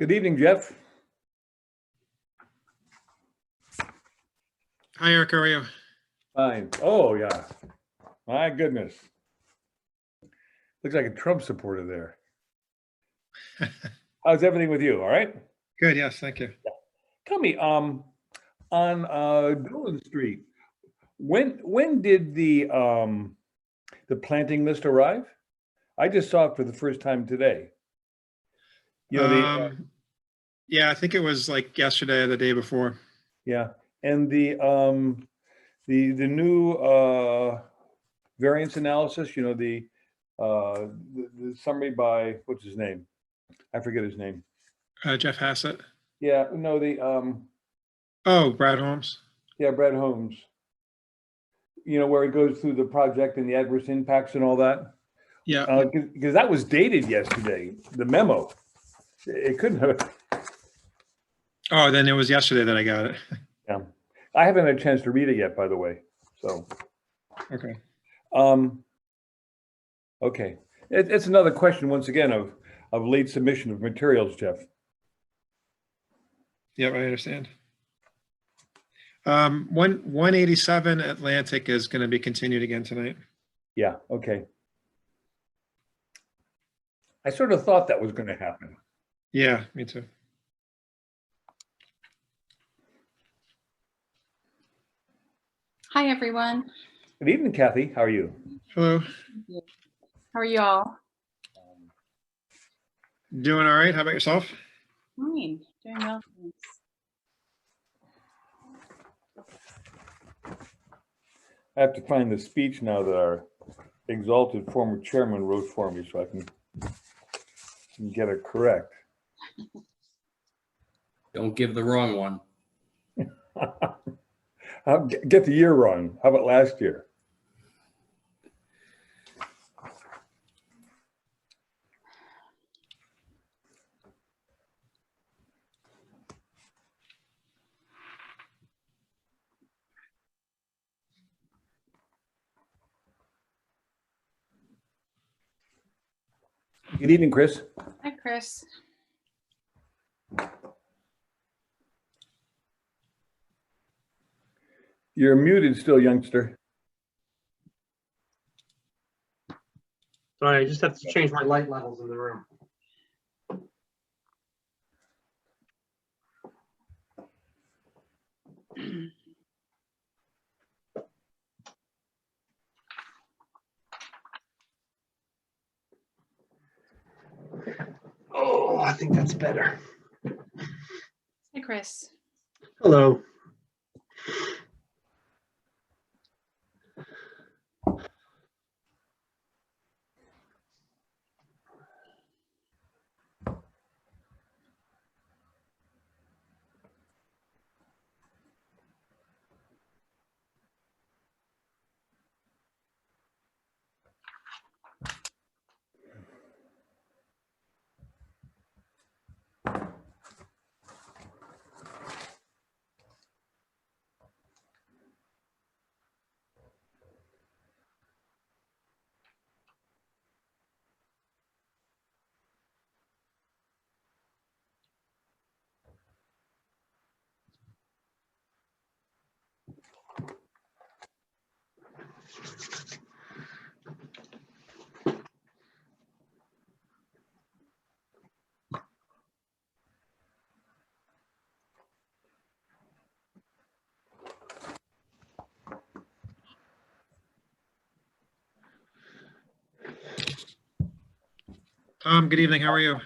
Good evening, Jeff. Hi, Eric. How are you? Fine. Oh, yeah. My goodness. Looks like a Trump supporter there. How's everything with you? All right? Good. Yes. Thank you. Tell me, on Doden Street, when did the planting list arrive? I just saw it for the first time today. You know, Yeah, I think it was like yesterday or the day before. yeah, and the new variance analysis, you know, the summary by, what's his name? I forget his name. Jeff Hassett. Yeah, no, Oh, Brad Holmes. yeah, Brad Holmes. You know, where it goes through the project and the adverse impacts and all that. Yeah. Because that was dated yesterday, the memo. It couldn't have. Oh, then it was yesterday that I got it. Yeah, I haven't had a chance to read it yet, by the way. So, Okay. okay, it's another question once again of late submission of materials, Jeff. Yep, I understand. 187 Atlantic is going to be continued again tonight. Yeah, okay. I sort of thought that was going to happen. Yeah, me too. Hi, everyone. Good evening, Kathy. How are you? Hello. How are you all? Doing all right. How about yourself? Fine. Doing well. Thanks. I have to find the speech now that our exalted former chairman wrote for me so I can get it correct. Don't give the wrong one. I'll get the year wrong. How about last year? Good evening, Chris. Hi, Chris. You're muted still, youngster. Sorry, I just have to change my light levels in the room. Oh, I think that's better. Hi, Chris. Hello. Tom, good evening. How are you?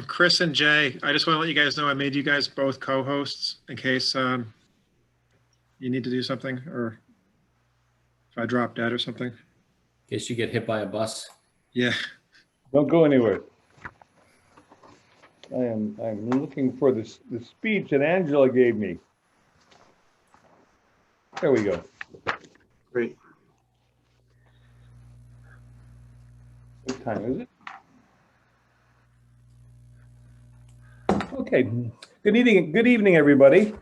Chris and Jay, I just want to let you guys know I made you guys both co-hosts in case you need to do something or if I drop dead or something. Guess you get hit by a bus. Yeah. Don't go anywhere. I'm looking for the speech that Angela gave me. There we go. Great. What time is it? Okay. Good evening, everybody.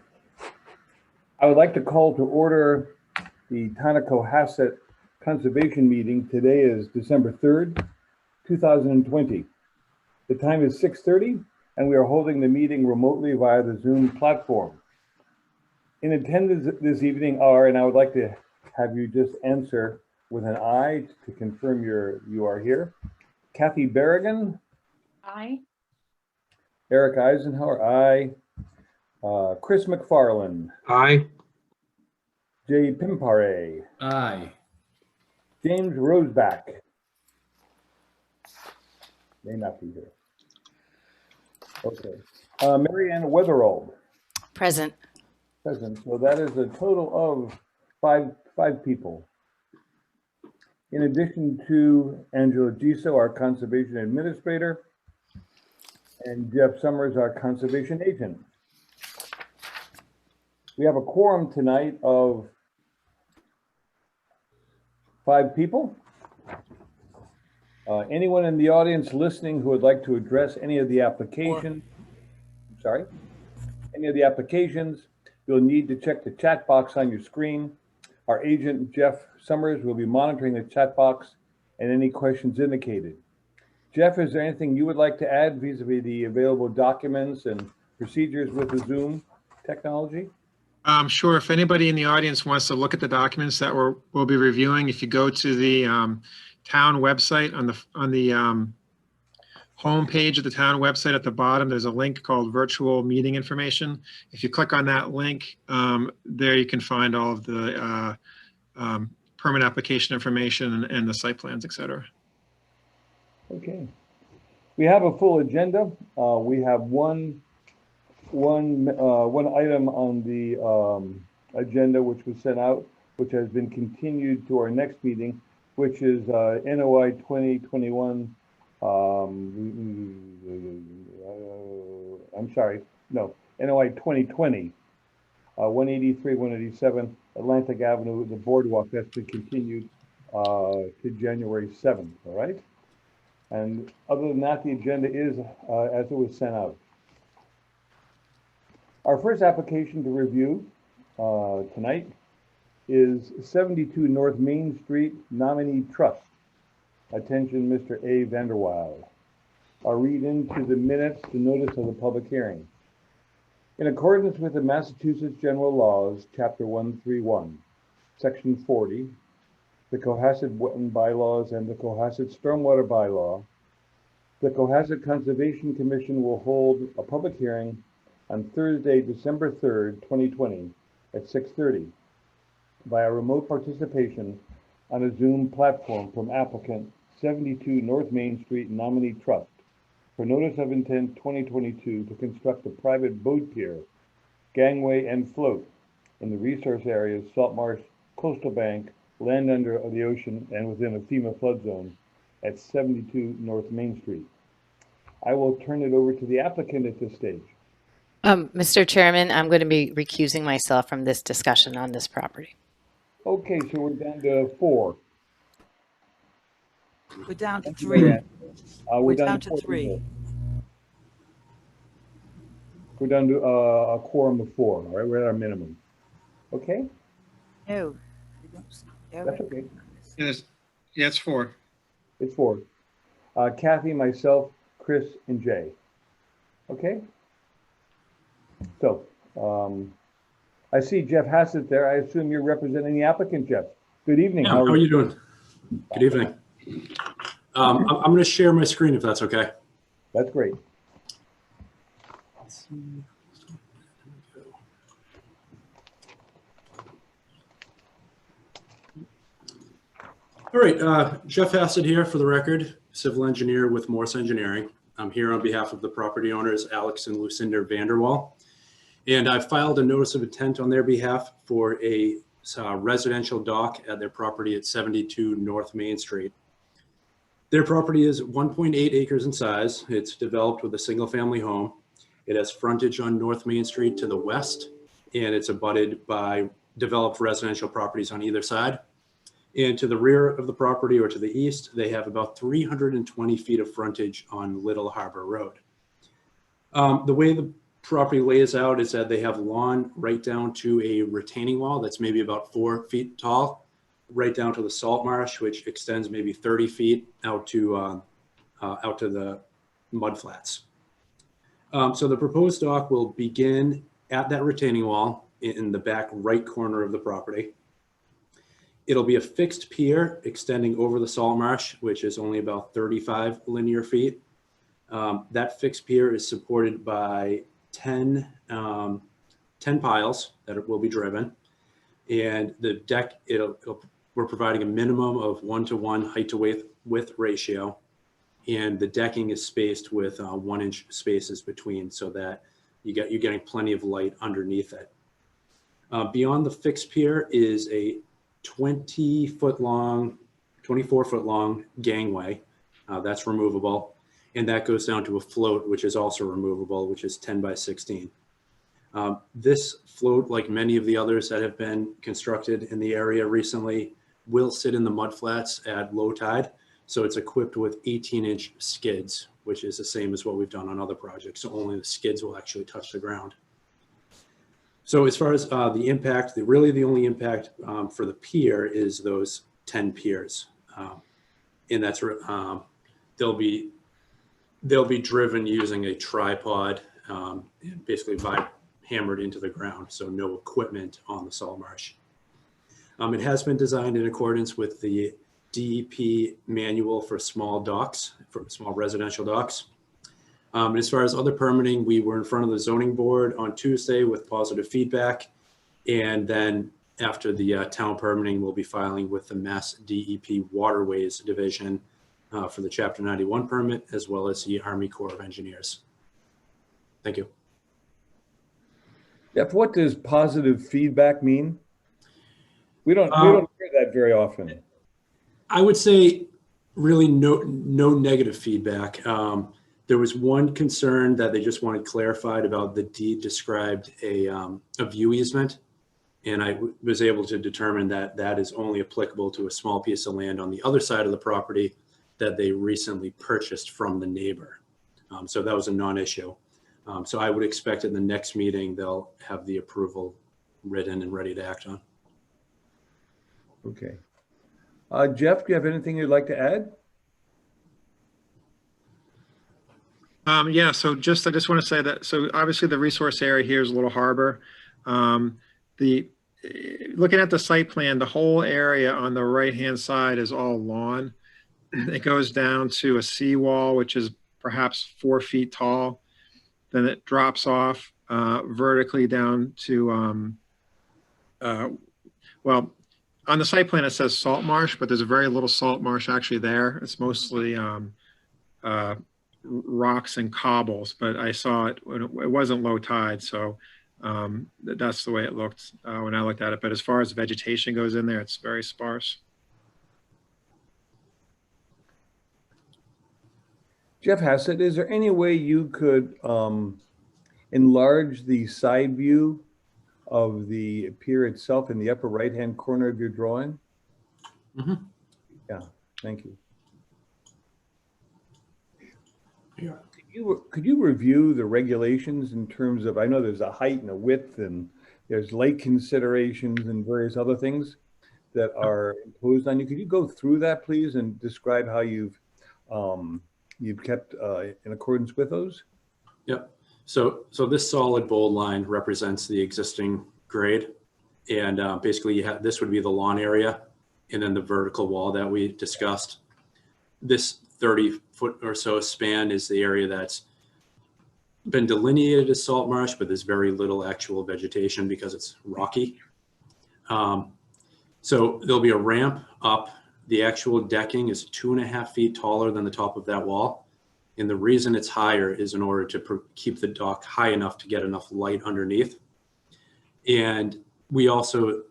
I would like to call to order the Town of Cohasset Conservation Meeting. Today is December 3rd, 2020. The time is 6:30, and we are holding the meeting remotely via the Zoom platform. In attendance this evening are, and I would like to have you just answer with an aye to confirm you are here. Kathy Berrigan, Aye. Eric Eisenhower, aye. Chris McFarland, Aye. Jay Pimpare, Aye. James Roseback. May not be here. Okay. Mary Ann Weatherald, Present. present. So that is a total of five people. In addition to Angela Giso, our conservation administrator, and Jeff Summers, our conservation agent. We have a quorum tonight of 5 people. Anyone in the audience listening who would like to address any of the applications, any of the applications, you'll need to check the chat box on your screen. Our agent, Jeff Summers, will be monitoring the chat box and any questions indicated. Jeff, is there anything you would like to add vis-a-vis the available documents and procedures with the Zoom technology? Sure. If anybody in the audience wants to look at the documents that we'll be reviewing, if you go to the town website on the home page of the town website at the bottom, there's a link called virtual meeting information. If you click on that link, there you can find all of the permit application information and the site plans, et cetera. Okay. We have a full agenda. We have one item on the agenda which was sent out, which has been continued to our next meeting, which is NOI 2021. I'm sorry, no, NOI 2020, 183, 187 Atlantic Avenue, the boardwalk. That's been continued to January 7th. All right. And other than that, the agenda is as it was sent out. Our first application to review tonight is 72 North Main Street Nominee Trust. Attention, Mr. A. Vanderwild. I'll read into the minutes the notice of the public hearing. In accordance with the Massachusetts General Laws, Chapter 131, Section 40, the Cohasset Wetland Bylaws and the Cohasset Stormwater Bylaw, the Cohasset Conservation Commission will hold a public hearing on Thursday, December 3rd, 2020 at 6:30 via remote participation on a Zoom platform from applicant 72 North Main Street Nominee Trust for notice of intent 2022 to construct a private boat pier, gangway, and float in the resource areas Salt Marsh, Coastal Bank, land under the ocean, and within a FEMA flood zone at 72 North Main Street. I will turn it over to the applicant at this stage. Mr. Chairman, I'm going to be recusing myself from this discussion on this property. Okay, so we're down to 4. We're down to Thank you, 3. Marianne. We're We're down down to to 4 3. people. We're down to a quorum of 4. All right, we're at our minimum. Okay, No. that's okay. Yeah, it's 4. It's 4. Kathy, myself, Chris, and Jay. Okay. So I see Jeff Hassett there. I assume you're representing the applicant, Jeff. Good evening. Yeah, how are you doing? Good evening. I'm going to share my screen if that's okay. That's great. All right, Jeff Hassett here for the record, civil engineer with Morse Engineering. I'm here on behalf of the property owners, Alex and Lucinda Vanderwall. And I've filed a notice of intent on their behalf for a residential dock at their property at 72 North Main Street. Their property is 1.8 acres in size. It's developed with a single family home. It has frontage on North Main Street to the west, and it's abutted by developed residential properties on either side. And to the rear of the property or to the east, they have about 320 feet of frontage on Little Harbor Road. The way the property lays out is that they have lawn right down to a retaining wall that's maybe about 4 feet tall, right down to the salt marsh, which extends maybe 30 feet out to the mud flats. So the proposed dock will begin at that retaining wall in the back right corner of the property. It'll be a fixed pier extending over the salt marsh, which is only about 35 linear feet. That fixed pier is supported by 10 piles that will be driven. And the deck, we're providing a minimum of 1-to-1 height to width ratio. And the decking is spaced with 1-inch spaces between so that you're getting plenty of light underneath it. Beyond the fixed pier is a 24 foot long gangway that's removable, and that goes down to a float which is also removable, which is 10 by 16. This float, like many of the others that have been constructed in the area recently, will sit in the mud flats at low tide, so it's equipped with 18-inch skids, which is the same as what we've done on other projects, so only the skids will actually touch the ground. So as far as the impact, really the only impact for the pier is those 10 piers. And that's, they'll be driven using a tripod, and basically hammered into the ground. So no equipment on the salt marsh. It has been designed in accordance with the DEP manual for small docks, for small residential docks. And as far as other permitting, we were in front of the zoning board on Tuesday with positive feedback. And then after the town permitting, we'll be filing with the Mass DEP Waterways Division for the Chapter 91 permit, as well as the Army Corps of Engineers. Thank you. Jeff, what does positive feedback mean? We don't hear that very often. I would say really no negative feedback. There was one concern that they just wanted clarified about the deed described a view easement. And I was able to determine that that is only applicable to a small piece of land on the other side of the property that they recently purchased from the neighbor. So that was a non-issue. So I would expect in the next meeting, they'll have the approval written and ready to act on. Okay. Jeff, do you have anything you'd like to add? Yeah, so I just want to say that, so obviously the resource area here is Little Harbor. Looking at the site plan, the whole area on the right-hand side is all lawn. It goes down to a seawall, which is perhaps 4 feet tall. Then it drops off vertically down to, well, on the site plan, it says salt marsh, but there's a very little salt marsh actually there. It's mostly rocks and cobbles, but I saw it when it wasn't low tide. So that's the way it looked when I looked at it. But as far as vegetation goes in there, it's very sparse. Jeff Hassett, is there any way you could enlarge the side view of the pier itself in the upper right-hand corner of your drawing? Mm-hmm. Yeah, thank you. Yeah. Could you review the regulations in terms of, I know there's a height and a width and there's lake considerations and various other things that are imposed on you. Could you go through that, please, and describe how you've kept in accordance with those? Yep. So this solid bold line represents the existing grade. And basically you have, this would be the lawn area and then the vertical wall that we discussed. This 30-foot or so span is the area that's been delineated as salt marsh, but there's very little actual vegetation because it's rocky. So there'll be a ramp up. The actual decking is 2.5 feet taller than the top of that wall. And the reason it's higher is in order to keep the dock high enough to get enough light underneath. And we also,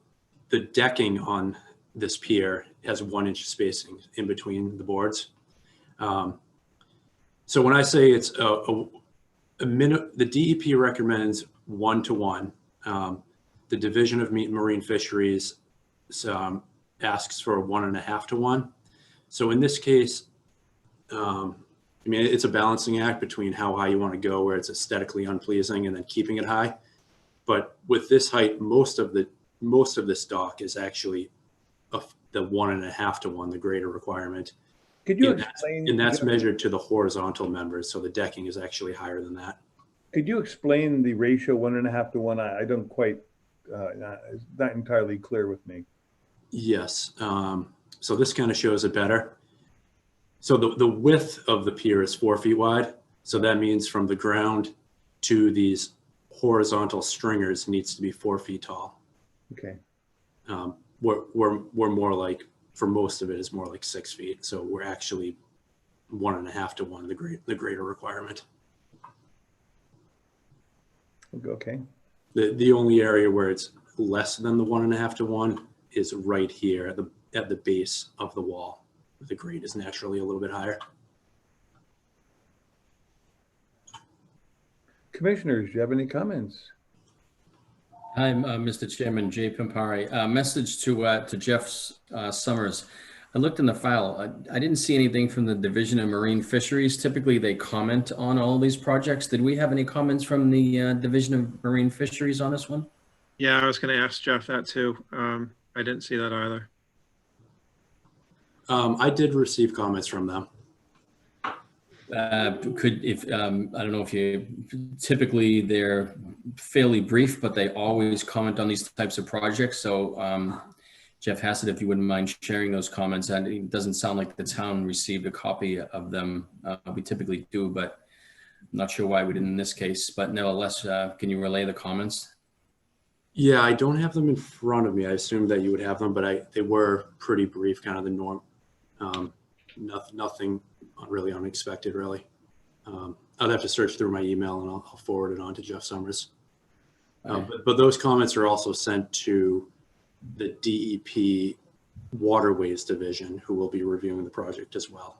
the decking on this pier has 1 inch spacing in between the boards. So when I say it's the DEP recommends 1-to-1. The Division of Marine Fisheries asks for a 1.5-to-1. So in this case, I mean, it's a balancing act between how high you want to go, where it's aesthetically unpleasing, and then keeping it high. But with this height, most of this dock is actually the 1.5-to-1, the greater requirement. Could you And explain? that's measured to the horizontal members, so the decking is actually higher than that. Could you explain the ratio 1.5-to-1? I don't quite, it's not entirely clear with me. Yes. So this kind of shows it better. So the width of the pier is 4 feet wide. So that means from the ground to these horizontal stringers needs to be 4 feet tall. Okay. We're more like, for most of it is more like 6 feet. So we're actually 1.5-to-1, the greater requirement. Okay. The only area where it's less than the 1.5-to-1 is right here at the base of the wall. The grade is naturally a little bit higher. Commissioners, do you have any comments? Hi, Mr. Chairman, Jay Pimpari. Message to Jeff Summers. I looked in the file. I didn't see anything from the Division of Marine Fisheries. Typically, they comment on all these projects. Did we have any comments from the Division of Marine Fisheries on this one? Yeah, I was going to ask Jeff that too. I didn't see that either. I did receive comments from them. I don't know if you, typically they're fairly brief, but they always comment on these types of projects. So Jeff Hassett, if you wouldn't mind sharing those comments. And it doesn't sound like the town received a copy of them. We typically do, but I'm not sure why we didn't in this case. But nevertheless, can you relay the comments? Yeah, I don't have them in front of me. I assumed that you would have them, but they were pretty brief, kind of the norm. Nothing really unexpected, really. I'd have to search through my email and I'll forward it on to Jeff Summers. But those comments are also sent to the DEP Waterways Division, who will be reviewing the project as well.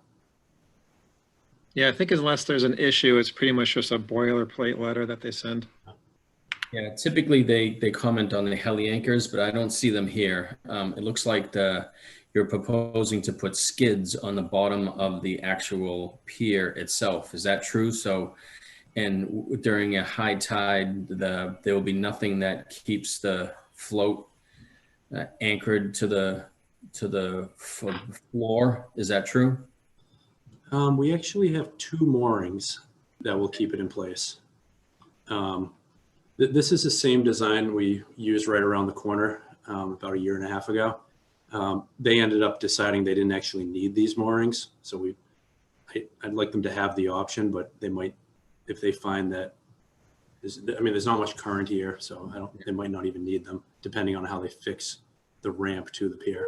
Yeah, I think unless there's an issue, it's pretty much just a boilerplate letter that they send. Yeah, typically they comment on the heli anchors, but I don't see them here. It looks like you're proposing to put skids on the bottom of the actual pier itself. Is that true? So, and during a high tide, there will be nothing that keeps the float anchored to the floor. Is that true? We actually have 2 moorings that will keep it in place. This is the same design we used right around the corner about 1.5 years ago. They ended up deciding they didn't actually need these moorings. So I'd like them to have the option, but they might, if they find that, there's not much current here, so they might not even need them, depending on how they fix the ramp to the pier.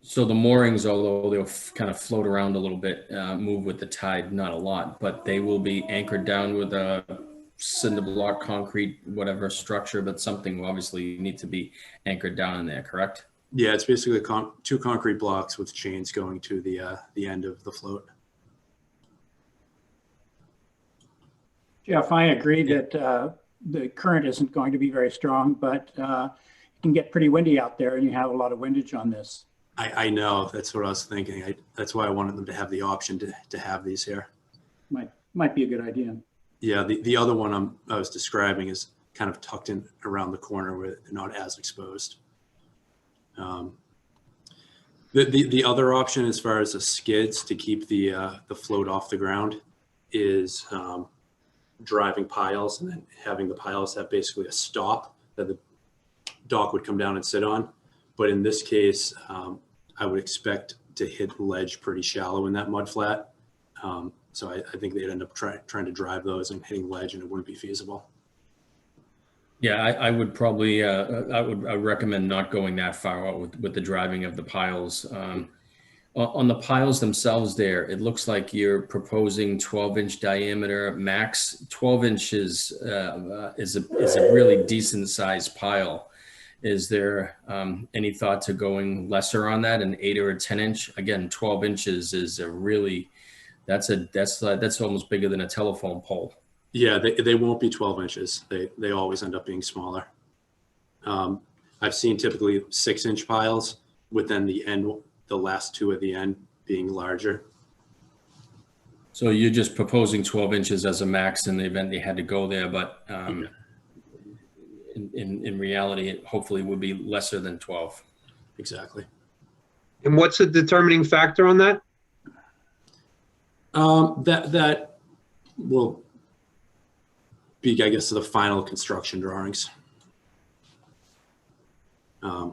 So the moorings, although they'll kind of float around a little bit, move with the tide, not a lot, but they will be anchored down with a cinder block, concrete, whatever structure, but something will obviously need to be anchored down in there, correct? Yeah, it's basically 2 concrete blocks with chains going to the end of the float. Jeff, I agree that the current isn't going to be very strong, but it can get pretty windy out there and you have a lot of windage on this. I know, that's what I was thinking. That's why I wanted them to have the option to have these here. Might be a good idea. Yeah, the other one I was describing is kind of tucked in around the corner where they're not as exposed. The other option as far as the skids to keep the float off the ground is driving piles and then having the piles have basically a stop that dock would come down and sit on. But in this case, I would expect to hit ledge pretty shallow in that mud flat. So I think they'd end up trying to drive those and hitting ledge, and it wouldn't be feasible. Yeah, I would probably, I would recommend not going that far out with the driving of the piles. On the piles themselves there, it looks like you're proposing 12-inch diameter max. 12 inches is a really decent sized pile. Is there any thought to going lesser on that, an 8 or a 10-inch? Again, 12 inches is a really, that's almost bigger than a telephone pole. Yeah, they won't be 12 inches. They always end up being smaller. I've seen typically 6-inch piles with then the last two at the end being larger. So you're just proposing 12 inches as a max in the event they had to go there, but in reality, it hopefully would be lesser than 12. Exactly. And what's the determining factor on that? That will be, I guess, the final construction drawings. I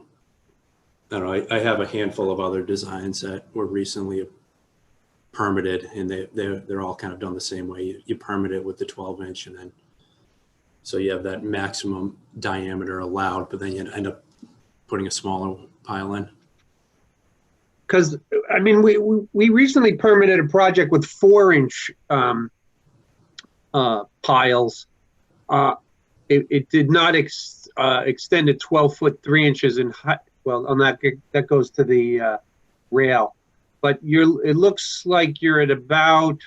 don't know. I have a handful of other designs that were recently permitted, and they're all kind of done the same way. You permit it with the 12-inch, and then so you have that maximum diameter allowed, but then you end up putting a smaller pile in. Because I mean, we recently permitted a project with 4-inch piles. It did not extend to 12 foot 3 inches in height. Well, on that goes to the rail, but it looks like you're at about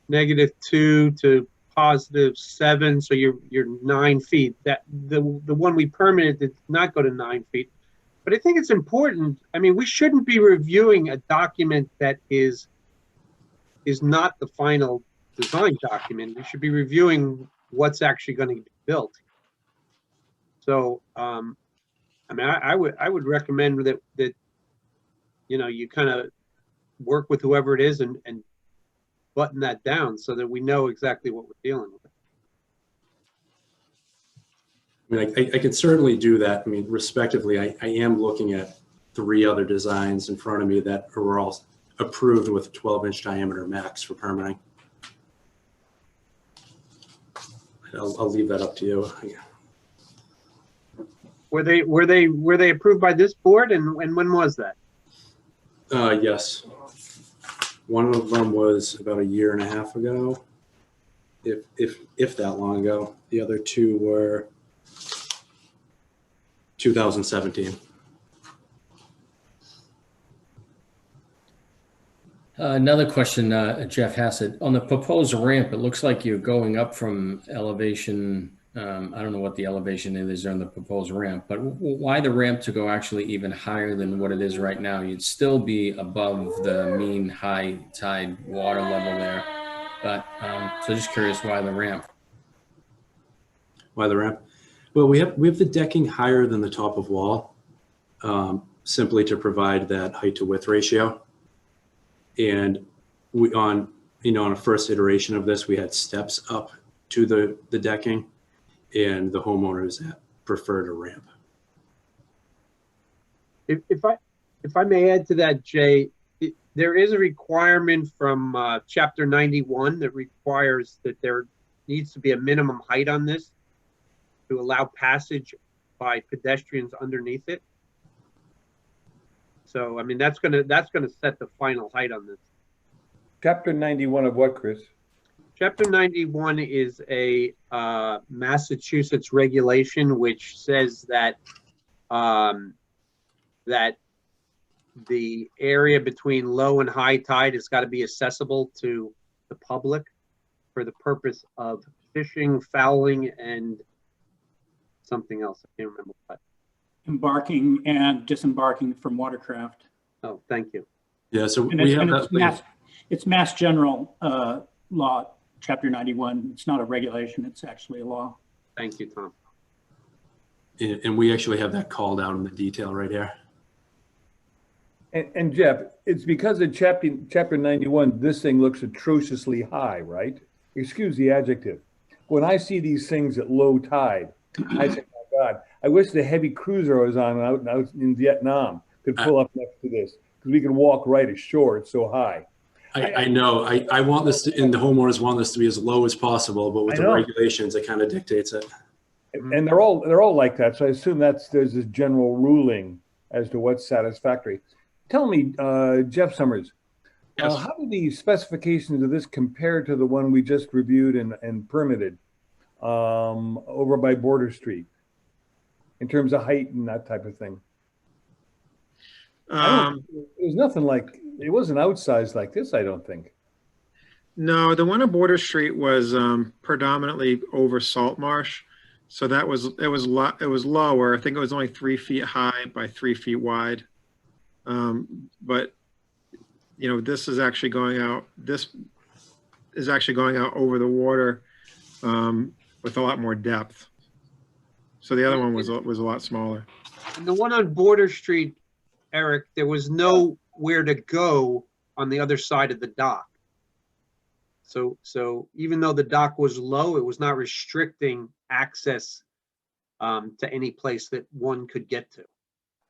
-2 to +7, so you're 9 feet. That the one we permitted did not go to 9 feet. But I think it's important. I mean, we shouldn't be reviewing a document that is not the final design document. We should be reviewing what's actually going to be built. So, I mean, I would recommend that you know, you kind of work with whoever it is and button that down so that we know exactly what we're dealing with. I mean, I could certainly do that. I mean, respectively, I am looking at 3 other designs in front of me that were all approved with a 12-inch diameter max for permitting. I'll leave that up to you. Were they approved by this board, and when was that? Yes. One of them was about 1.5 years ago, if that long ago. The other 2 were 2017. Another question, Jeff Hassett. On the proposed ramp, it looks like you're going up from elevation. I don't know what the elevation is on the proposed ramp, but why the ramp to go actually even higher than what it is right now? You'd still be above the mean high tide water level there. But so just curious why the ramp? Why the ramp? Well, we have the decking higher than the top of wall, simply to provide that height to width ratio. And on a first iteration of this, we had steps up to the decking, and the homeowners preferred a ramp. If I may add to that, Jay, there is a requirement from Chapter 91 that requires that there needs to be a minimum height on this to allow passage by pedestrians underneath it. So, I mean, that's gonna set the final height on this. Chapter 91 of what, Chris? Chapter 91 is a Massachusetts regulation which says that that the area between low and high tide has got to be accessible to the public for the purpose of fishing, fouling, and something else. I can't remember what. Embarking and disembarking from watercraft. Oh, thank you. Yeah, so And we have it's Mass General Law, Chapter 91. It's not a regulation, it's actually a law. Thank you, Tom. and we actually have that called out in the detail right here. And Jeff, it's because of chapter 91, this thing looks atrociously high, right? Excuse the adjective. When I see these things at low tide, I say, my God, I wish the heavy cruiser I was on out in Vietnam could pull up next to this, because we can walk right ashore. It's so high. I know. I want this to, and the homeowners want this to be as low as possible, but with I the know. regulations, it kind of dictates it. And they're all like that. So I assume there's this general ruling as to what's satisfactory. Tell me, Jeff Summers, Yes. how do the specifications of this compare to the one we just reviewed and permitted over by Border Street in terms of height and that type of thing? It was nothing like, it wasn't outsized like this, I don't think. No, the one on Border Street was predominantly over salt marsh. So it was lower. I think it was only 3 feet high by 3 feet wide. But you know, this is actually going out. This is actually going out over the water with a lot more depth. So the other one was a lot smaller. And the one on Border Street, Eric, there was nowhere to go on the other side of the dock. So even though the dock was low, it was not restricting access to any place that one could get to.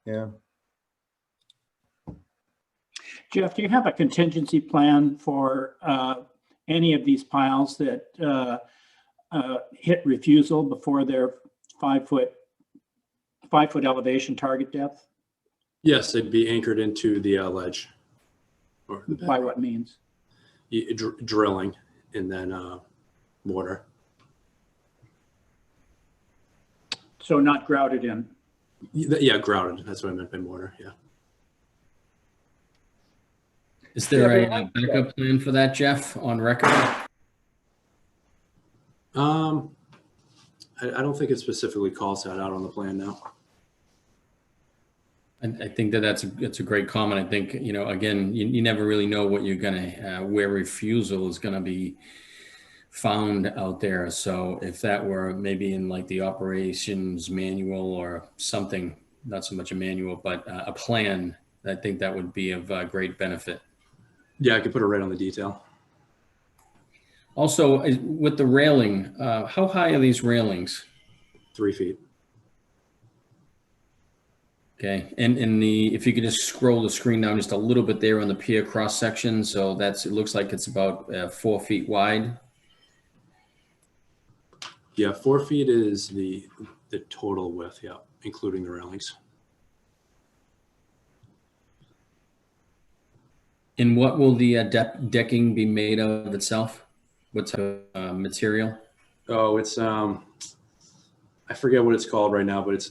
Yeah. Jeff, do you have a contingency plan for any of these piles that hit refusal before their 5 foot elevation target depth? Yes, they'd be anchored into the ledge. Or the By what means? drilling and then mortar. So not grouted in. Yeah, grouted. That's what I meant by mortar. Yeah. Is there Yeah, a backup plan for that, Jeff, on record? I don't think it specifically calls that out on the plan now. I think that's a great comment. I think, you know, again, you never really know what you're gonna where refusal is gonna be found out there. So if that were maybe in like the operations manual or something, not so much a manual, but a plan, I think that would be of great benefit. Yeah, I could put it right on the detail. Also, with the railing, how high are these railings? 3 feet. Okay, and if you could just scroll the screen down just a little bit there on the pier cross section, so it looks like it's about 4 feet wide. Yeah, 4 feet is the total width. Yeah, including the railings. And what will the decking be made of itself? What type of material? Oh, it's I forget what it's called right now, but it's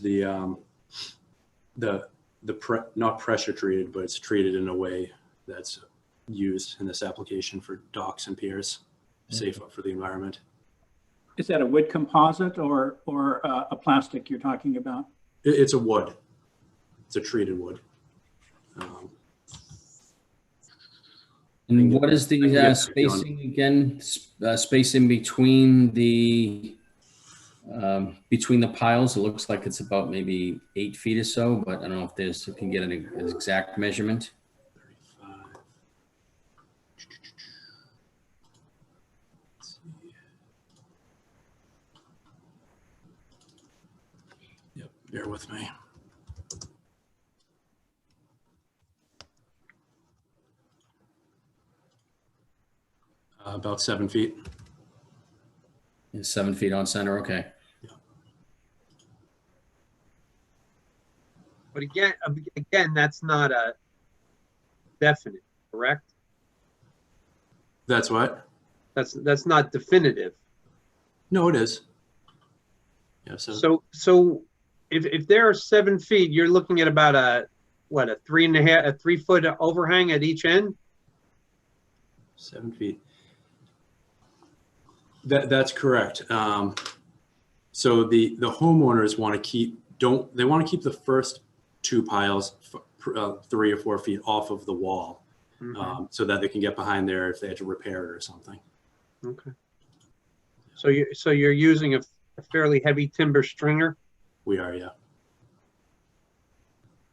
not pressure treated, but it's treated in a way that's used in this application for docks and piers, safe for the environment. Is that a wood composite or a plastic you're talking about? It's a wood. It's a treated wood. And what is the spacing again? Spacing between the piles? It looks like it's about maybe 8 feet or so, but I don't know if you can get an exact measurement. 35. Let's see. Yep, bear with me. About 7 feet. 7 feet on center, okay. But again, that's not a definite, correct? That's what? That's not definitive. No, it is. Yeah, So if there are 7 feet, you're looking at about a 3 foot overhang at each end. 7 feet. That's correct. So the homeowners want to keep the first 2 piles 3 or 4 feet off of the wall, so that they can get behind there if they had to repair it or something. Okay. So you're using a fairly heavy timber stringer. We are, yeah.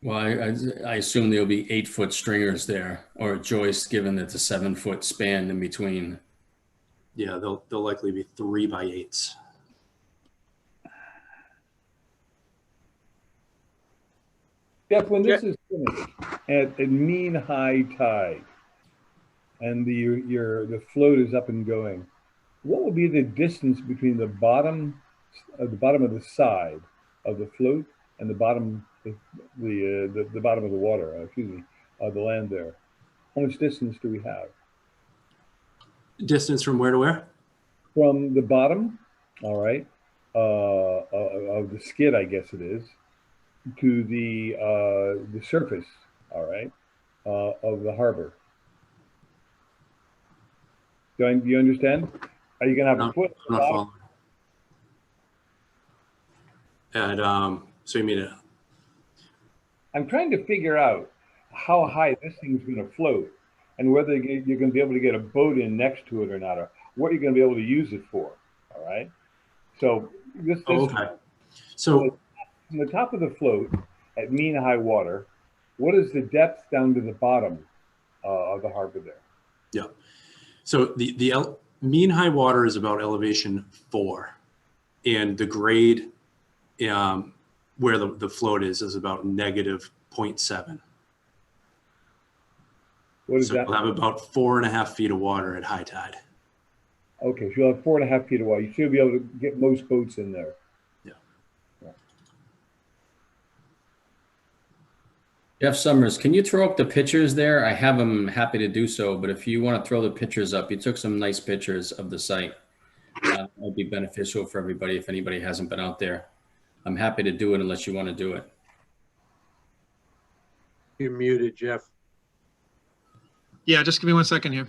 Well, I assume there'll be 8 foot stringers there, or joists, given that it's a 7 foot span in between. Yeah, they'll likely be 3 by 8s. Jeff, when this is finished at mean high tide and the float is up and going, what will be the distance between the bottom of the side of the float and the bottom the bottom of the water? Excuse me, the land there. How much distance do we have Distance from where to where? from the bottom? All right, of the skid, I guess it is, to the surface. All right, of the harbor. Do you understand? Are you gonna have No, a foot? I'm not following. So you mean I'm trying to figure out how high this thing's going to float and whether you're going to be able to get a boat in next to it or not, or what you're going to be able to use it for. All right. So this okay. So from the top of the float at mean high water, what is the depth down to the bottom of the harbor there? yeah. So the mean high water is about elevation 4, and the grade where the float is about -0.7. What is So that? we'll have about 4.5 feet of water at high tide. Okay, so you'll have 4.5 feet of water. You should be able to get most boats in there. Jeff Summers, can you throw up the pictures there? I have them, happy to do so, but if you want to throw the pictures up, you took some nice pictures of the site. It might be beneficial for everybody if anybody hasn't been out there. I'm happy to do it unless you want to do it. You're muted, Jeff. Yeah, just give me 1 second here.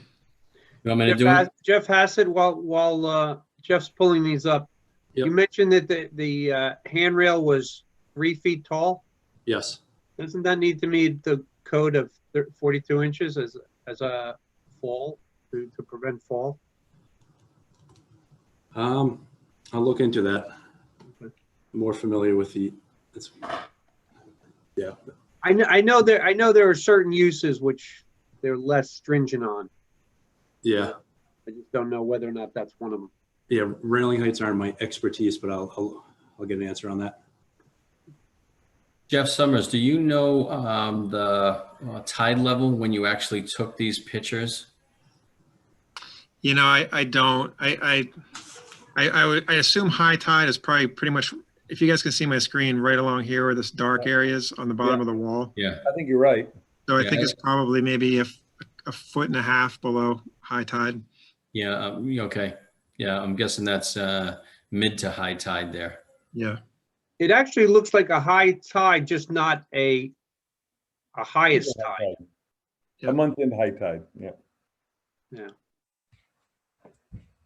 You want me to do it? Jeff Hassett, while Jeff's pulling these up, Yep. you mentioned that the handrail was 3 feet tall. Yes. Doesn't that need to meet the code of 42 inches as a fall to prevent fall? I'll look into that. Okay. More familiar with yeah. I know there are certain uses which they're less stringent on. Yeah. I just don't know whether or not that's one of them. Yeah. Railing heights aren't my expertise, but I'll get an answer on that. Jeff Summers, do you know the tide level when you actually took these pictures? You know, I don't. I assume high tide is probably pretty much, if you guys can see my screen, right along here where this dark area is on the bottom of the wall. Yeah. I think you're right. So I Yeah, think it's probably maybe a 1.5 feet below high tide. Yeah. Okay. Yeah. I'm guessing that's mid to high tide there. Yeah. It actually looks like a high tide, just not a highest tide. Yep. A month in high tide. Yeah. Yeah.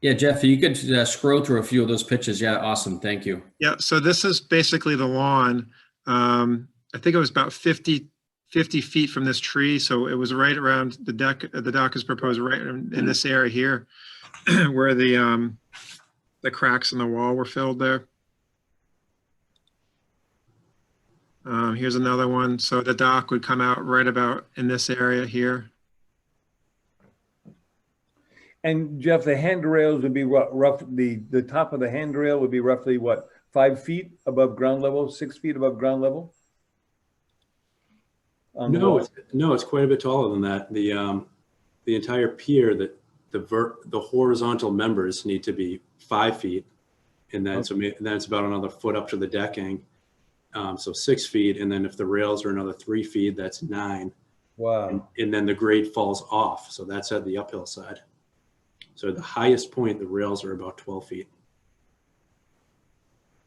Yeah, Jeff, you could scroll through a few of those pictures. Yeah, awesome. Thank you. Yeah. So this is basically the lawn. I think it was about 50 feet from this tree. So it was right around the deck. The dock is proposed right in this area here where the cracks in the wall were filled there. Here's another one. So the dock would come out right about in this area here. And Jeff, the handrails would be roughly the top of the handrail would be roughly what, 5 feet above ground level, 6 feet above ground level? No, it's quite a bit taller than that. The entire pier, the horizontal members need to be 5 feet, and then then it's about another foot up to the decking. So 6 feet, and then if the rails are another 3 feet, that's 9. Wow. And then the grade falls off, so that's at the uphill side. So at the highest point, the rails are about 12 feet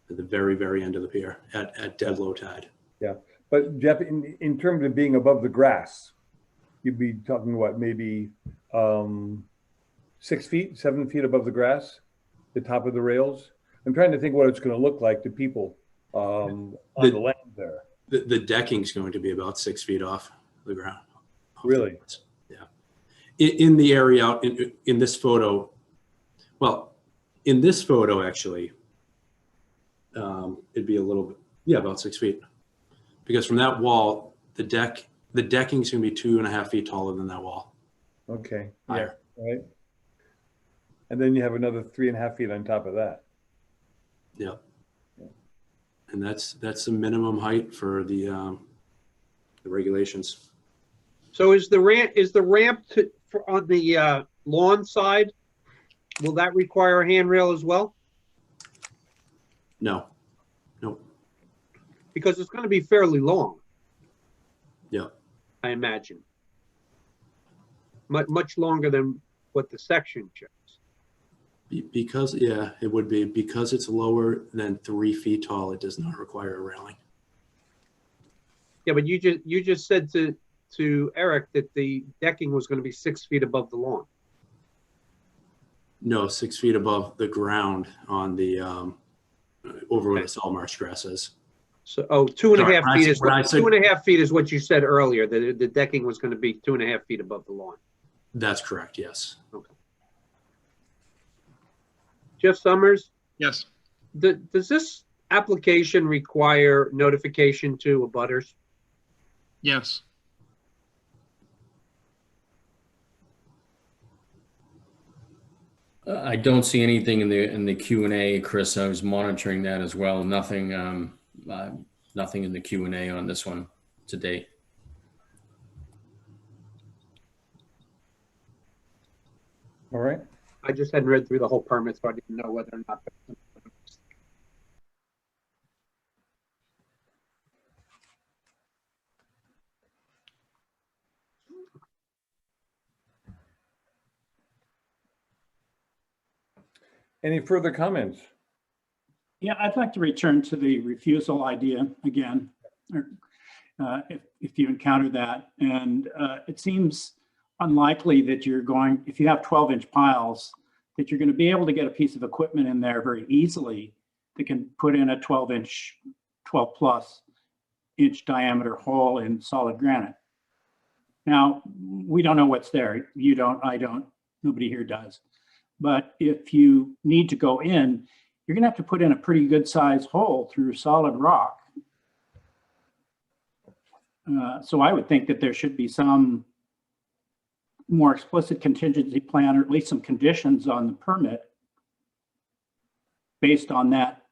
at the very, very end of the pier at dead low tide. Yeah, but Jeff, in terms of being above the grass, you'd be talking what, maybe 6 feet, 7 feet above the grass, the top of the rails? I'm trying to think what it's going to look like to people on the land there. The decking's going to be about 6 feet off the ground. Really? Yeah. In the area out in this photo, well, in this photo actually, it'd be a little bit, yeah, about 6 feet, because from that wall, the decking's going to be 2.5 feet taller than that wall. Okay. Higher. Yeah, right. And then you have another 3.5 feet on top of that. Yeah. And that's the minimum height for the the regulations. So is the ramp on the lawn side, will that require a handrail as well? No, no, Because it's going to be fairly long, yeah. I imagine. Much longer than what the section shows. Because, yeah, it would be, because it's lower than 3 feet tall, it does not require a railing. Yeah, but you just said to Eric that the decking was going to be 6 feet above the lawn. No, 6 feet above the ground on the, over where the salt marsh grass is. So, oh, 2.5 Sorry, feet is when I what, said- 2.5 feet is what you said earlier, that the decking was going to be 2.5 feet above the lawn. That's correct, yes. Okay. Jeff Summers, Yes. does this application require notification to abutters? Yes. I don't see anything in the Q&A, Chris. I was monitoring that as well. Nothing, nothing in the Q&A on this one to date. All right. I just hadn't read through the whole permit, so I didn't know whether or not. Any further comments? Yeah, I'd like to return to the refusal idea again, or, if you encounter that. And it seems unlikely that you're going, if you have 12-inch piles, that you're going to be able to get a piece of equipment in there very easily that can put in a 12-inch, 12+ inch diameter hole in solid granite. Now, we don't know what's there. You don't, I don't, nobody here does. But if you need to go in, you're going to have to put in a pretty good sized hole through solid rock. So I would think that there should be some more explicit contingency plan, or at least some conditions on the permit based on that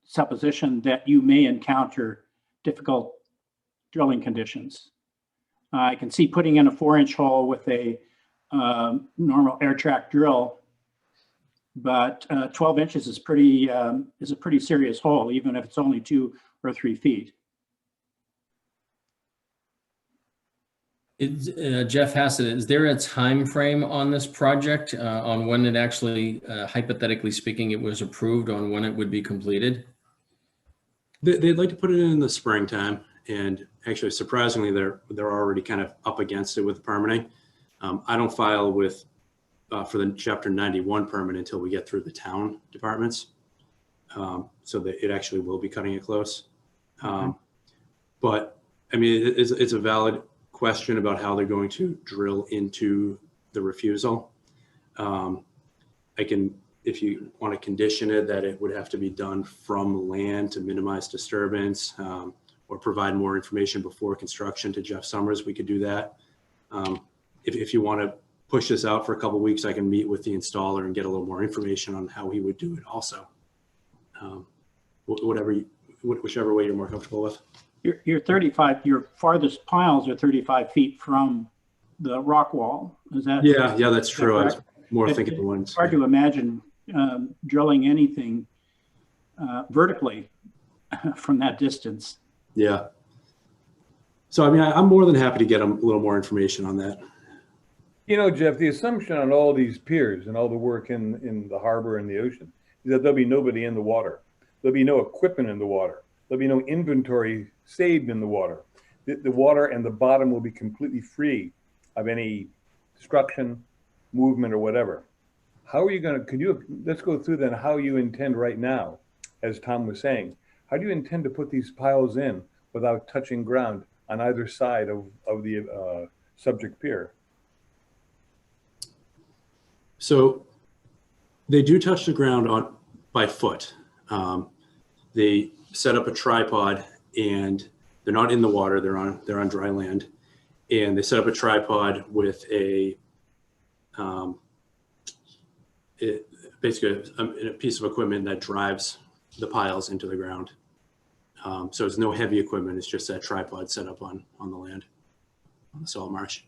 supposition that you may encounter difficult drilling conditions. I can see putting in a 4-inch hole with a normal air track drill, but 12 inches is a pretty serious hole, even if it's only 2 or 3 feet. Jeff Hassett, is there a time frame on this project on when it actually, hypothetically speaking, it was approved, on when it would be completed? They'd like to put it in the springtime, and actually, surprisingly, they're already kind of up against it with permitting. I don't file with for the Chapter 91 permit until we get through the town departments, so that it actually will be cutting it close. But I mean, it's a valid question about how they're going to drill into the refusal. I can, if you want to condition it, that it would have to be done from land to minimize disturbance, or provide more information before construction to Jeff Summers, we could do that. If you want to push this out for a couple of weeks, I can meet with the installer and get a little more information on how he would do it also. Whichever way you're more comfortable with. Your 35, your farthest piles are 35 feet from the rock wall. Is that? Yeah, that's true. I was correct? more thinking the ones. It's hard to imagine drilling anything vertically from that distance. Yeah. So, I mean, I'm more than happy to get them a little more information on that. You know, Jeff, the assumption on all these piers and all the work in the harbor and the ocean is that there'll be nobody in the water. There'll be no equipment in the water. There'll be no inventory saved in the water. The water and the bottom will be completely free of any destruction, movement, or whatever. How are you going to, let's go through then how you intend right now, as Tom was saying, how do you intend to put these piles in without touching ground on either side of the subject pier? So they do touch the ground by foot. They set up a tripod, and they're not in the water. They're on dry land, and they set up a tripod with basically a piece of equipment that drives the piles into the ground. So it's no heavy equipment. It's just that tripod set up on the land, on the salt marsh.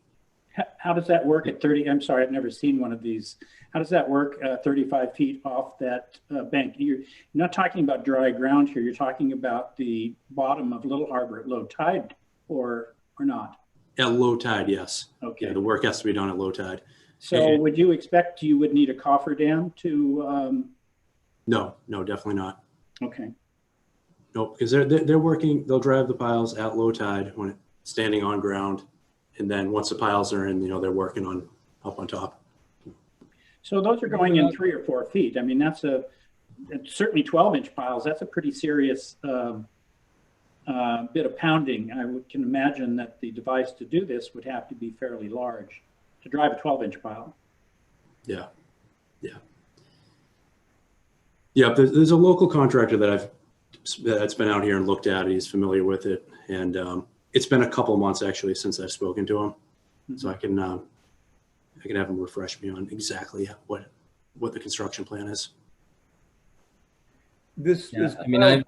How does that work at 30? I'm sorry, I've never seen one of these. How does that work 35 feet off that bank? You're not talking about dry ground here. You're talking about the bottom of Little Harbor at low tide, or not? At low tide, yes. Okay. Yeah, the work has to be done at low tide. So would you expect you would need a cofferdam to? No, definitely not. Okay. No, because they're working. They'll drive the piles at low tide when it's standing on ground, and then once the piles are in, they're working on up on top. So those are going in 3 or 4 feet. I mean, that's certainly 12-inch piles. That's a pretty serious bit of pounding. Can imagine that the device to do this would have to be fairly large to drive a 12-inch pile. Yeah. There's a local contractor that's been out here and looked at it. He's familiar with it, and it's been a couple months actually since I've spoken to him. Mm-hmm. So I can have him refresh me on exactly what the construction plan is. This is I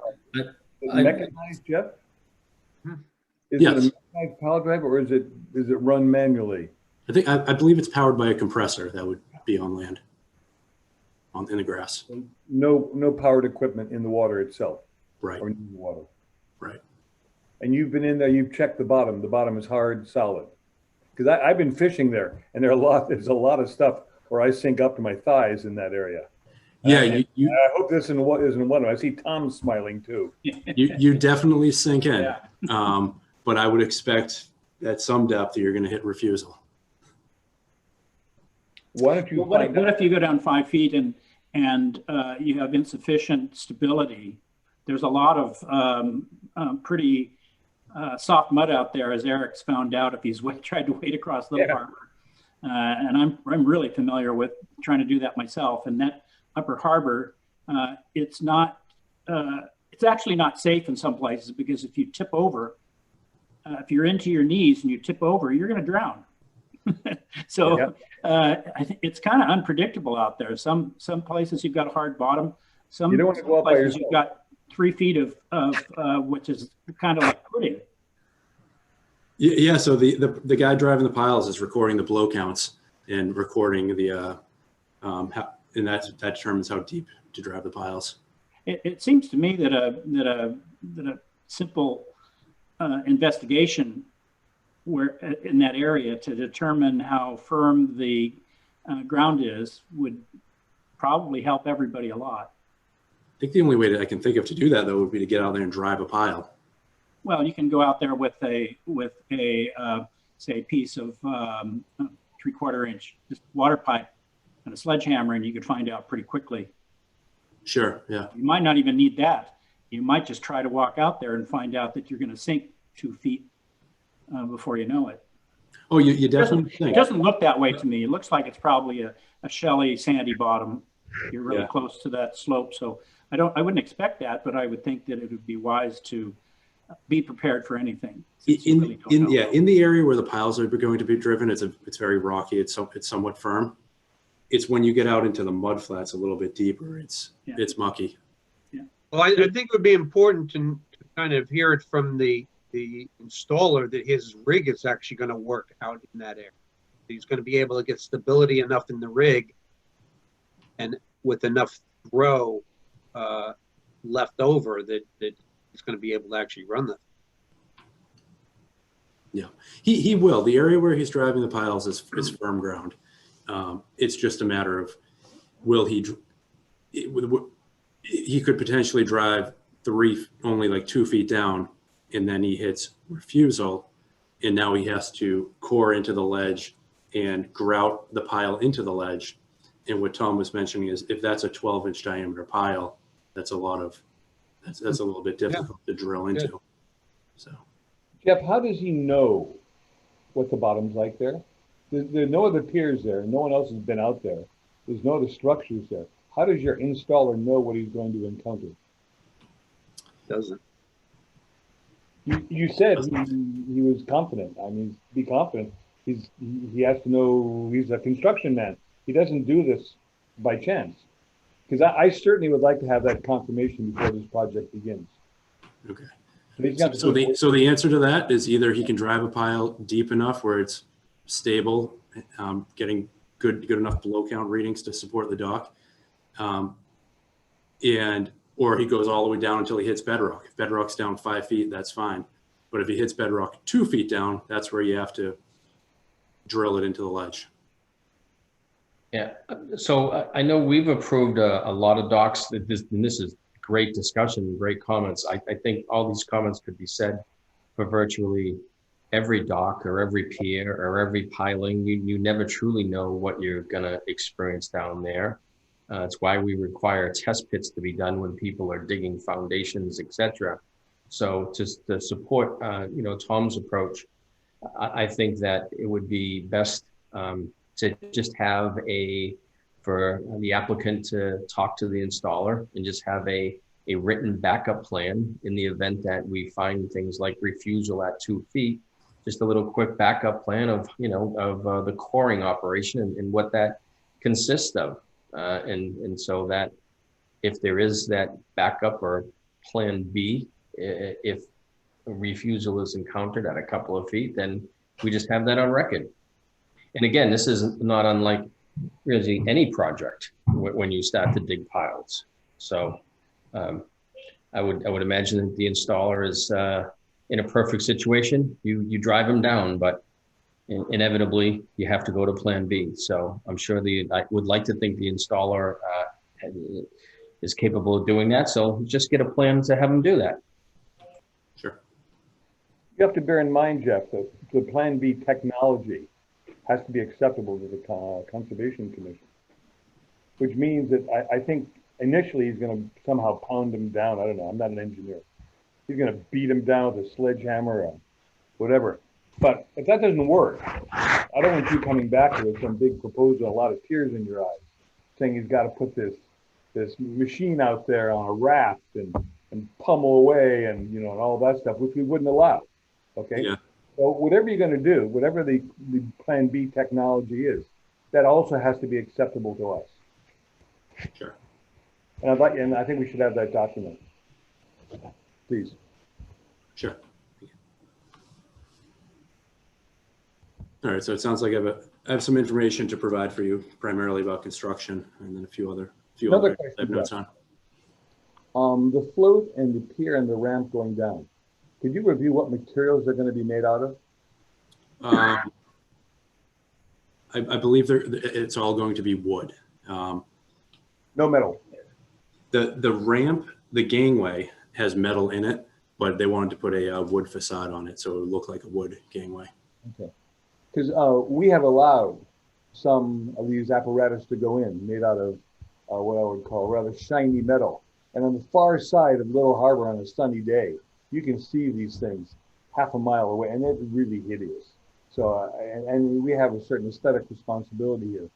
mechanized, Jeff? Is Yes. it a mechanized pile driver, or is it run manually? I believe it's powered by a compressor that would be on land, in the grass. No powered equipment in the water itself. Right. Or in the water. Right. And you've been in there, you've checked the bottom. The bottom is hard, solid. Because I've been fishing there, and there's a lot of stuff where I sink up to my thighs in that area. Yeah, I hope this isn't one of them. I see Tom smiling too. you definitely sink in. Yeah. But I would expect at some depth you're going to hit refusal. Why don't you What if you go down 5 feet and you have insufficient stability? There's a lot of pretty soft mud out there, as Eric's found out if he's tried to wade across Little Harbor. And I'm really familiar with trying to do that myself. And that Upper Harbor, it's actually not safe in some places, because if you tip over, if you're into your knees and you tip over, you're going to drown. So I think it's kind of unpredictable out there. Some places you've got a hard bottom. You don't want to go up by places yourself. you've got 3 feet of which is kind of like pudding. Yeah. So the guy driving the piles is recording the blow counts and recording the and that determines how deep to drive the piles. It seems to me that a simple investigation where in that area to determine how firm the ground is would probably help everybody a lot. I think the only way that I can think of to do that, though, would be to get out there and drive a pile. Well, you can go out there with a say piece of 3/4 inch just water pipe and a sledgehammer, and you could find out pretty quickly. Sure. Yeah. You might not even need that. You might just try to walk out there and find out that you're going to sink 2 feet before you know it. Oh, you definitely think. It doesn't look that way to me. It looks like it's probably a shelly, sandy bottom. You're really close to that slope, so I wouldn't expect that, but I would think that it would be wise to be prepared for anything. In the area where the piles are going to be driven, it's very rocky. It's somewhat firm. It's when you get out into the mud flats a little bit deeper, it's mucky. Yeah. Well, I think it would be important to kind of hear it from the installer that his rig is actually going to work out in that area. He's going to be able to get stability enough in the rig, and with enough throw left over that he's going to be able to actually run that. Yeah, he will. The area where he's driving the piles is firm ground. It's just a matter of he could potentially drive only like 2 feet down, and then he hits refusal, and now he has to core into the ledge and grout the pile into the ledge. And what Tom was mentioning is if that's a 12-inch diameter pile, that's a little bit difficult to drill into. Yeah. So, Jeff, how does he know what the bottom's like there? There's no other piers there. No one else has been out there. There's no other structures there. How does your installer know what he's going to encounter? Doesn't. You said he was confident. I mean, be confident. He has to know he's a construction man. He doesn't do this by chance. Because I certainly would like to have that confirmation before this project begins. Okay. So he's got to So put- so the answer to that is either he can drive a pile deep enough where it's stable, getting good enough blow count readings to support the dock, or he goes all the way down until he hits bedrock. If bedrock's down 5 feet, that's fine. But if he hits bedrock 2 feet down, that's where you have to drill it into the ledge. Yeah, so I know we've approved a lot of docks, and this is great discussion, great comments. I think all these comments could be said for virtually every dock or every pier or every piling. You never truly know what you're gonna experience down there. It's why we require test pits to be done when people are digging foundations, etc. So just to support, Tom's approach, I think that it would be best to just have for the applicant to talk to the installer and just have a written backup plan in the event that we find things like refusal at 2 feet. Just a little quick backup plan of the coring operation and what that consists of. And so that if there is that backup or plan B, if a refusal is encountered at a couple of feet, then we just have that on record. And again, this is not unlike really any project when you start to dig piles. So I would imagine that the installer is in a perfect situation. You drive them down, but inevitably you have to go to plan B. So I'm sure I would like to think the installer is capable of doing that. So just get a plan to have them do that. Sure. You have to bear in mind, Jeff, that the Plan B technology has to be acceptable to the Conservation Commission, which means that I think initially he's going to somehow pound him down. I don't know. I'm not an engineer. He's going to beat him down with a sledgehammer or whatever. But if that doesn't work, I don't want you coming back with some big proposal, a lot of tears in your eyes, saying he's got to put this machine out there on a raft and pummel away and and all that stuff, which we wouldn't allow. Okay. Yeah. So whatever you're going to do, whatever the Plan B technology is, that also has to be acceptable to us. Sure. And I think we should have that document. Please. Sure. All right, so it sounds like I have some information to provide for you, primarily about construction, and then a few other Another I have question, notes on. The float and the pier and the ramp going down. Could you review what materials they're going to be made out of? I believe it's all going to be wood. No metal. The ramp, the gangway has metal in it, but they wanted to put a wood facade on it, so it would look like a wood gangway. Okay. Because we have allowed some of these apparatus to go in, made out of what I would call rather shiny metal. And on the far side of Little Harbor on a sunny day, you can see these things half a mile away, and they're really hideous. So, and we have a certain aesthetic responsibility here.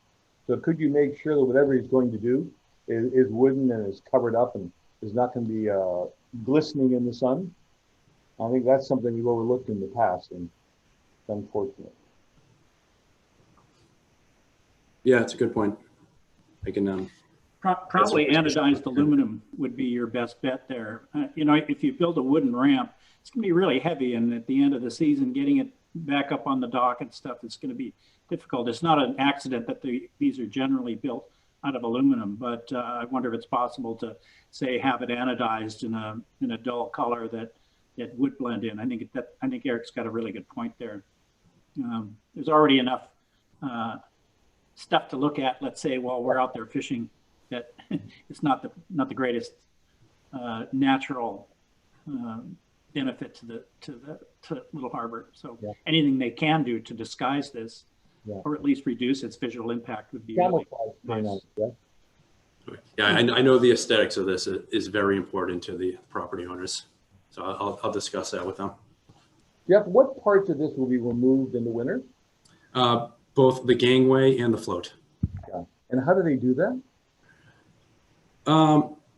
So could you make sure that whatever he's going to do is wooden and is covered up and is not going to be glistening in the sun? I think that's something we've overlooked in the past, and it's unfortunate. Yeah, it's a good point. I can. Probably anodized aluminum would be your best bet there. If you build a wooden ramp, it's going to be really heavy, and at the end of the season, getting it back up on the dock and stuff, it's going to be difficult. It's not an accident that these are generally built out of aluminum, but I wonder if it's possible to say have it anodized in a dull color that would blend in. I think Eric's got a really good point there. There's already enough stuff to look at, let's say, while we're out there fishing, that it's not the greatest natural benefit to Little Harbor. So yeah. Anything they can do to disguise this, yeah. or at least reduce its visual impact, would be really nice. Yeah, I know the aesthetics of this is very important to the property owners, so I'll discuss that with them. Jeff, what parts of this will be removed in the winter? Both the gangway and the float. Yeah. And how do they do that?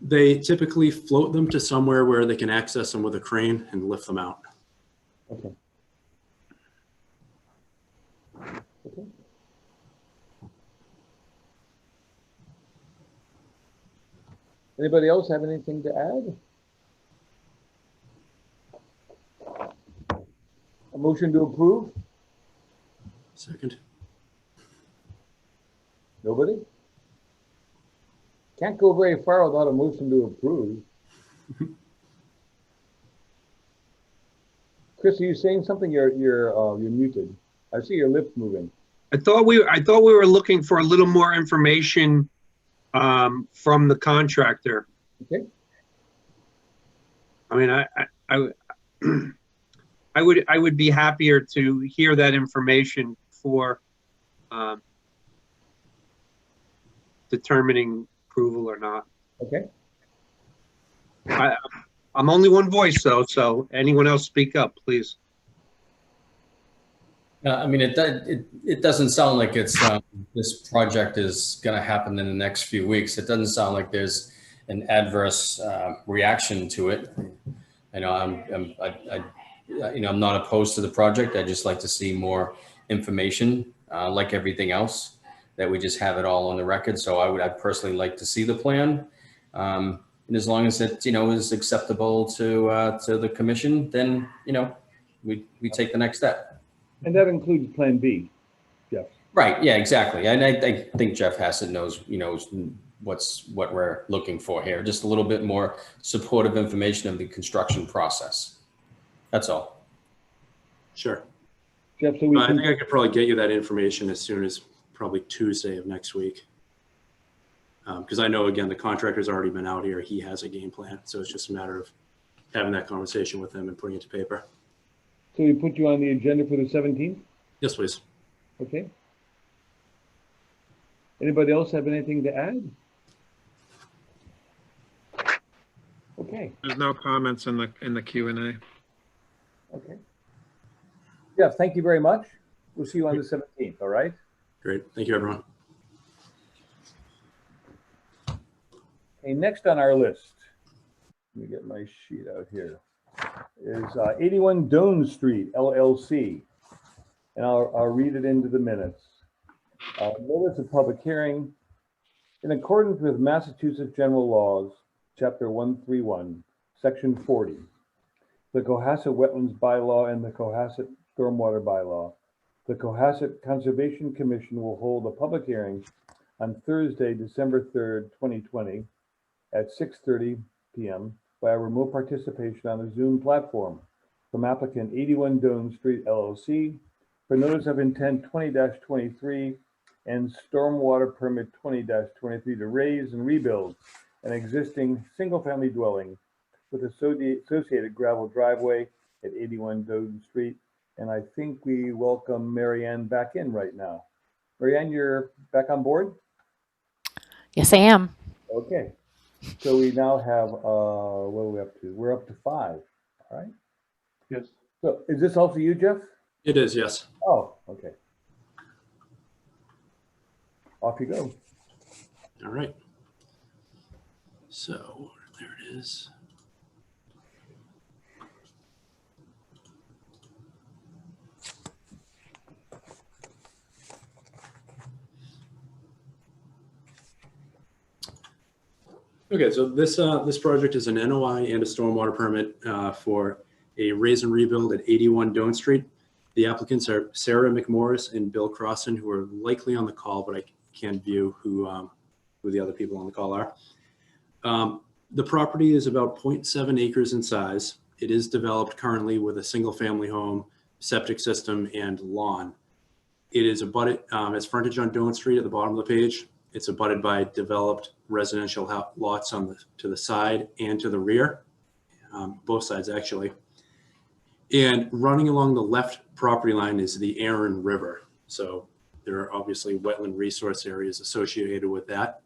They typically float them to somewhere where they can access them with a crane and lift them out. Okay. Okay. Anybody else have anything to add? A motion to approve? Second. Nobody? Can't go very far without a motion to approve. Chris, are you saying something? You're muted. I see your lips moving. I thought we were looking for a little more information from the contractor. Okay. I mean, I would be happier to hear that information for determining approval or not. Okay. I'm only one voice though, so anyone else speak up, please. I mean, it doesn't sound like it's this project is going to happen in the next few weeks. It doesn't sound like there's an adverse reaction to it. You know, I'm not opposed to the project. I just like to see more information, like everything else, that we just have it all on the record. So I'd personally like to see the plan, and as long as it is acceptable to the commission, then we take the next step. And that includes Plan B, Jeff. Right. Yeah, exactly. And I think Jeff Hassett knows what we're looking for here. Just a little bit more supportive information of the construction process. That's all. Sure. Jeff, so I think I could probably get you that information as soon as probably Tuesday of next week. Because I know, again, the contractor's already been out here. He has a game plan. So it's just a matter of having that conversation with him and putting it to paper. So we put you on the agenda for the 17th? Yes, please. Okay. Anybody else have anything to add? Okay. There's no comments in the Q&A. Okay. Jeff, thank you very much. We'll see you on the 17th, all right? Great. Thank you, everyone. Okay, next on our list, let me get my sheet out here, is 81 Doden Street, LLC. And I'll read it into the minutes. Notice of public hearing. In accordance with Massachusetts General Laws, Chapter 131, Section 40, the Cohasset Wetlands Bylaw and the Cohasset Stormwater Bylaw, the Cohasset Conservation Commission will hold a public hearing on Thursday, December 3rd, 2020 at 6:30 p.m. by remote participation on a Zoom platform from applicant 81 Doden Street LLC for notice of intent 20-23 and stormwater permit 20-23 to raise and rebuild an existing single-family dwelling with associated gravel driveway at 81 Doden Street. And I think we welcome Marianne back in right now. Marianne, you're back on board? Yes, I am. Okay. So we now have, what are we up to? We're up to 5, all right? Yes. So is this also you, Jeff? It is, yes. Oh, okay. Off you go. All right. So there it is. Okay, so this project is an NOI and a stormwater permit for a raise and rebuild at 81 Doden Street. The applicants are Sarah McMorris and Bill Crossan, who are likely on the call, but I can't view who the other people on the call are. The property is about 0.7 acres in size. It is developed currently with a single family home, septic system, and lawn. It is abutted, it's frontage on Doden Street at the bottom of the page. It's abutted by developed residential lots to the side and to the rear, both sides actually. And running along the left property line is the Erin River. So there are obviously wetland resource areas associated with that.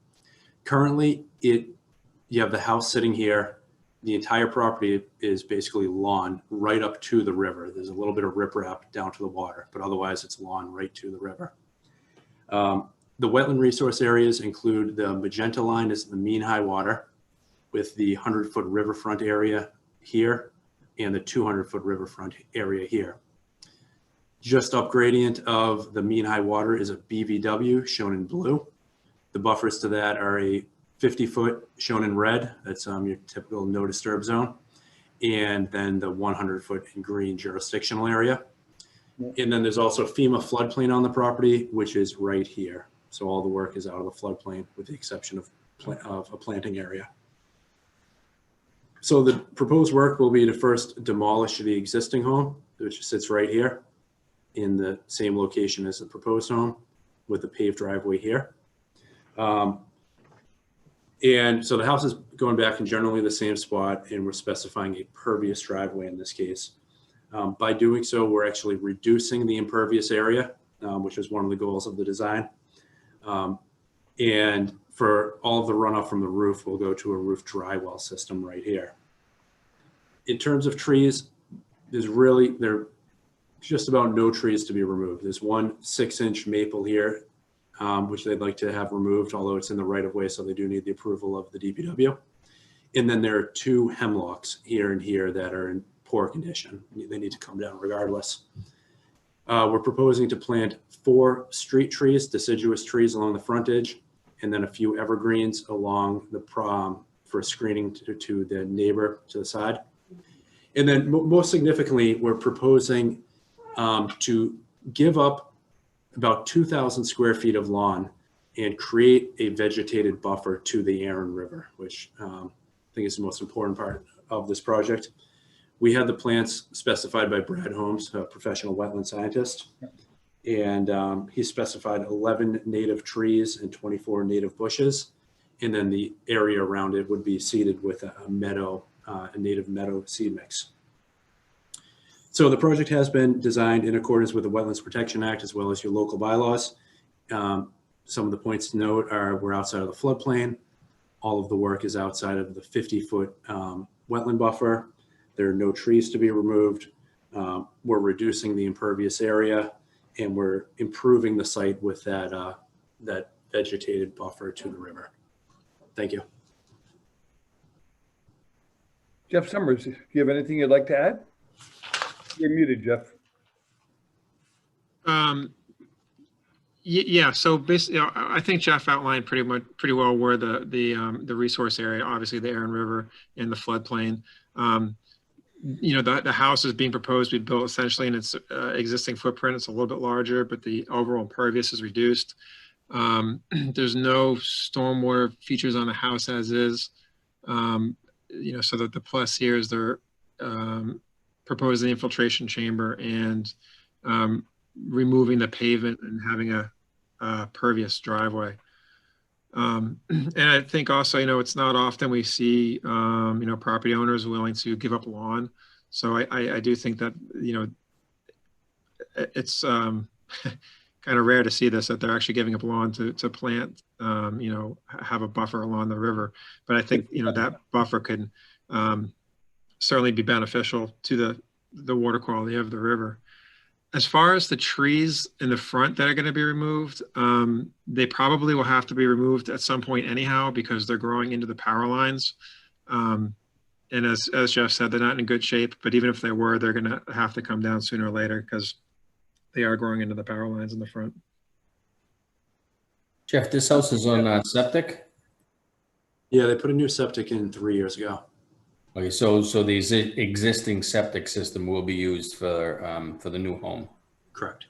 Currently, you have the house sitting here. The entire property is basically lawn right up to the river. There's a little bit of riprap down to the water, but otherwise it's lawn right to the river. The wetland resource areas include the magenta line is the mean high water with the 100-foot riverfront area here and the 200-foot riverfront area here. Just up gradient of the mean high water is a BVW shown in blue. The buffers to that are a 50-foot shown in red. That's your typical no disturb zone. And then the 100-foot in green jurisdictional area. And then there's also FEMA floodplain on the property, which is right here. So all the work is out of the floodplain with the exception of a planting area. So the proposed work will be to first demolish the existing home, which sits right here in the same location as the proposed home with the paved driveway here. And so the house is going back in generally the same spot, and we're specifying a pervious driveway in this case. By doing so, we're actually reducing the impervious area, which is one of the goals of the design. And for all of the runoff from the roof, we'll go to a roof dry well system right here. In terms of trees, there just about no trees to be removed. There's one 6-inch maple here, which they'd like to have removed, although it's in the right of way, so they do need the approval of the DPW. And then there are 2 hemlocks here and here that are in poor condition. They need to come down regardless. We're proposing to plant 4 street trees, deciduous trees along the frontage, and then a few evergreens along the for screening to the neighbor to the side. And then most significantly, we're proposing to give up about 2,000 square feet of lawn and create a vegetated buffer to the Erin River, which I think is the most important part of this project. We had the plants specified by Brad Holmes, a professional wetland scientist, and he specified 11 native trees and 24 native bushes, and then the area around it would be seeded with a native meadow seed mix. So the project has been designed in accordance with the Wetlands Protection Act as well as your local bylaws. Some of the points to note are we're outside of the floodplain. All of the work is outside of the 50-foot wetland buffer. There are no trees to be removed. We're reducing the impervious area, and we're improving the site with that vegetated buffer to the river. Thank you. Jeff Summers, do you have anything you'd like to add? You're muted, Jeff. Yeah, so basically, I think Jeff outlined pretty well where the resource area, obviously the Erin River and the floodplain. The house is being proposed to be built essentially in its existing footprint. It's a little bit larger, but the overall impervious is reduced. There's no stormwater features on the house as is. So that the plus here is they're proposing the infiltration chamber and removing the pavement and having a pervious driveway. And I think also, it's not often we see, property owners willing to give up lawn. So I do think that, it's kind of rare to see this, that they're actually giving up lawn to plant, have a buffer along the river. But I think, that buffer could certainly be beneficial to the water quality of the river. As far as the trees in the front that are going to be removed, they probably will have to be removed at some point anyhow because they're growing into the power lines. And as Jeff said, they're not in good shape, but even if they were, they're going to have to come down sooner or later because they are growing into the power lines in the front. Jeff, this house is on septic? Yeah, they put a new septic in 3 years ago. Okay, so the existing septic system will be used for the new home. Correct.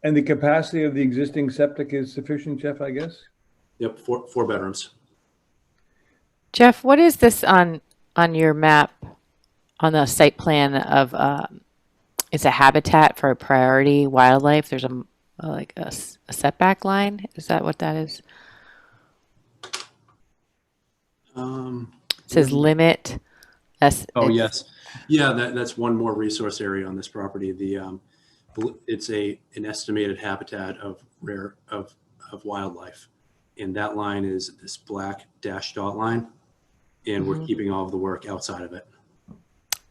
And the capacity of the existing septic is sufficient, Jeff, I guess? Yep, four bedrooms. Jeff, what is this on your map on the site plan of, it's a habitat for priority wildlife? There's a setback line? Is that what that is? It says limit. Oh, yes. Yeah, that's one more resource area on this property. It's an estimated habitat of wildlife. And that line is this black dashed dot line. And we're keeping all of the work outside of it.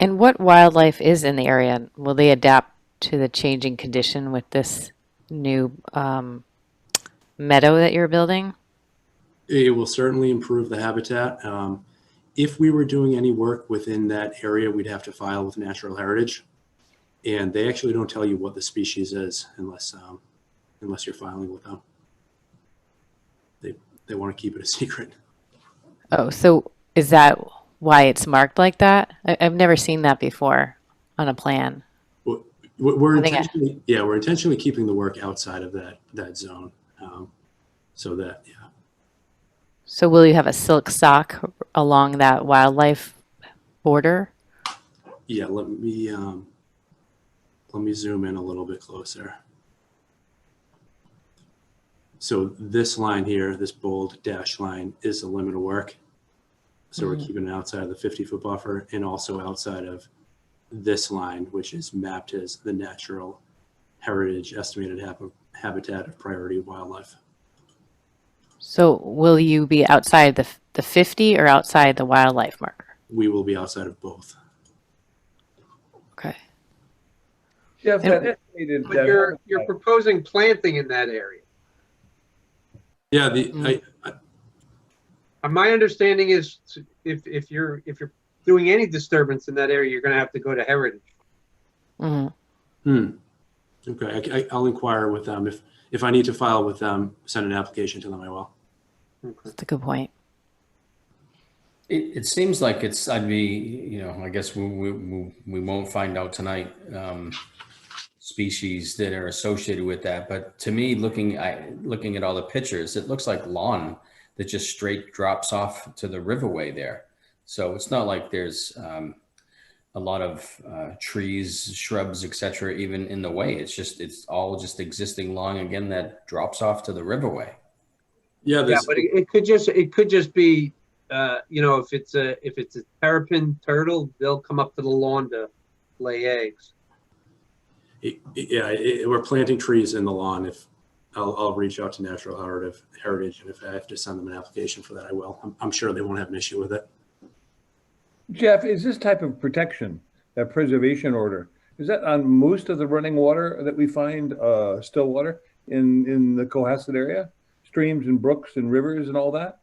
And what wildlife is in the area? Will they adapt to the changing condition with this new meadow that you're building? It will certainly improve the habitat. If we were doing any work within that area, we'd have to file with Natural Heritage. And they actually don't tell you what the species is unless you're filing with them. They want to keep it a secret. Oh, so is that why it's marked like that? I've never seen that before on a plan. Well, We're I think intentionally, yeah, we're intentionally keeping the work outside of that zone. So that, yeah. So will you have a silk sock along that wildlife border? Yeah, let me zoom in a little bit closer. So this line here, this bold dash line, is the limit of work. So we're keeping it outside of the 50-foot buffer and also outside of this line, which is mapped as the natural heritage estimated habitat of priority wildlife. So will you be outside the 50 or outside the wildlife marker? We will be outside of both. Okay. Jeff, And- that estimated. But you're proposing planting in that area. Yeah, My understanding is if you're doing any disturbance in that area, you're going to have to go to heritage. Mhm. Okay, I'll inquire with them. If I need to file with them, send an application to them, I will. That's a good point. It seems like I'd be, I guess we won't find out tonight, species that are associated with that. But to me, looking at all the pictures, it looks like lawn that just straight drops off to the riverway there. So it's not like there's a lot of trees, shrubs, etc. even in the way. It's all just existing lawn again that drops off to the riverway. Yeah, Yeah, but it could just be, if it's a terrapin turtle, they'll come up to the lawn to lay eggs. we're planting trees in the lawn. If I'll reach out to Natural Heritage, and if I have to send them an application for that, I will. I'm sure they won't have an issue with it. Jeff, is this type of protection, that preservation order, is that on most of the running water that we find, still water in the Cohasset area? Streams and brooks and rivers and all that?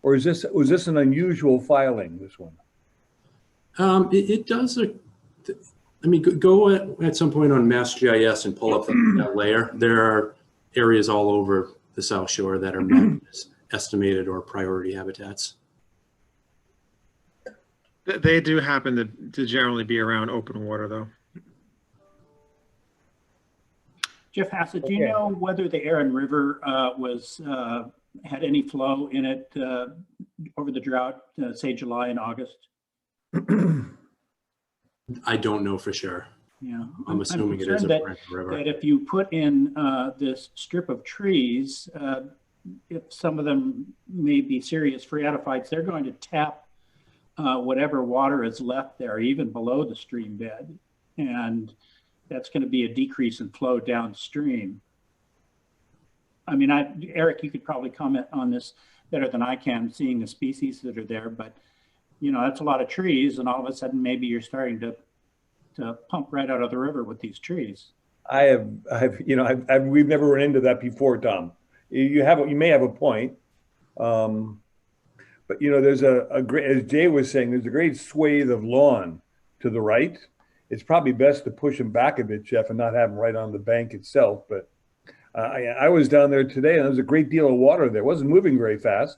Or was this an unusual filing, this one? It does. Go at some point on MassGIS and pull up that layer. There are areas all over the South Shore that are marked as estimated or priority habitats. They do happen to generally be around open water, though. Jeff Hassett, do you know whether the Erin River had any flow in it over the drought, say July and August? I don't know for sure. Yeah, I'm assuming it is a concerned branch river. that if you put in this strip of trees, if some of them may be serious phreatophytes, they're going to tap whatever water is left there, even below the stream bed. And that's going to be a decrease in flow downstream. I mean, Eric, you could probably comment on this better than I can, seeing the species that are there, but that's a lot of trees, and all of a sudden maybe you're starting to pump right out of the river with these trees. We've never run into that before, Tom. You may have a point. But there's a great, as Jay was saying, there's a great swathe of lawn to the right. It's probably best to push them back a bit, Jeff, and not have them right on the bank itself. But I was down there today, and there was a great deal of water there. It wasn't moving very fast,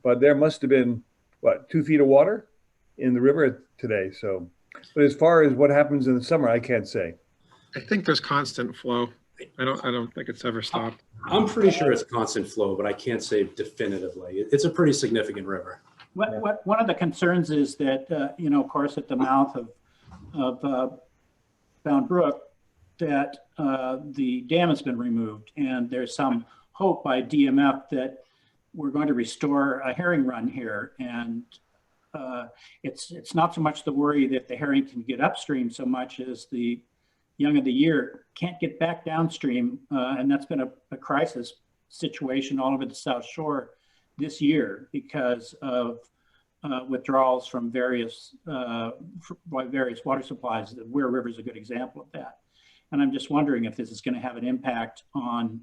but there must have been, 2 feet of water in the river today. So, but as far as what happens in the summer, I can't say. I think there's constant flow. I don't think it's ever stopped. I'm pretty sure it's constant flow, but I can't say definitively. It's a pretty significant river. One of the concerns is that, of course, at the mouth of Bound Brook, that the dam has been removed, and there's some hope by DMF that we're going to restore a herring run here. And it's not so much the worry that the herring can get upstream so much as the young of the year can't get back downstream. And that's been a crisis situation all over the South Shore this year because of withdrawals from various water supplies. The Ware River is a good example of that. And I'm just wondering if this is going to have an impact on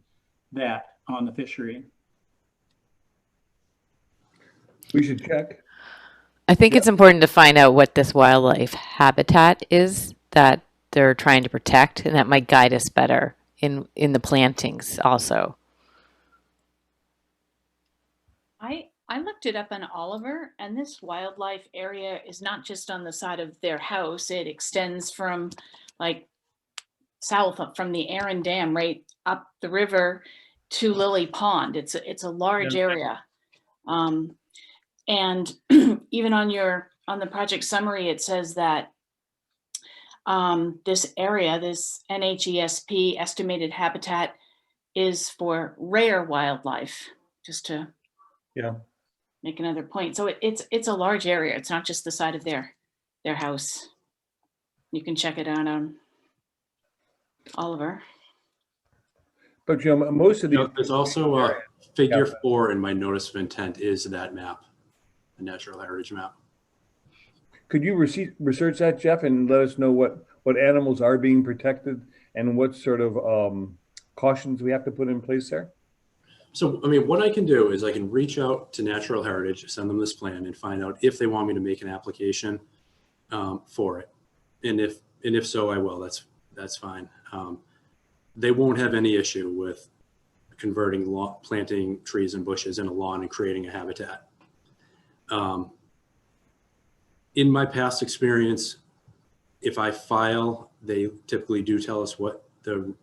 the fishery. We should check. I think it's important to find out what this wildlife habitat is that they're trying to protect, and that might guide us better in the plantings also. I looked it up on Oliver, and this wildlife area is not just on the side of their house. It extends from like south up from the Aaron Dam, right up the river to Lily Pond. It's a large area. And even on the project summary, it says that this area, this NHESP estimated habitat, is for rare wildlife, just to make another point. So it's a large area. It's not just the side of their house. You can check it out on Oliver. But most of these. There's also a figure 4 in my notice of intent is that map, the natural heritage map. Could you research that, Jeff, and let us know what animals are being protected and what sort of cautions we have to put in place there? So, I mean, what I can do is I can reach out to Natural Heritage, send them this plan, and find out if they want me to make an application for it. And if so, I will. That's fine. They won't have any issue with converting planting trees and bushes in a lawn and creating a habitat. In my past experience, if I file, they typically do tell us what the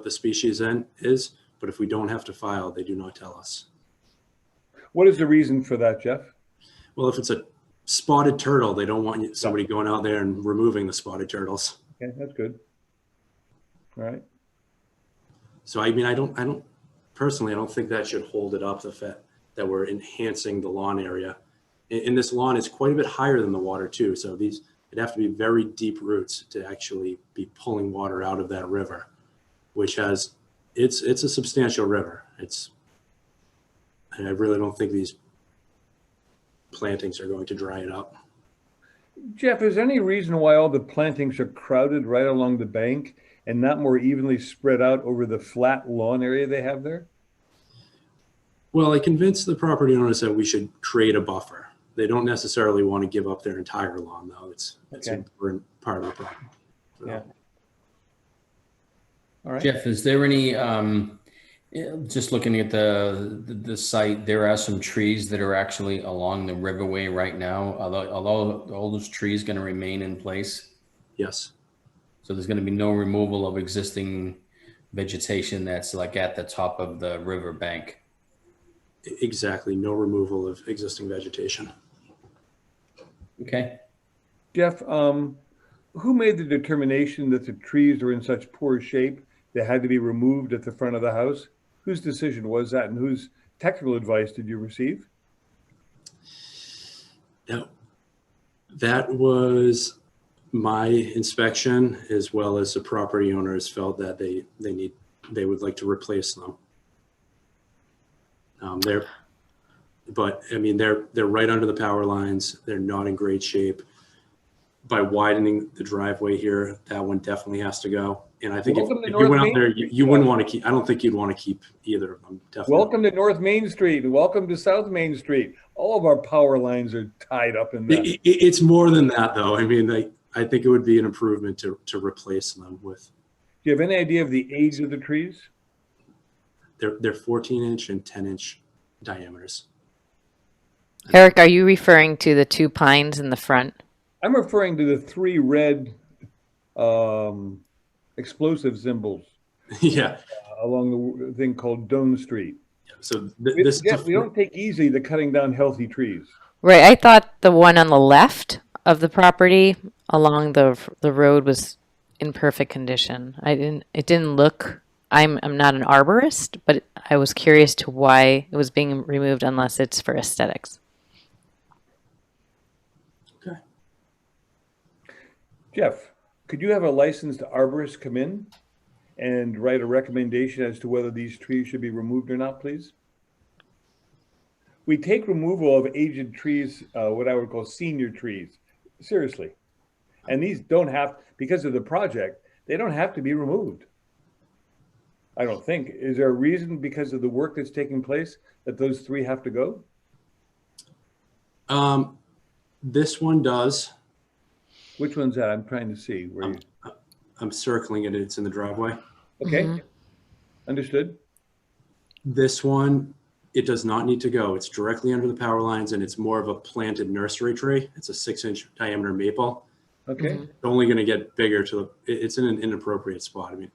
species is, but if we don't have to file, they do not tell us. What is the reason for that, Jeff? Well, if it's a spotted turtle, they don't want somebody going out there and removing the spotted turtles. Okay, that's good. All right. So, I mean, I don't personally, I don't think that should hold it up, the fact that we're enhancing the lawn area. And this lawn is quite a bit higher than the water too. So it'd have to be very deep roots to actually be pulling water out of that river, which has, it's a substantial river. I really don't think these plantings are going to dry it up. Jeff, is there any reason why all the plantings are crowded right along the bank and not more evenly spread out over the flat lawn area they have there? Well, I convinced the property owners that we should create a buffer. They don't necessarily want to give up their entire lawn, though. It's an important part of the problem. Yeah. All right. Jeff, is there any, just looking at the site, there are some trees that are actually along the riverway right now. Although all those trees going to remain in place? Yes. So there's going to be no removal of existing vegetation that's like at the top of the river bank? Exactly. No removal of existing vegetation. Okay. Jeff, who made the determination that the trees are in such poor shape they had to be removed at the front of the house? Whose decision was that, and whose technical advice did you receive? Now, that was my inspection, as well as the property owners felt that they would like to replace them. But I mean, they're right under the power lines. They're not in great shape. By widening the driveway here, that one definitely has to go. And I think if you went out there, you wouldn't want to keep, I don't think you'd want to keep either of them. Definitely. Welcome to North Main Street. Welcome to South Main Street. All of our power lines are tied up in that. It's more than that, though. I mean, I think it would be an improvement to replace them with. Do you have any idea of the age of the trees? They're 14-inch and 10-inch diameters. Eric, are you referring to the two pines in the front? I'm referring to the three red explosive symbols. Yeah. Along the thing called Doden Street. So we don't take easy to cutting down healthy trees. Right. I thought the one on the left of the property along the road was in perfect condition. It didn't look, I'm not an arborist, but I was curious to why it was being removed unless it's for aesthetics. Okay. Jeff, could you have a licensed arborist come in and write a recommendation as to whether these trees should be removed or not, please? We take removal of aged trees, what I would call senior trees, seriously. And these don't have, because of the project, they don't have to be removed. I don't think. Is there a reason because of the work that's taking place that those three have to go? This one does. Which one's that? I'm trying to see where you... I'm circling it. It's in the driveway. Okay. Mm-hmm. Understood. This one, it does not need to go. It's directly under the power lines, and it's more of a planted nursery tree. It's a 6-inch diameter maple. Okay, Mhm. It's only going to get bigger it's in an inappropriate spot. I mean,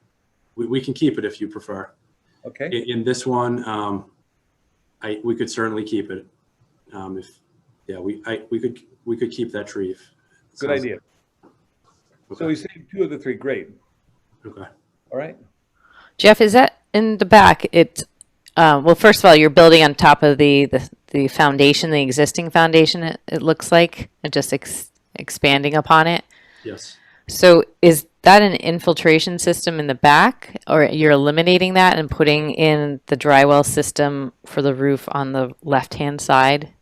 we can keep it if you prefer. okay, In this one, we could certainly keep it. We could keep that tree. good idea. So Okay. we saved 2 of the 3, great, Okay. all right. Jeff, is that in the back? Well, first of all, you're building on top of the foundation, the existing foundation, it looks like, and just expanding upon it. Yes. So is that an infiltration system in the back, or you're eliminating that and putting in the dry well system for the roof on the left-hand side?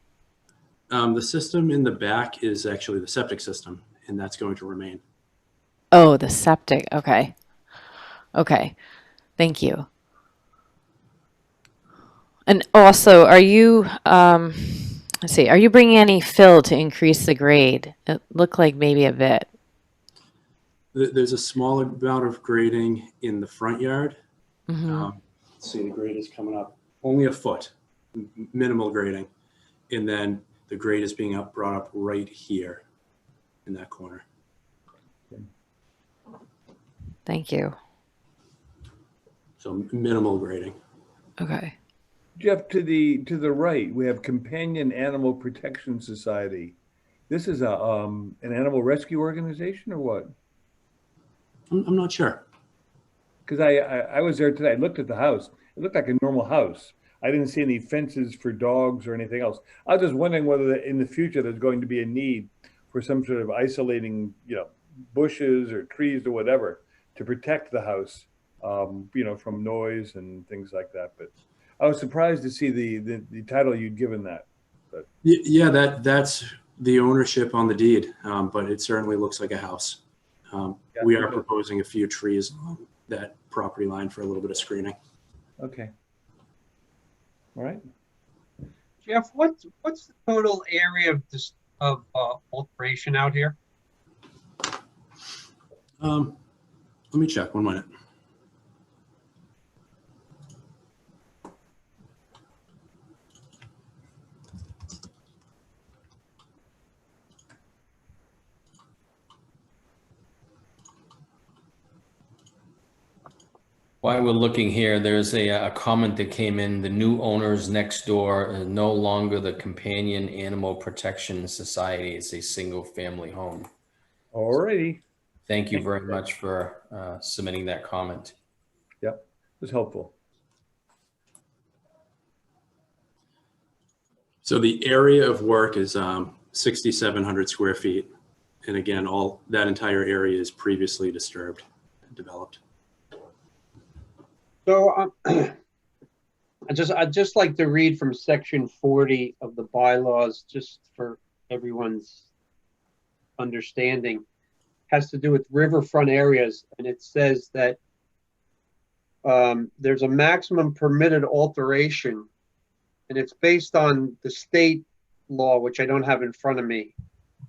The system in the back is actually the septic system, and that's going to remain. Oh, the septic. Okay. Okay. Thank you. And also, are you, let's see, are you bringing any fill to increase the grade? It looked like maybe a bit. There's a small amount of grading in the front yard. Hmm. Let's see, the grade is coming up only a foot, minimal grading. And then the grade is being brought up right here in that corner. Thank you. So minimal grading. Okay. Jeff, to the right, we have Companion Animal Protection Society. This is an animal rescue organization or what? I'm not sure. Because I was there today. I looked at the house. It looked like a normal house. I didn't see any fences for dogs or anything else. I was just wondering whether in the future there's going to be a need for some sort of isolating, bushes or trees or whatever to protect the house, from noise and things like that. But I was surprised to see the title you'd given that. But Yeah, that's the ownership on the deed, but it certainly looks like a house. We are proposing a few trees along that property line for a little bit of screening. okay. All right. Jeff, what's the total area of alteration out here? Let me check 1 minute. While we're looking here, there's a comment that came in. The new owners next door are no longer the Companion Animal Protection Society. It's a single family home. All righty. Thank you very much for submitting that comment. Yep. It was helpful. So the area of work is 6,700 square feet. And again, all that entire area is previously disturbed and developed. So I'd just like to read from section 40 of the bylaws, just for everyone's understanding. Has to do with riverfront areas, and it says that there's a maximum permitted alteration, and it's based on the state law, which I don't have in front of me.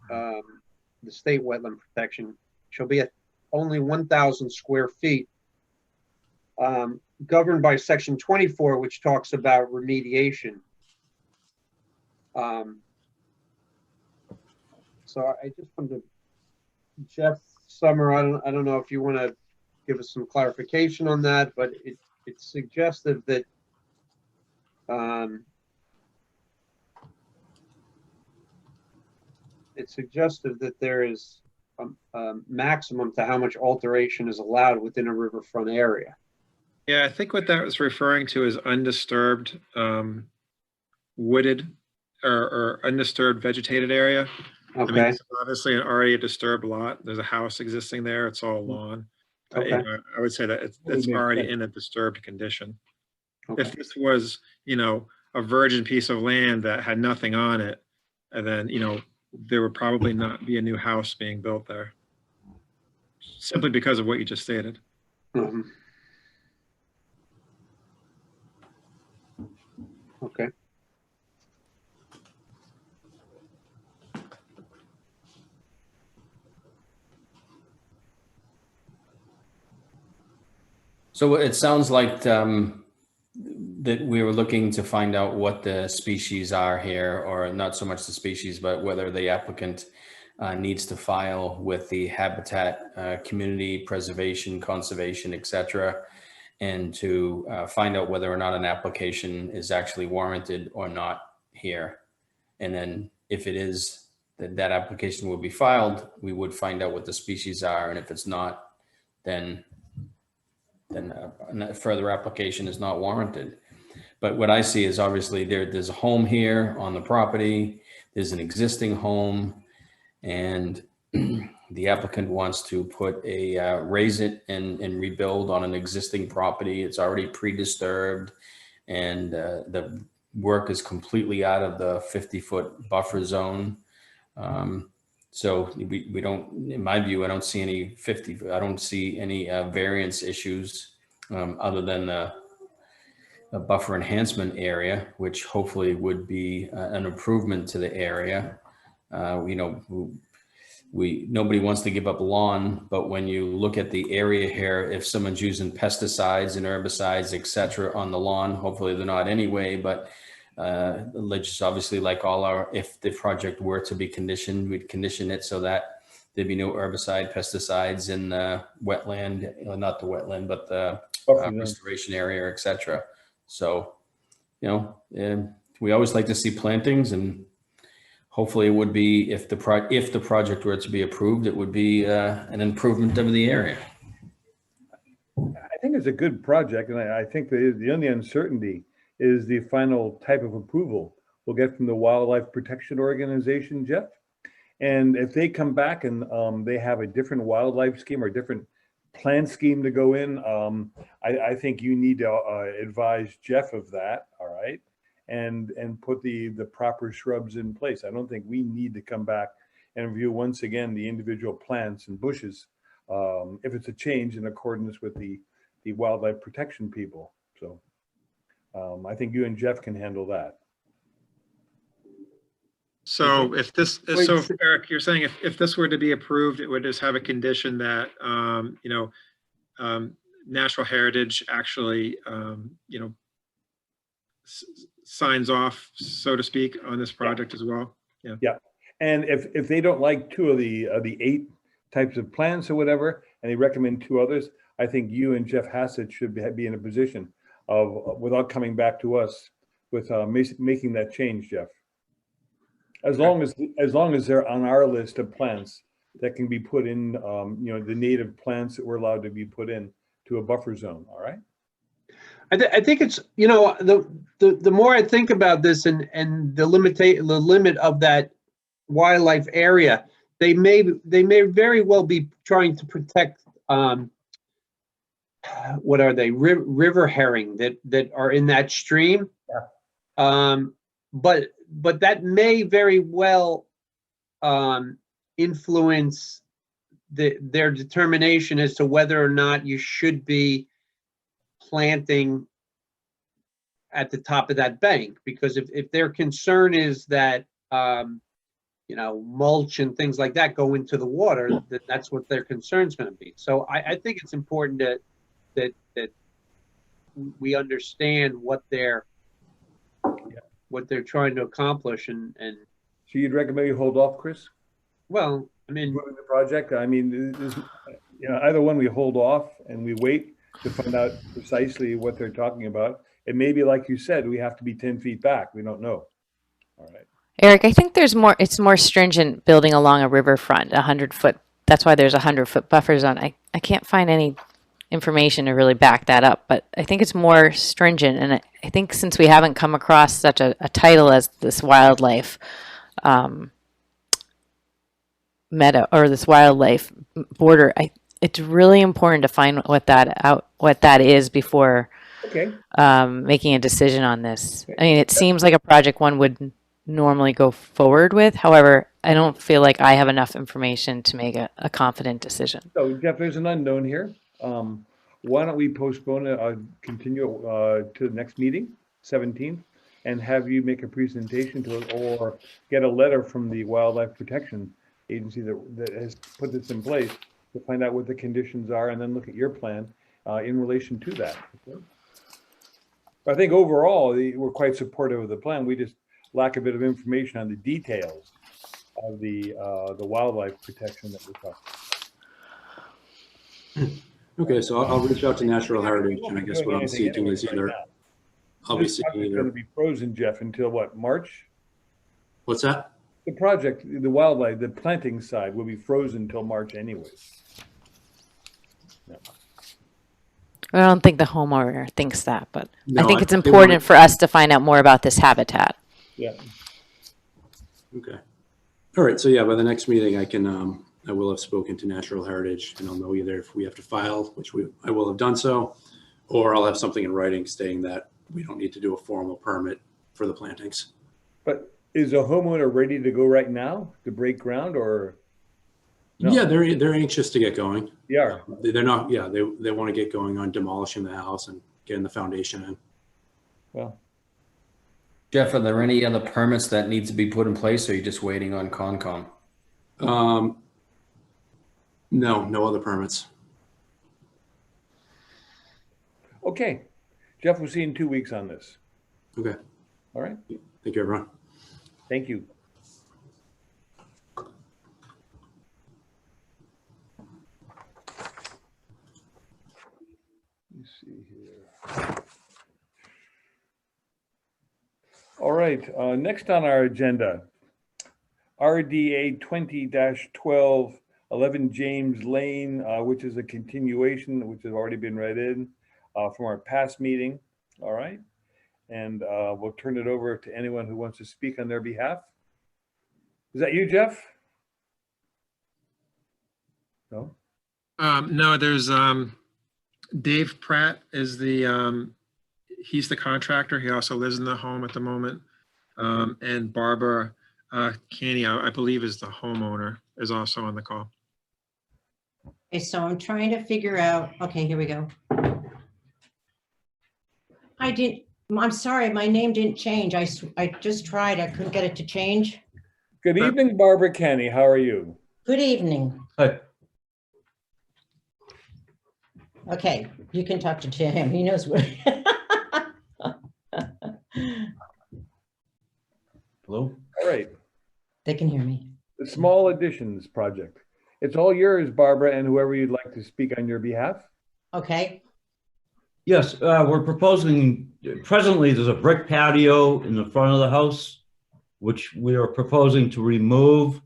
The state wetland protection shall be at only 1,000 square feet. Governed by section 24, which talks about remediation. So I just wanted to, Jeff Summer, I don't know if you want to give us some clarification on that, but it's suggestive that there is a maximum to how much alteration is allowed within a riverfront area. Yeah, I think what that was referring to is undisturbed wooded or undisturbed vegetated area. I mean, Okay. it's obviously already a disturbed lot. There's a house existing there. It's all lawn. But, Okay. I would say that it's already in a disturbed condition. Okay. If this was, a virgin piece of land that had nothing on it, and then, there would probably not be a new house being built there. Simply because of what you just stated. Mhm. Okay. So it sounds like that we were looking to find out what the species are here, or not so much the species, but whether the applicant needs to file with the habitat, community preservation, conservation, etc., and to find out whether or not an application is actually warranted or not here. And then if it is, that application will be filed, we would find out what the species are. And if it's not, then a further application is not warranted. But what I see is obviously there's a home here on the property. There's an existing home, and the applicant wants to raise it and rebuild on an existing property. It's already pre-disturbed, and the work is completely out of the 50-foot buffer zone. So we don't, in my view, I don't see any variance issues other than a buffer enhancement area, which hopefully would be an improvement to the area. Nobody wants to give up lawn, but when you look at the area here, if someone's using pesticides and herbicides, etc., on the lawn, hopefully they're not anyway, but just obviously, like if the project were to be conditioned, we'd condition it so that there'd be no herbicide, pesticides in the wetland, not the wetland, but the restoration area, etc. So, we always like to see plantings, and hopefully it would be, if the project were to be approved, it would be an improvement of the area. I think it's a good project, and I think the only uncertainty is the final type of approval we'll get from the Wildlife Protection Organization, Jeff. And if they come back and they have a different wildlife scheme or a different plan scheme to go in, I think you need to advise Jeff of that, all right? And put the proper shrubs in place. I don't think we need to come back and review once again the individual plants and bushes if it's a change in accordance with the wildlife protection people. So I think you and Jeff can handle that. So Eric, you're saying if this were to be approved, it would just have a condition that, Natural Heritage actually, signs off, so to speak, on this project as well. Yeah. Yeah. And if they don't like 2 of the 8 types of plants or whatever, and they recommend 2 others, I think you and Jeff Hassett should be in a position of, without coming back to us, with making that change, Jeff. As long as they're on our list of plants that can be put in, the native plants that we're allowed to be put in to a buffer zone. All right. I think it's, the more I think about this and the limit of that wildlife area, they may very well be trying to protect what are they, river herring that are in that stream. Yeah. But that may very well influence their determination as to whether or not you should be planting at the top of that bank, because if their concern is that mulch and things like that go into the water, that's what their concern is going to be. So I think it's important that we understand what they're trying to accomplish, and so you'd recommend you hold off, Chris? Well, I mean, the project. I mean, either one, we hold off and we wait to find out precisely what they're talking about. It may be, like you said, we have to be 10 feet back. We don't know. All right. Eric, I think it's more stringent building along a riverfront, 100-foot. That's why there's a 100-foot buffer zone. I can't find any information to really back that up, but I think it's more stringent. And I think since we haven't come across such a title as this wildlife meadow or this wildlife border, it's really important to find what that is before making a decision on this. I mean, it seems like a project one would normally go forward with. However, I don't feel like I have enough information to make a confident decision. So, Jeff, there's an unknown here. Why don't we postpone it, continue to the next meeting, 17th, and have you make a presentation to it, or get a letter from the Wildlife Protection Agency that has put this in place to find out what the conditions are, and then look at your plan in relation to that. Okay? I think overall we're quite supportive of the plan. We just lack a bit of information on the details of the wildlife protection that we're talking. Okay, so I'll reach out to Natural Heritage, and I guess what I'm Anything seeking anyway is right either, now. I'll be This seeking project's going to either, be frozen, Jeff, until what, March? what's that? The project, the wildlife, the planting side will be frozen until March anyways. I don't think the homeowner thinks that, but I No, think it's they important want- for us to find out more about this habitat. Yeah. Okay. All right, so yeah, by the next meeting, I will have spoken to Natural Heritage, and I'll know either if we have to file, which I will have done so, or I'll have something in writing stating that we don't need to do a formal permit for the plantings. But is a homeowner ready to go right now to break ground, or? No. Yeah, they're anxious to get going. Yeah. They're not, yeah, they want to get going on demolishing the house and getting the foundation in. Well, Jeff, are there any other permits that need to be put in place, or are you just waiting on Concom? No other permits. okay. Jeff, we'll see you in 2 weeks on this. Okay, All right. thank you, everyone. Thank you. Let's see here. All right, next on our agenda, RDA 20-12, 11 James Lane, which is a continuation, which has already been read in from our past meeting. All right. And we'll turn it over to anyone who wants to speak on their behalf. Is that you, Jeff? No? No, there's Dave Pratt is he's the contractor. He also lives in the home at the moment. And Barbara Canny, I believe, is the homeowner, is also on the call. Okay, so I'm trying to figure out, okay, here we go. I'm sorry, my name didn't change. I just tried, I couldn't get it to change. Good evening, Barbara Kenny. How are you? Good evening. Hi. Okay, you can talk to him, he knows what. Hello? All right. They can hear me. The Small Additions Project. It's all yours, Barbara, and whoever you'd like to speak on your behalf. Okay, Yes, we're proposing, presently there's a brick patio in the front of the house, which we are proposing to remove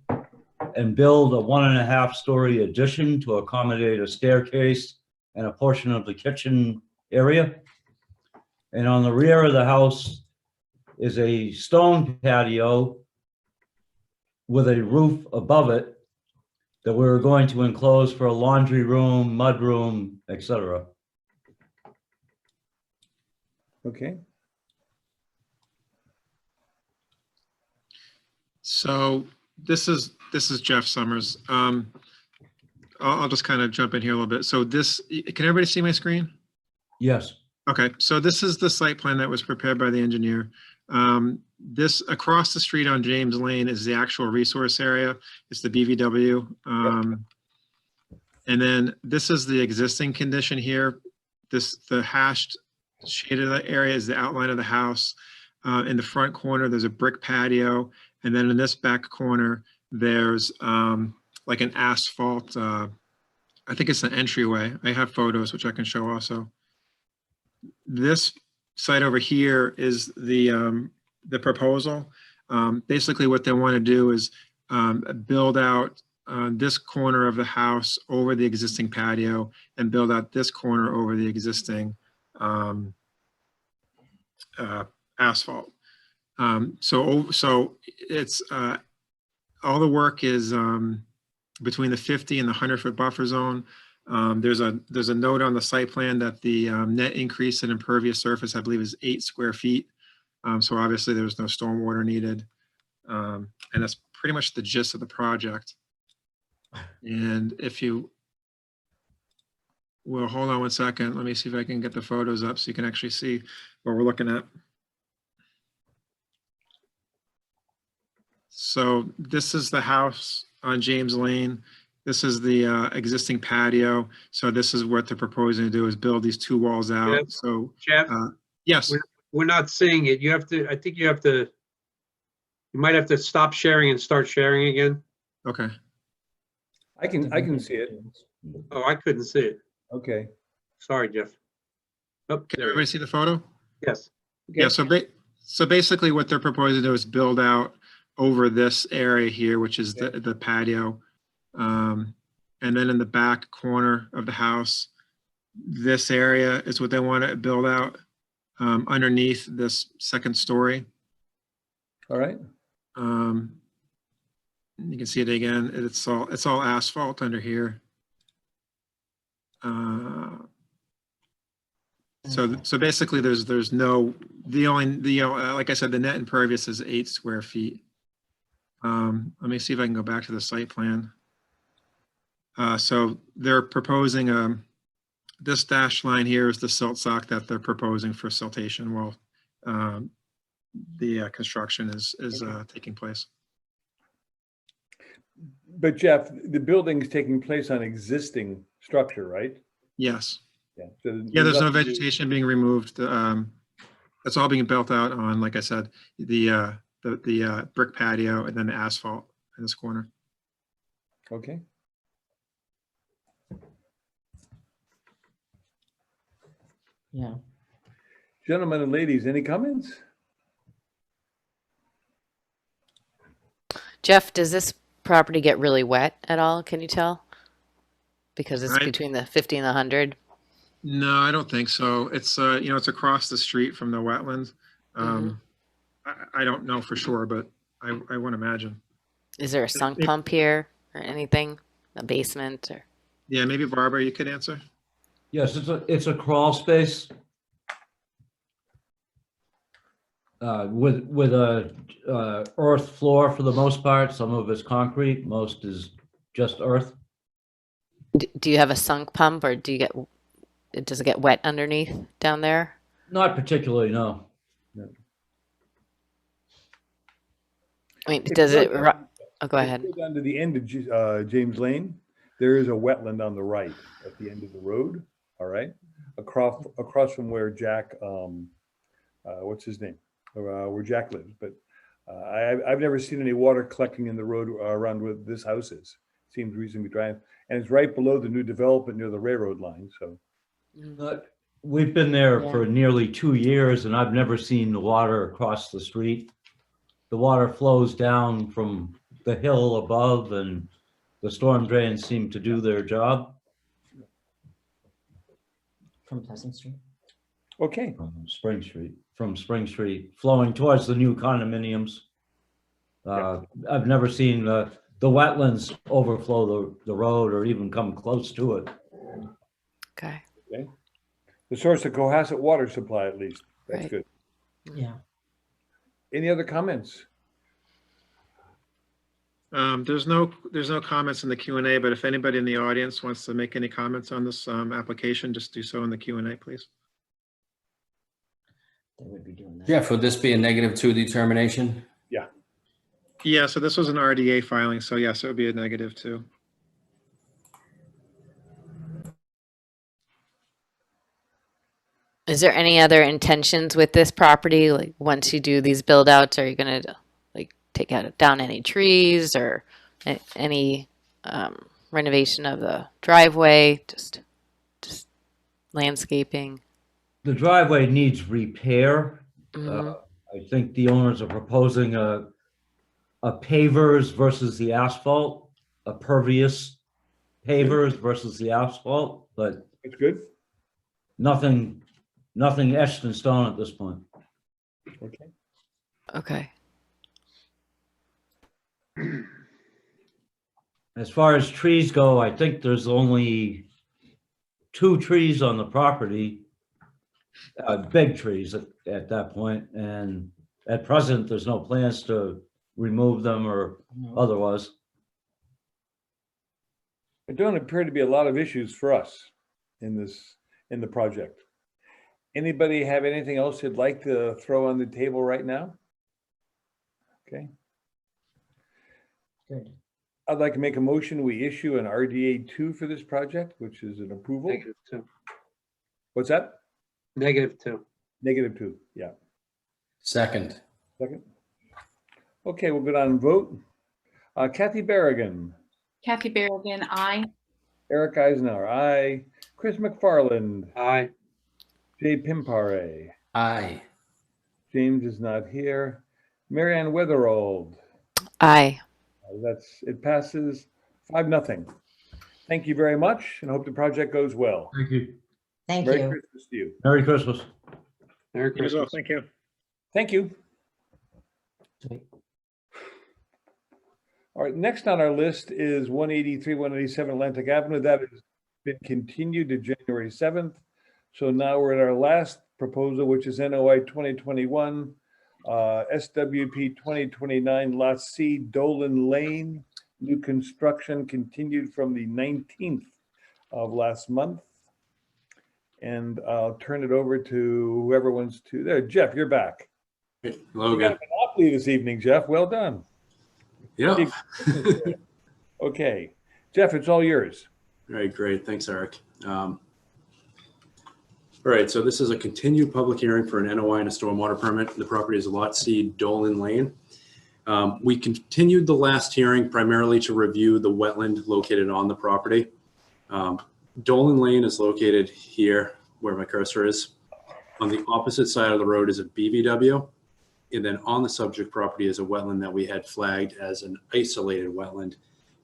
and build a 1.5-story addition to accommodate a staircase and a portion of the kitchen area. And on the rear of the house is a stone patio with a roof above it that we're going to enclose for a laundry room, mud room, etc. Okay. So this is Jeff Summers. I'll just kind of jump in here a little bit. So can everybody see my screen? Yes. Okay, so this is the site plan that was prepared by the engineer. This across the street on James Lane is the actual resource area. It's the BVW. And then this is the existing condition here. The hashed shaded area is the outline of the house. In the front corner, there's a brick patio. And then in this back corner, there's like an asphalt, I think it's an entryway. I have photos, which I can show also. This site over here is the proposal. Basically what they want to do is build out this corner of the house over the existing patio and build out this corner over the existing asphalt. So it's all the work is between the 50 and the 100-foot buffer zone. There's a note on the site plan that the net increase in impervious surface, I believe, is 8 square feet. So obviously there's no stormwater needed. And that's pretty much the gist of the project. And if you will, hold on one second. Let me see if I can get the photos up so you can actually see what we're looking at. So this is the house on James Lane. This is the existing patio. So this is what they're proposing to do, is build these 2 walls out. Jeff? So Jeff, yes, we're not seeing it. You have to, I think you have to You might have to stop sharing and start sharing again. Okay. I can see it. Oh, I couldn't see it. Okay. Sorry, Jeff. Oh, Can there it everybody is. see the photo? Yes. Okay. Yeah, so basically what they're proposing to do is build out over this area here, which is the patio. And then in the back corner of the house, this area is what they want to build out underneath this second story. All right. You can see it again. It's all asphalt under here. So basically there's no, like I said, the net impervious is 8 square feet. Let me see if I can go back to the site plan. So they're proposing, this dashed line here is the silt sock that they're proposing for siltation while the construction is taking place. But Jeff, the building is taking place on existing structure, right? Yes. Yeah. So Yeah, there's no nothing to- vegetation being removed. It's all being built out on, like I said, the brick patio and then the asphalt in this corner. Okay. Yeah. Gentlemen and ladies, any comments? Jeff, does this property get really wet at all? Can you tell? Because it's between the 50 and the 100. No, I don't think so. It's it's across the street from the wetland. I don't know for sure, but I wouldn't imagine. Is there a sunk pump here or anything? A basement or? Yeah, maybe Barbara, you could answer. Yes, it's a crawl space. With a earth floor for the most part. Some of it's concrete, most is just earth. Do you have a sunk pump or does it get wet underneath down there? Not particularly, no. I mean, If does you it? go down- Oh, go if ahead. you go down to the end of James Lane, there is a wetland on the right at the end of the road. All right, across from where Jack, what's his name, where Jack lives. But I've never seen any water collecting in the road around where this house is. Seems reasonably dry, and it's right below the new development near the railroad line. So We've been there for nearly 2 years and I've never seen the water across the street. The water flows down from the hill above and the storm drains seem to do their job. From Pleasant Street. okay, From Spring Street, flowing towards the new condominiums. I've never seen the wetlands overflow the road or even come close to it. Okay. the source of Cohasset water supply at least. That's Right. good. Yeah. Any other comments? There's no comments in the Q&A, but if anybody in the audience wants to make any comments on this application, just do so in the Q&A, please. They would be doing that. Jeff, would this be a -2 determination? Yeah, so this was an RDA filing, so yes, it would be a -2. Is there any other intentions with this property? Like once you do these build outs, are you going to like take down any trees or any renovation of the driveway? Just landscaping. The driveway needs repair. Mhm. I think the owners are proposing a pavers versus the asphalt, a pervious pavers versus the asphalt, but That's good. nothing etched in stone at this point. Okay. Okay. As far as trees go, I think there's only 2 trees on the property, big trees at that point, and at present, there's no plans to remove them or otherwise. There don't appear to be a lot of issues for us in the project. Anybody have anything else you'd like to throw on the table right now? Okay, Good. I'd like to make a motion. We issue an RDA 2 for this project, which is an approval. -2. What's that? -2. -2, yeah. Second. Second. Okay, we'll go down and vote. Kathy Berrigan, Kathy Berrigan, aye. Eric Eisenhower, aye. Chris McFarland, Aye. Jay Pimpare, Aye. James is not here. Marianne Weatherold, Aye. it passes 5-0. Thank you very much and hope the project goes well. Thank you. Thank Merry you. Christmas to you. Merry Christmas. Merry Christmas. Thank you. Thank you. All right, next on our list is 183, 187 Atlantic Avenue. That has been continued to January 7th. So now we're at our last proposal, which is NOI 2021, SWP 2029, Lot C, Doden Lane. New construction continued from the 19th of last month. And I'll turn it over to whoever wants to. There, Jeff, you're back. Hey, You hello got again. a monopoly this evening, Jeff. Well done. Yeah. Okay, Jeff, it's all yours. All right, great. Thanks, Eric. All right, so this is a continued public hearing for an NOI and a stormwater permit. The property is Lot C, Doden Lane. We continued the last hearing primarily to review the wetland located on the property. Doden Lane is located here where my cursor is. On the opposite side of the road is a BVW. And then on the subject property is a wetland that we had flagged as an isolated wetland.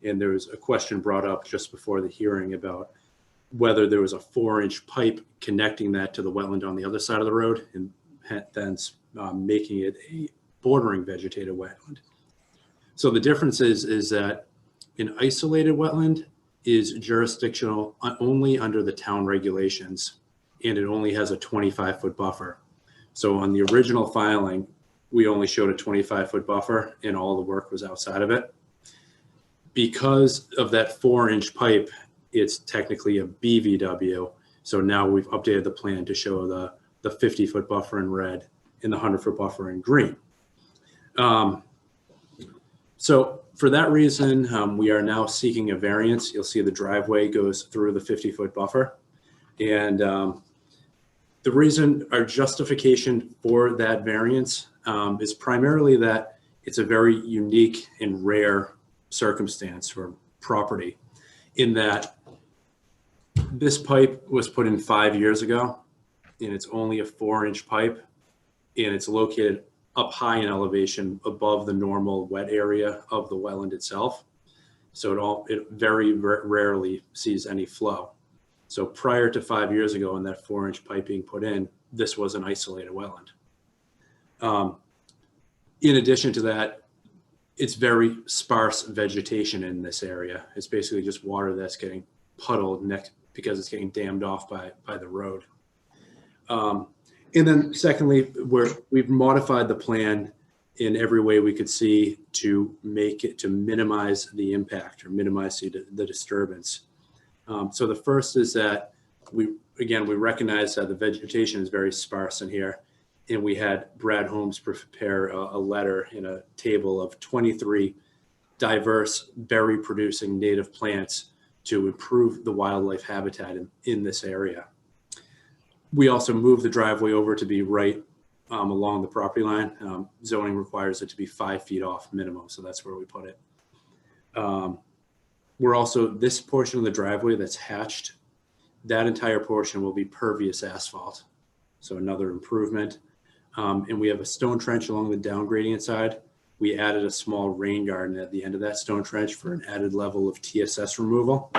And there was a question brought up just before the hearing about whether there was a 4-inch pipe connecting that to the wetland on the other side of the road, and thence making it a bordering vegetated wetland. So the difference is that an isolated wetland is jurisdictional only under the town regulations, and it only has a 25-foot buffer. So on the original filing, we only showed a 25-foot buffer and all the work was outside of it. Because of that 4-inch pipe, it's technically a BVW. So now we've updated the plan to show the 50-foot buffer in red and the 100-foot buffer in green. So for that reason, we are now seeking a variance. You'll see the driveway goes through the 50-foot buffer. And the reason, our justification for that variance is primarily that it's a very unique and rare circumstance for property, in that this pipe was put in 5 years ago, and it's only a 4-inch pipe, and it's located up high in elevation above the normal wet area of the wetland itself. So it very rarely sees any flow. So prior to 5 years ago, when that 4-inch pipe being put in, this was an isolated wetland. In addition to that, it's very sparse vegetation in this area. It's basically just water that's getting puddled next because it's getting dammed off by the road. And then secondly, we've modified the plan in every way we could see to minimize the impact or minimize the disturbance. So the first is that we recognize that the vegetation is very sparse in here, and we had Brad Holmes prepare a letter in a table of 23 diverse berry producing native plants to improve the wildlife habitat in this area. We also moved the driveway over to be right along the property line. Zoning requires it to be 5 feet off minimum, so that's where we put it. We're also, this portion of the driveway that's hatched, that entire portion will be pervious asphalt. So another improvement. And we have a stone trench along the down gradient side. We added a small rain garden at the end of that stone trench for an added level of TSS removal.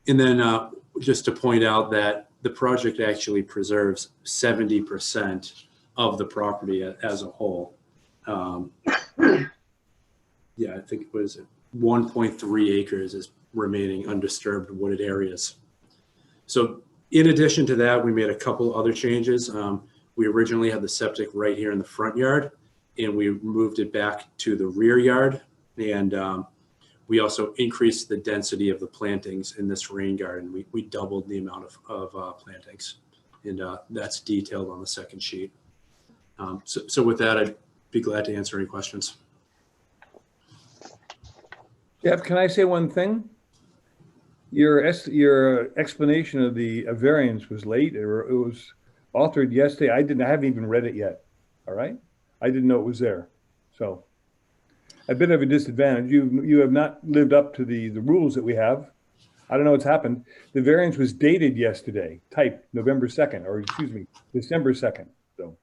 And then just to point out that the project actually preserves 70% of the property as a whole. Yeah, I think it was 1.3 acres is remaining undisturbed wooded areas. So in addition to that, we made a couple other changes. We originally had the septic right here in the front yard, and we moved it back to the rear yard. And we also increased the density of the plantings in this rain garden. We doubled the amount of plantings, and that's detailed on the second sheet. So with that, I'd be glad to answer any questions. Jeff, can I say one thing? Your explanation of the variance was late. It was authored yesterday. I haven't even read it yet. All right. I didn't know it was there. So a bit of a disadvantage. You have not lived up to the rules that we have. I don't know what's happened. The variance was dated yesterday, typed November 2nd, or excuse me, December 2nd. So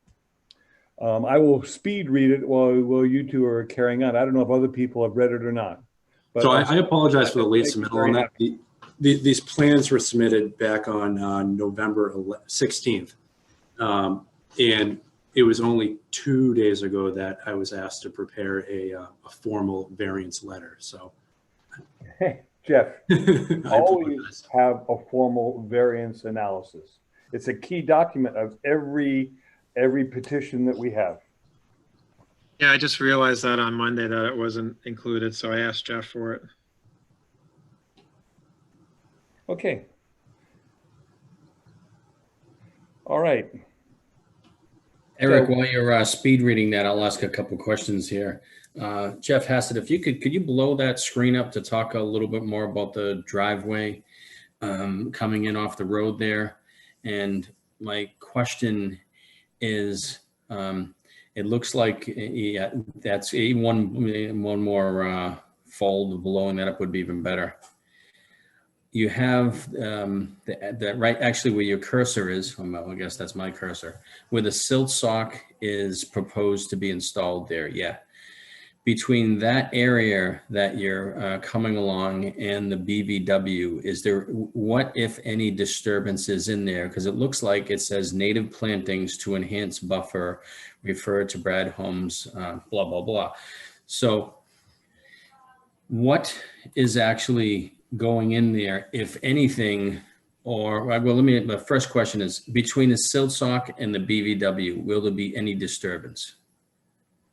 I will speed read it while you two are carrying on. I don't know if other people have read it or not. But So I apologize for the late Thank you submittal very on that. much. These plans were submitted back on November 16th. And it was only 2 days ago that I was asked to prepare a formal variance letter. So Hey, Jeff, I always apologize. have a formal variance analysis. It's a key document of every petition that we have. Yeah, I just realized that on Monday that it wasn't included, so I asked Jeff for it. Okay. All right. Eric, So- while you're speed reading that, I'll ask a couple questions here. Jeff Hassett, if you could you blow that screen up to talk a little bit more about the driveway coming in off the road there? And my question is, it looks like, yeah, that's one more fold blowing that up would be even better. You have that right, actually where your cursor is, I guess that's my cursor, where the silt sock is proposed to be installed there. Yeah. Between that area that you're coming along and the BVW, is there, what if any disturbances in there? Because it looks like it says native plantings to enhance buffer, refer to Brad Holmes, blah, blah, blah. So what is actually going in there, if anything? Or, well, the first question is, between the silt sock and the BVW, will there be any disturbance?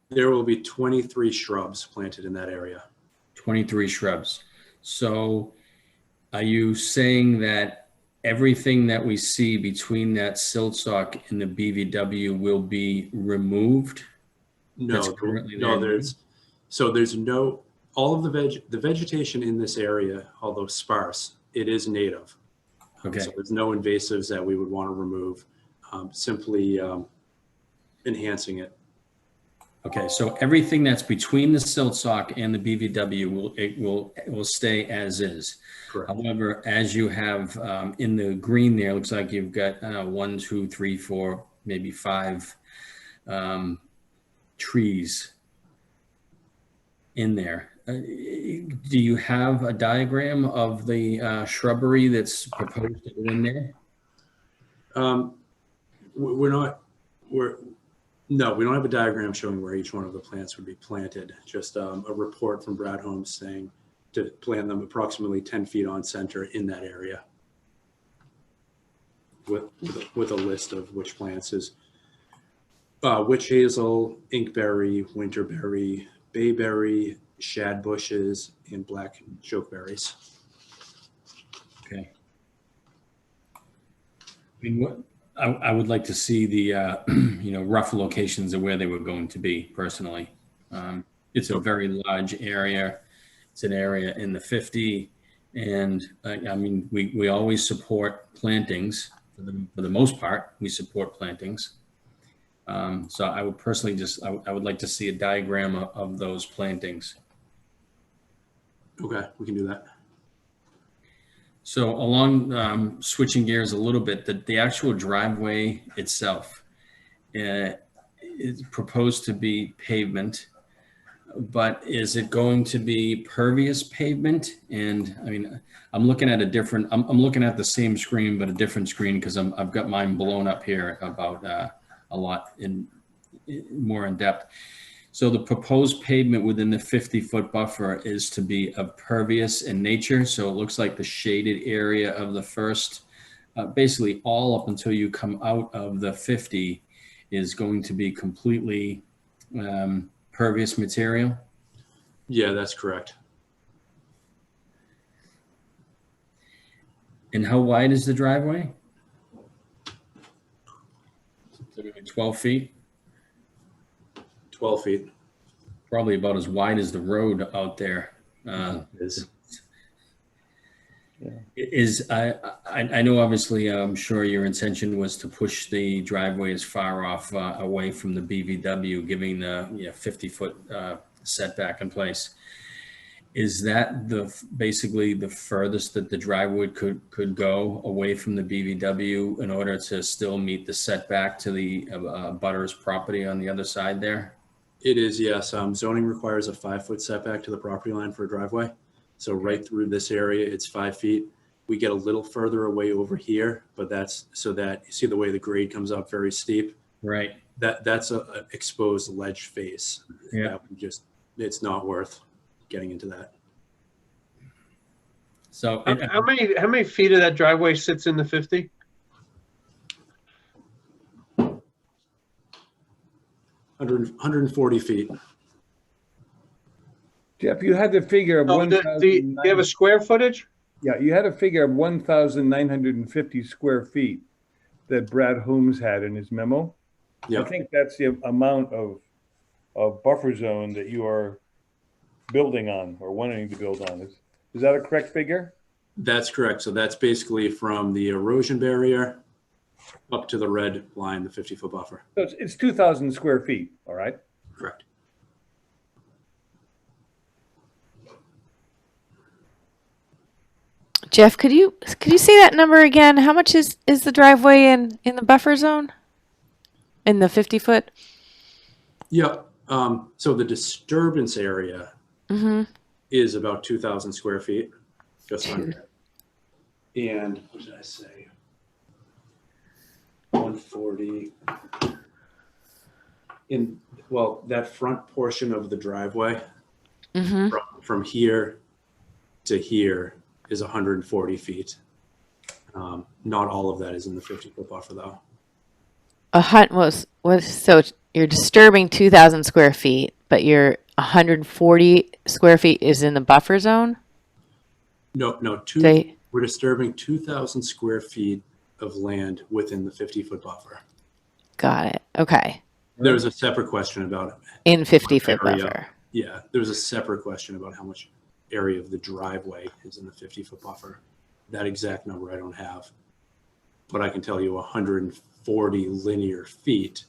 There will be 23 shrubs planted in that area. 23 shrubs. So are you saying that everything that we see between that silt sock and the BVW will be removed? That's No, currently no, there? there's no, all of the vegetation in this area, although sparse, it is native. Okay. So there's no invasives that we would want to remove, simply enhancing it. Okay, so everything that's between the silt sock and the BVW will stay as is. Correct. However, as you have in the green there, looks like you've got 1, 2, 3, 4, maybe 5 trees in there. Do you have a diagram of the shrubbery that's proposed to go in there? No, we don't have a diagram showing where each one of the plants would be planted. Just a report from Brad Holmes saying to plant them approximately 10 feet on center in that area, with a list of which plants is witch hazel, inkberry, winterberry, bayberry, shad bushes, and black chokeberries. Okay. I mean, what I would like to see the rough locations of where they were going to be personally. It's a very large area. It's an area in the 50, and I mean we always support plantings for the most part. We support plantings. So I would personally I would like to see a diagram of those plantings. Okay, we can do that. So along, switching gears a little bit, the actual driveway itself is proposed to be pavement, but is it going to be pervious pavement? And I mean, I'm looking at I'm looking at the same screen, but a different screen because I've got mine blown up here about a lot more in depth. So the proposed pavement within the 50-foot buffer is to be pervious in nature. So it looks like the shaded area of the first, basically all up until you come out of the 50 is going to be completely pervious material. Yeah, that's correct. And how wide is the driveway? 12 feet? 12 feet. Probably about as wide as the road out there. Is. I know obviously I'm sure your intention was to push the driveway as far off away from the BVW, giving the 50-foot setback in place. Is that basically the furthest that the driveway could go away from the BVW in order to still meet the setback to the butter's property on the other side there? It is, yes. Zoning requires a 5-foot setback to the property line for a driveway. So right through this area, it's 5 feet. We get a little further away over here, but that's so that you see the way the grade comes up very steep. Right. That's a exposed ledge face. Yeah. That would it's not worth getting into that. So How many feet of that driveway sits in the 50? 140 feet. Jeff, you had the figure of Oh, do you have a square footage? Yeah, you had a figure of 1,950 square feet that Brad Holmes had in his memo. Yeah. I think that's the amount of buffer zone that you are building on or wanting to build on. Is that a correct figure? That's correct. So that's basically from the erosion barrier up to the red line, the 50-foot buffer. So it's 2,000 square feet, all right? Correct. Jeff, could you say that number again? How much is the driveway in the buffer zone? In the 50-foot? Yep. So the disturbance area is about 2,000 square feet, just under. And what did I say? 140. That front portion of the driveway from here to here is 140 feet. Not all of that is in the 50-foot buffer, though. So you're disturbing 2,000 square feet, but your 140 square feet is in the buffer zone? No, we're disturbing 2,000 square feet of land within the 50-foot buffer. Got it. Okay. There's a separate question about it. In 50-foot buffer. Yeah, there's a separate question about how much area of the driveway is in the 50-foot buffer. That exact number I don't have, but I can tell you 140 linear feet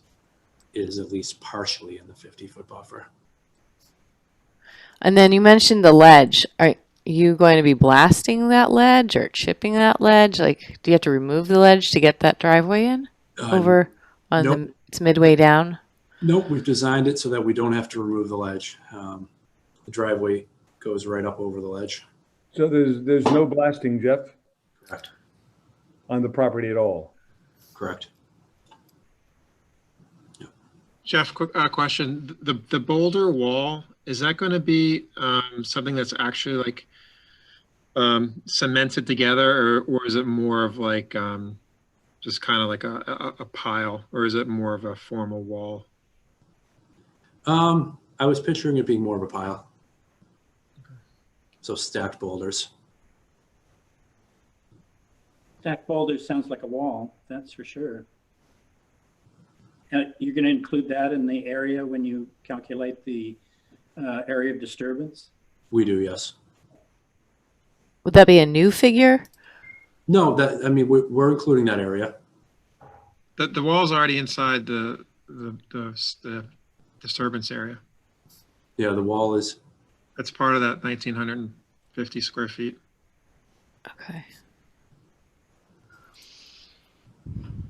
is at least partially in the 50-foot buffer. And then you mentioned the ledge. Are you going to be blasting that ledge or chipping that ledge? Like, do you have to remove the ledge to get that driveway in over on nope. it's midway down? Nope, we've designed it so that we don't have to remove the ledge. The driveway goes right up over the ledge. So there's no blasting, Jeff? Correct. On the property at all? Correct. Jeff, quick question. The boulder wall, is that going to be something that's actually like cemented together, or is it more of like just kind of like a pile, or is it more of a formal wall? I was picturing it being more of a pile. So stacked boulders. Stacked boulders sounds like a wall, that's for sure. You're going to include that in the area when you calculate the area of disturbance? We do, yes. Would that be a new figure? No, we're including that area. The wall's already inside the disturbance area. Yeah, the wall is. That's part of that 1,950 square feet. Okay.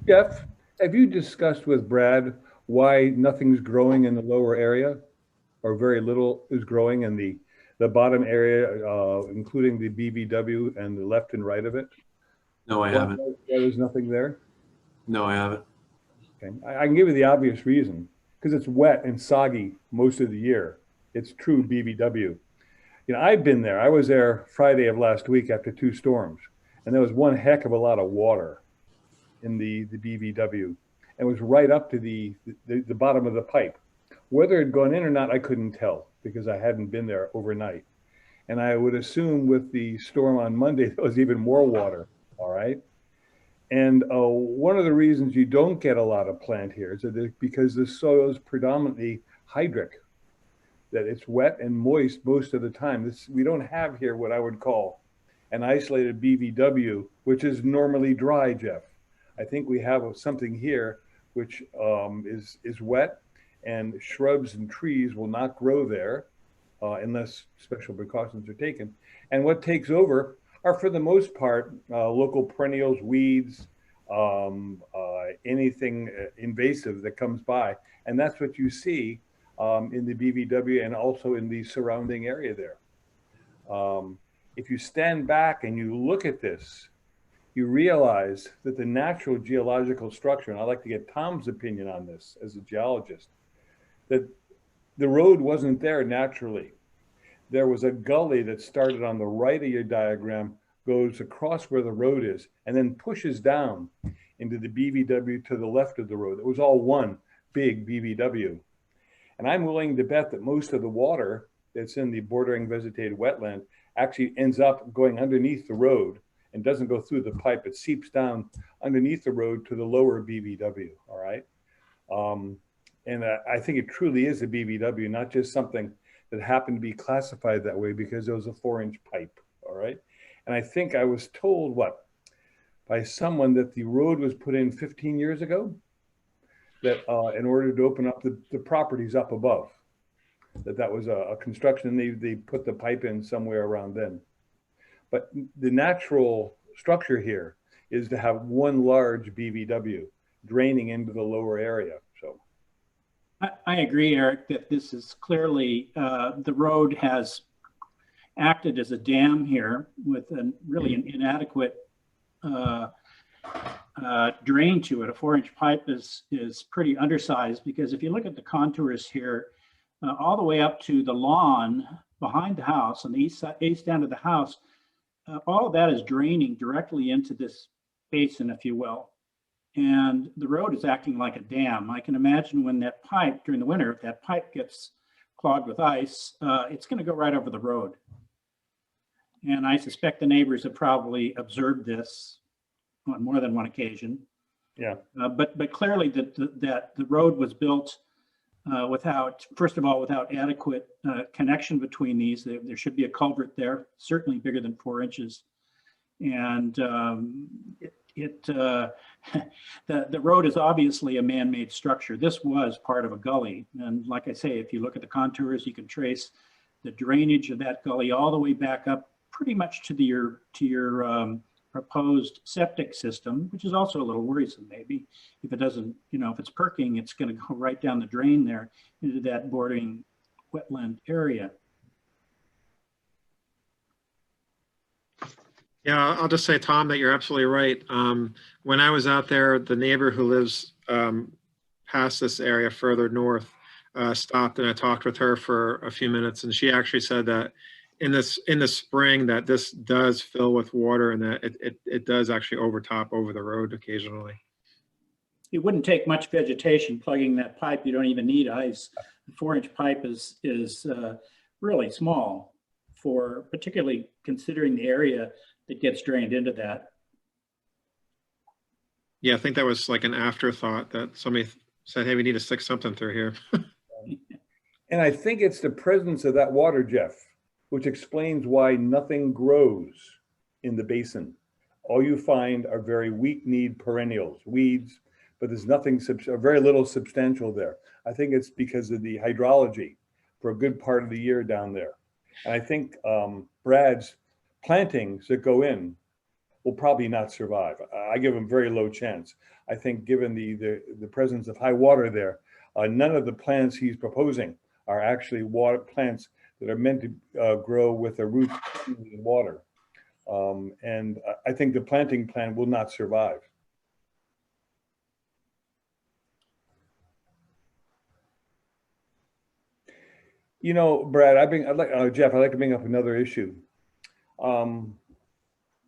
Jeff, have you discussed with Brad why nothing's growing in the lower area, or very little is growing in the bottom area, including the BVW and the left and right of it? No, I haven't. There's nothing there? No, I haven't. Okay. I can give you the obvious reason, because it's wet and soggy most of the year. It's true BVW. I've been there. I was there Friday of last week after 2 storms, and there was one heck of a lot of water in the BVW. It was right up to the bottom of the pipe. Whether it had gone in or not, I couldn't tell because I hadn't been there overnight. And I would assume with the storm on Monday, there was even more water, all right? And one of the reasons you don't get a lot of plant here is that because the soil is predominantly hydric, that it's wet and moist most of the time. We don't have here what I would call an isolated BVW, which is normally dry, Jeff. I think we have something here which is wet, and shrubs and trees will not grow there. unless special precautions are taken. And what takes over are, for the most part, local perennials, weeds, anything invasive that comes by. And that's what you see in the BVW and also in the surrounding area there. If you stand back and you look at this, you realize that the natural geological structure, and I'd like to get Tom's opinion on this as a geologist, that the road wasn't there naturally. There was a gully that started on the right of your diagram, goes across where the road is, and then pushes down into the BVW to the left of the road. It was all one big BVW. And I'm willing to bet that most of the water that's in the bordering vegetated wetland actually ends up going underneath the road and doesn't go through the pipe. It seeps down underneath the road to the lower BVW, all right? And I think it truly is a BVW, not just something that happened to be classified that way because it was a 4-inch pipe, all right? And I think I was told, by someone that the road was put in 15 years ago, that in order to open up the properties up above, that was a construction, they put the pipe in somewhere around then. But the natural structure here is to have one large BVW draining into the lower area. So I agree, Eric, that this is clearly, the road has acted as a dam here with really an inadequate drain to it. A 4-inch pipe is pretty undersized, because if you look at the contours here, all the way up to the lawn behind the house on the east end of the house, all of that is draining directly into this basin, if you will. And the road is acting like a dam. I can imagine when that pipe, during the winter, if that pipe gets clogged with ice, it's going to go right over the road. And I suspect the neighbors have probably observed this on more than one occasion. yeah, But clearly that the road was built without, first of all, without adequate connection between these. There should be a culvert there, certainly bigger than 4 inches. And the road is obviously a man-made structure. This was part of a gully. And like I say, if you look at the contours, you can trace the drainage of that gully all the way back up pretty much to your proposed septic system, which is also a little worrisome. Maybe if it doesn't, if it's perking, it's going to go right down the drain there into that bordering wetland area. Yeah, I'll just say, Tom, that you're absolutely right. When I was out there, the neighbor who lives past this area further north stopped, and I talked with her for a few minutes, and she actually said that in the spring that this does fill with water, and that it does actually overtop over the road occasionally. It wouldn't take much vegetation plugging that pipe. You don't even need ice. The 4-inch pipe is really small, for particularly considering the area that gets drained into that. Yeah, I think that was like an afterthought that somebody said, hey, we need to stick something through here. and I think it's the presence of that water, Jeff, which explains why nothing grows in the basin. All you find are very weak-kneed perennials, weeds, but there's nothing, very little substantial there. I think it's because of the hydrology for a good part of the year down there. And I think Brad's plantings that go in will probably not survive. I give them very low chance. I think given the presence of high water there, none of the plants he's proposing are actually water plants that are meant to grow with their roots in water. And I think the planting plan will not survive. Brad, Jeff, I'd like to bring up another issue.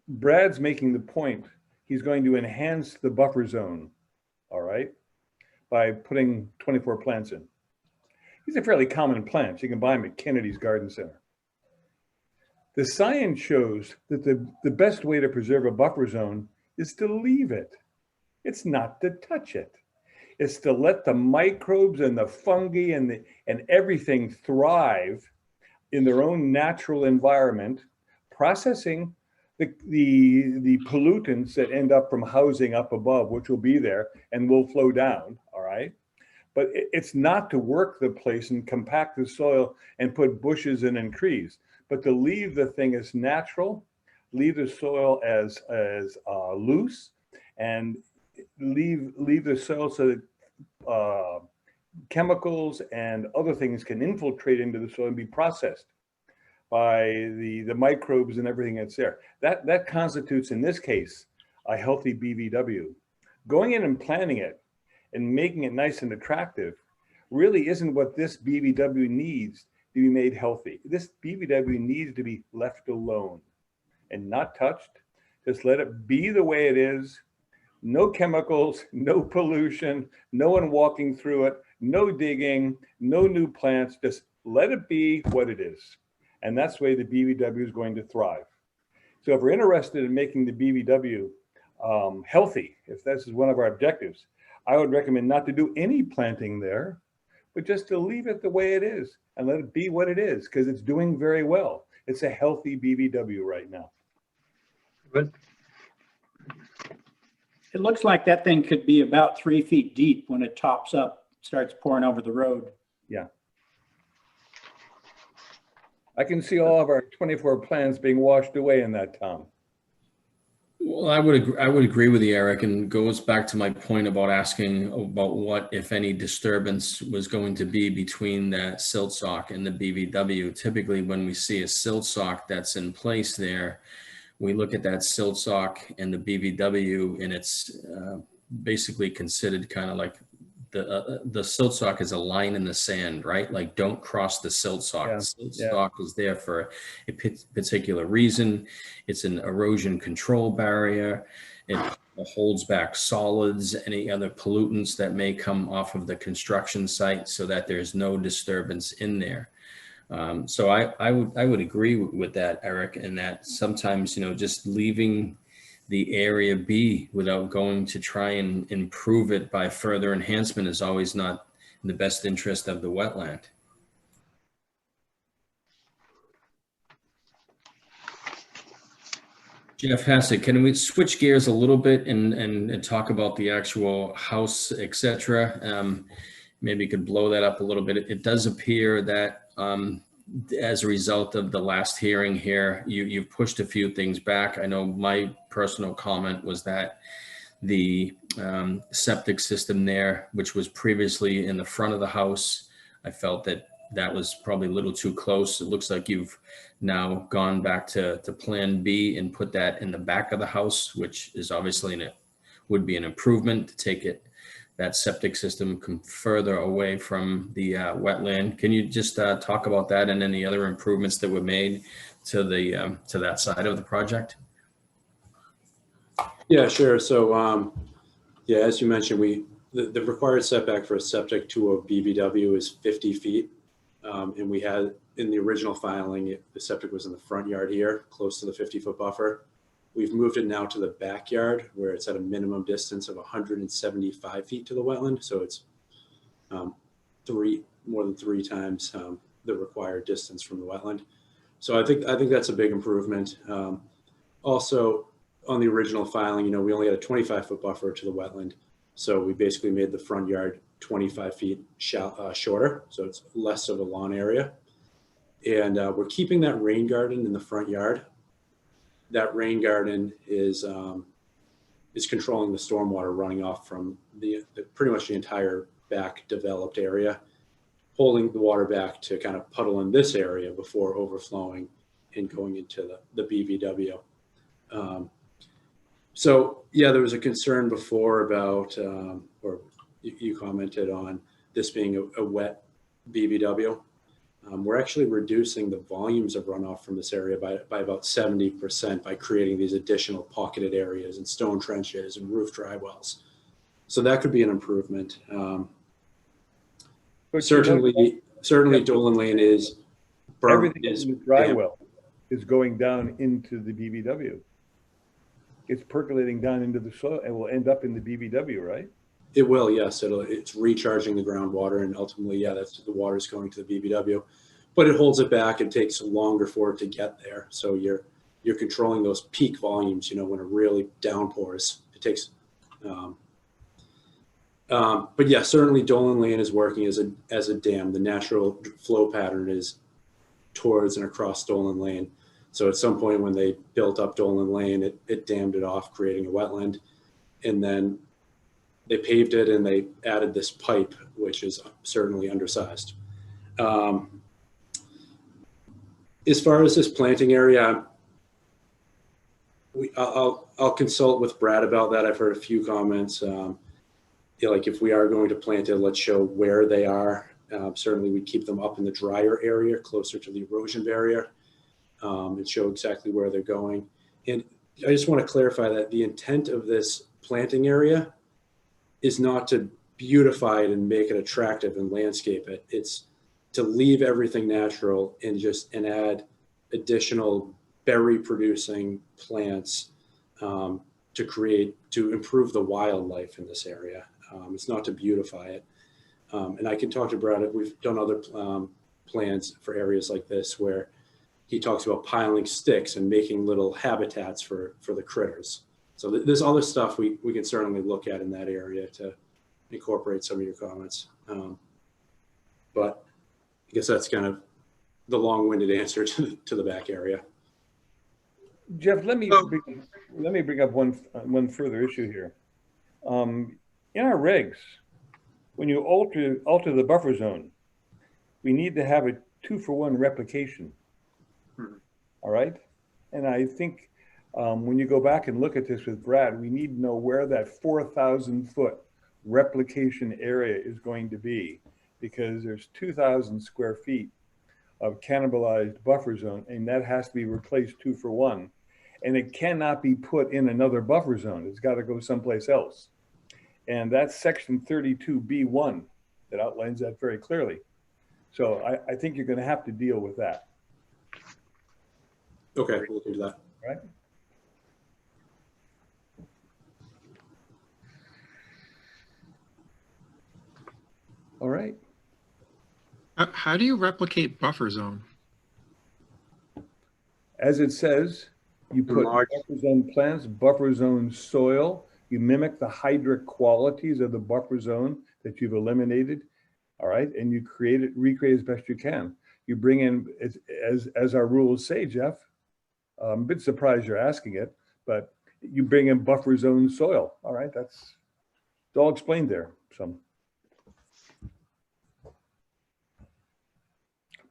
Brad's making the point he's going to enhance the buffer zone, all right, by putting 24 plants in. These are fairly common plants. You can buy them at Kennedy's Garden Center. The science shows that the best way to preserve a buffer zone is to leave it. It's not to touch it. It's to let the microbes and the fungi and everything thrive in their own natural environment, processing the pollutants that end up from housing up above, which will be there and will flow down, all right? but it's not to work the place and compact the soil and put bushes in and trees, but to leave the thing as natural, leave the soil as loose, and leave the soil so that chemicals and other things can infiltrate into the soil and be processed by the microbes and everything that's there. That constitutes, in this case, a healthy BVW. Going in and planting it and making it nice and attractive really isn't what this BVW needs to be made healthy. This BVW needs to be left alone and not touched. Just let it be the way it is. No chemicals, no pollution, no one walking through it, no digging, no new plants. Just let it be what it is. And that's the way the BVW is going to thrive. So if we're interested in making the BVW healthy, if this is one of our objectives, I would recommend not to do any planting there, but just to leave it the way it is and let it be what it is, because it's doing very well. It's a healthy BVW right now. Good. It looks like that thing could be about 3 feet deep when it tops up, starts pouring over the road. Yeah. I can see all of our 24 plants being washed away in that, Tom. Well, I would agree with you, Eric, and goes back to my point about asking about what, if any, disturbance was going to be between that silt sock and the BVW. Typically, when we see a silt sock that's in place there, we look at that silt sock and the BVW, and it's basically considered kind of like the silt sock is a line in the sand, right? Like, don't cross the silt sock. Yeah, The silt sock is there for a particular reason. It's an erosion control barrier. It holds back solids, any other pollutants that may come off of the construction site, so that there's no disturbance in there. So I would agree with that, Eric, and that sometimes, just leaving the area be without going to try and improve it by further enhancement is always not in the best interest of the wetland. Jeff Hassett, can we switch gears a little bit and talk about the actual house, etc.? Maybe you could blow that up a little bit. It does appear that as a result of the last hearing here, you've pushed a few things back. I know my personal comment was that the septic system there, which was previously in the front of the house, I felt that that was probably a little too close. It looks like you've now gone back to Plan B and put that in the back of the house, which is obviously would be an improvement to take that septic system further away from the wetland. Can you just talk about that and any other improvements that were made to that side of the project? Yeah, sure. So, yeah, as you mentioned, the required setback for a septic to a BVW is 50 feet. And we had, in the original filing, the septic was in the front yard here, close to the 50-foot buffer. We've moved it now to the backyard, where it's at a minimum distance of 175 feet to the wetland. So it's more than three times the required distance from the wetland. So I think that's a big improvement. Also, on the original filing, we only had a 25-foot buffer to the wetland. So we basically made the front yard 25 feet shorter. So it's less of a lawn area. And we're keeping that rain garden in the front yard. That rain garden is controlling the stormwater running off from the pretty much the entire back developed area, holding the water back to kind of puddle in this area before overflowing and going into the BVW. So yeah, there was a concern before about, or you commented on this being a wet BVW. We're actually reducing the volumes of runoff from this area by about 70% by creating these additional pocketed areas and stone trenches and roof dry wells. So that could be an improvement. Certainly Dolan Lane is everything in the dry well is going down into the BVW. It's percolating down into the soil and will end up in the BVW, right? It will, yes. It's recharging the groundwater, and ultimately, yeah, that's the water is going to the BVW, but it holds it back. It takes longer for it to get there. So you're controlling those peak volumes. When it really downpours, it takes But yeah, certainly Dolan Lane is working as a dam. The natural flow pattern is towards and across Dolan Lane. So at some point when they built up Dolan Lane, it dammed it off, creating a wetland. And then they paved it and they added this pipe, which is certainly undersized. As far as this planting area, I'll consult with Brad about that. I've heard a few comments. Like if we are going to plant it, let's show where they are. Certainly we keep them up in the drier area, closer to the erosion barrier, and show exactly where they're going. And I just want to clarify that the intent of this planting area is not to beautify it and make it attractive and landscape it. It's to leave everything natural and add additional berry producing plants to improve the wildlife in this area. It's not to beautify it. And I can talk to Brad. We've done other plans for areas like this where he talks about piling sticks and making little habitats for the critters. So there's other stuff we can certainly look at in that area to incorporate some of your comments. But I guess that's kind of the long-winded answer to the back area. Jeff, let me bring up one further issue here. In our regs, when you alter the buffer zone, we need to have a 2-for-1 replication. All right, and I think when you go back and look at this with Brad, we need to know where that 4,000-foot replication area is going to be, because there's 2,000 square feet of cannibalized buffer zone, and that has to be replaced 2-for-1, and it cannot be put in another buffer zone. It's got to go someplace else, and that's section 32B1 that outlines that very clearly. So I think you're going to have to deal with that. Okay, we'll do that. Right. All right. How do you replicate buffer zone? As it says, you put buffer zone plants, buffer zone soil, you mimic the hydric qualities of the buffer zone that you've eliminated. All right, and you recreate as best you can. You bring in, as our rules say, Jeff, I'm a bit surprised you're asking it, but you bring in buffer zone soil. All right, it's all explained there.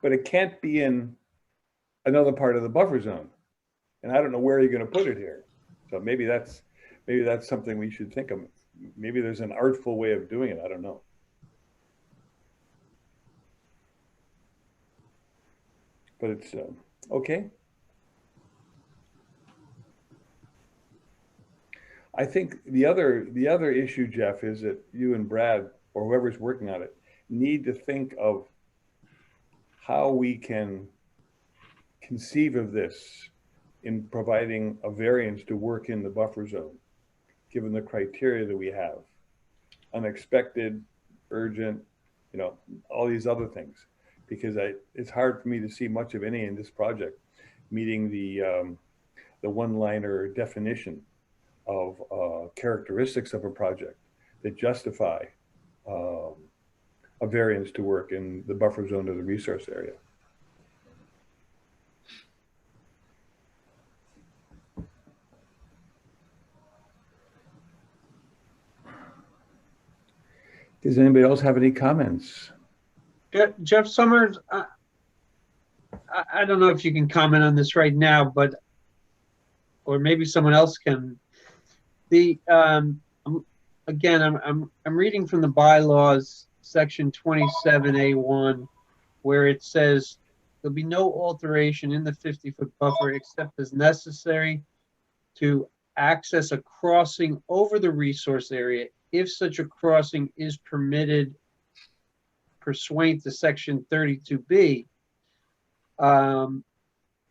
But it can't be in another part of the buffer zone, and I don't know where you're going to put it here. So maybe that's something we should think of. Maybe there's an artful way of doing it. I don't know. But it's okay. I think the other issue, Jeff, is that you and Brad, or whoever's working on it, need to think of how we can conceive of this in providing a variance to work in the buffer zone, given the criteria that we have. Unexpected, urgent, all these other things. Because it's hard for me to see much of any in this project meeting the one-liner definition of characteristics of a project that justify a variance to work in the buffer zone of the resource area. Does anybody else have any comments? Jeff Summers, I don't know if you can comment on this right now, or maybe someone else can. Again, I'm reading from the bylaws, section 27A1, where it says there'll be no alteration in the 50-foot buffer except as necessary to access a crossing over the resource area if such a crossing is permitted pursuant to section 32B. Now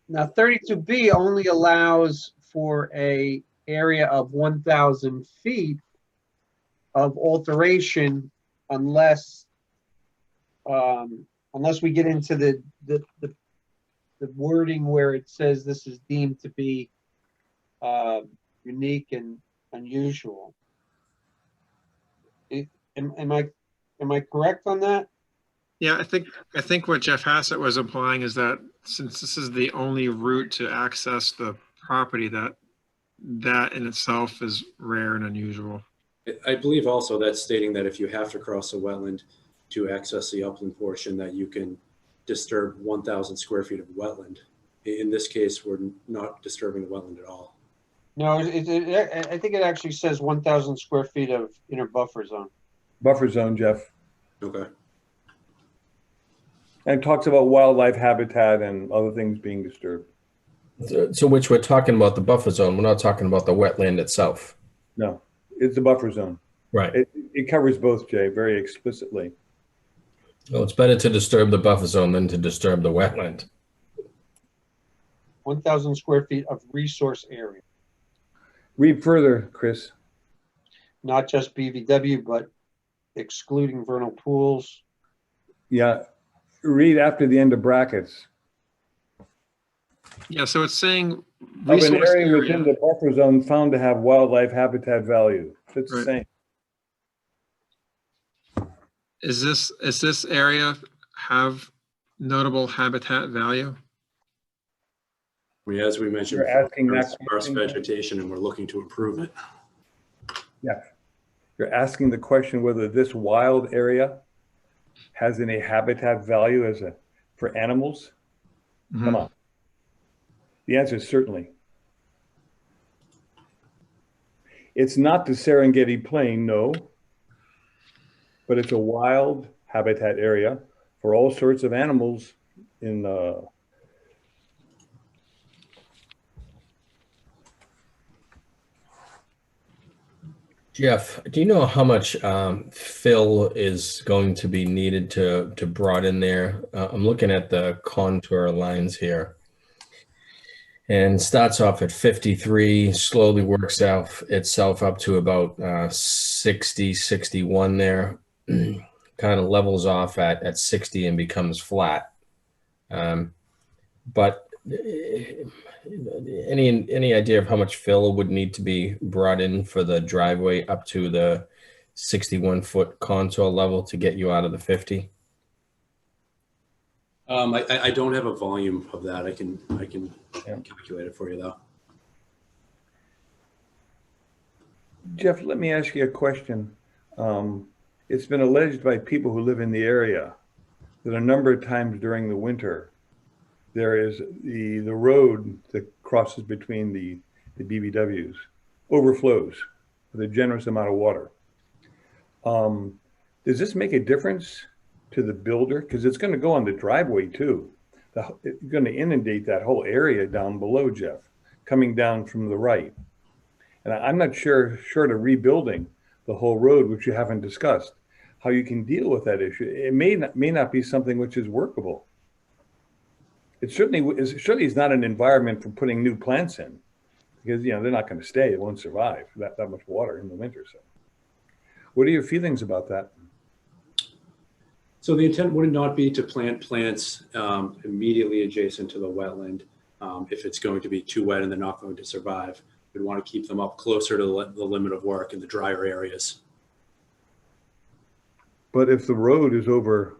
32B only allows for a area of 1,000 feet of alteration unless we get into the wording where it says this is deemed to be unique and unusual. Am I correct on that? Yeah, I think what Jeff Hassett was implying is that since this is the only route to access the property, that in itself is rare and unusual. I believe also that's stating that if you have to cross a wetland to access the upland portion, that you can disturb 1,000 square feet of wetland. In this case, we're not disturbing the wetland at all. No, I think it actually says 1,000 square feet of inner buffer zone. Buffer zone, Jeff. Okay. And talks about wildlife habitat and other things being disturbed. So which we're talking about the buffer zone. We're not talking about the wetland itself. No, it's the buffer zone. Right. It covers both, Jay, very explicitly. Well, it's better to disturb the buffer zone than to disturb the wetland. 1,000 square feet of resource area, Read further, Chris. not just BVW, but excluding vernal pools. Yeah, read after the end of brackets. Yeah, so it's saying Of an resource area within area. the buffer zone found to have wildlife habitat value. It's the Right. same. Is this area have notable habitat value? I mean, as we mentioned, You're asking there's that sparse question? vegetation and we're looking to improve it. Yeah. You're asking the question whether this wild area has any habitat value for animals? Come on. The answer is certainly. It's not the Serengeti Plain, no. But it's a wild habitat area for all sorts of animals in Jeff, do you know how much fill is going to be needed to broaden in there? I'm looking at the contour lines here. And starts off at 53, slowly works out itself up to about 60, 61 there. Kind of levels off at 60 and becomes flat. But any idea of how much fill would need to be brought in for the driveway up to the 61-foot contour level to get you out of the 50? I don't have a volume of that. I can calculate it for you though. Jeff, let me ask you a question. It's been alleged by people who live in the area that a number of times during the winter, there is the road that crosses between the BBWs overflows with a generous amount of water. Does this make a difference to the builder? Because it's going to go on the driveway too. It's going to inundate that whole area down below, Jeff, coming down from the right. And I'm not short of rebuilding the whole road, which you haven't discussed, how you can deal with that issue. It may not be something which is workable. It certainly is not an environment for putting new plants in, because they're not going to stay. It won't survive that much water in the winter. So, what are your feelings about that? So the intent would not be to plant plants immediately adjacent to the wetland. If it's going to be too wet and they're not going to survive, we'd want to keep them up closer to the limit of work in the drier areas. But if the road is overwashed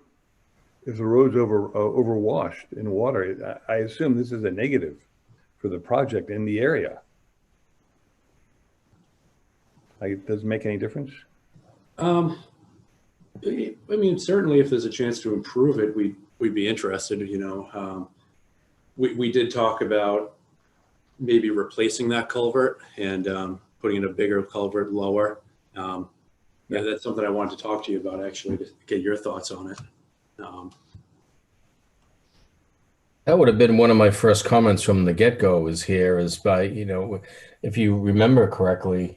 in water, I assume this is a negative for the project in the area. It doesn't make any difference. I mean, certainly if there's a chance to improve it, we'd be interested. We did talk about maybe replacing that culvert and putting in a bigger culvert lower. Yeah, that's something I wanted to talk to you about, actually, to get your thoughts on it. That would have been one of my first comments from the get-go is by, if you remember correctly,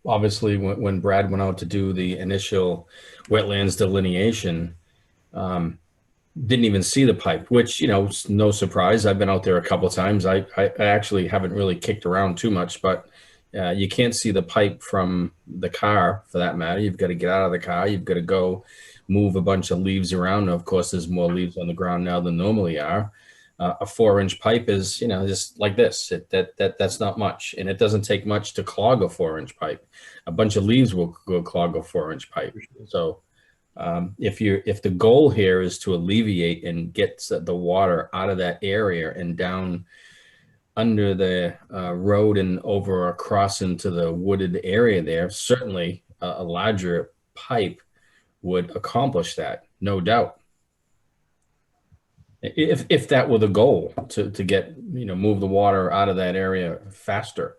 obviously when Brad went out to do the initial wetlands delineation, didn't even see the pipe, which, no surprise. I've been out there a couple of times. I actually haven't really kicked around too much, but you can't see the pipe from the car for that matter. You've got to get out of the car. You've got to go move a bunch of leaves around. Now, of course, there's more leaves on the ground now than normally are. A 4-inch pipe is, just like this. That's not much, and it doesn't take much to clog a 4-inch pipe. A bunch of leaves will clog a 4-inch pipe. So, if the goal here is to alleviate and get the water out of that area and down under the road and over across into the wooded area there, certainly a larger pipe would accomplish that, no doubt. If that were the goal, to get, move the water out of that area faster.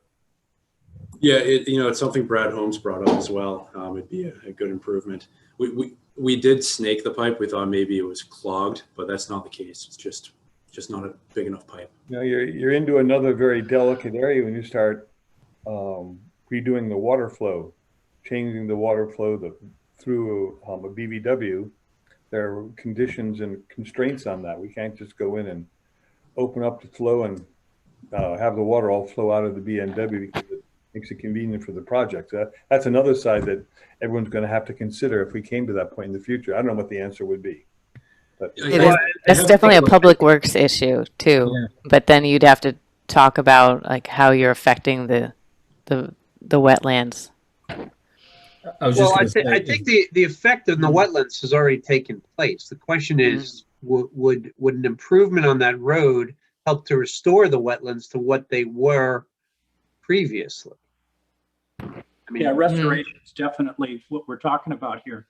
Yeah, it's something Brad Holmes brought up as well. It'd be a good improvement. We did snake the pipe. We thought maybe it was clogged, but that's not the case. It's just not a big enough pipe. You're into another very delicate area when you start redoing the water flow, changing the water flow through a BVW. There are conditions and constraints on that. We can't just go in and open up the flow and have the water all flow out of the BNW because it makes it convenient for the project. That's another side that everyone's going to have to consider if we came to that point in the future. I don't know what the answer would be. But that's definitely a public works issue too. Yeah. But then you'd have to talk about like how you're affecting the wetlands. I think the effect on the wetlands has already taken place. The question is, would an improvement on that road help to restore the wetlands to what they were previously? I mean, restoration is definitely what we're talking about here.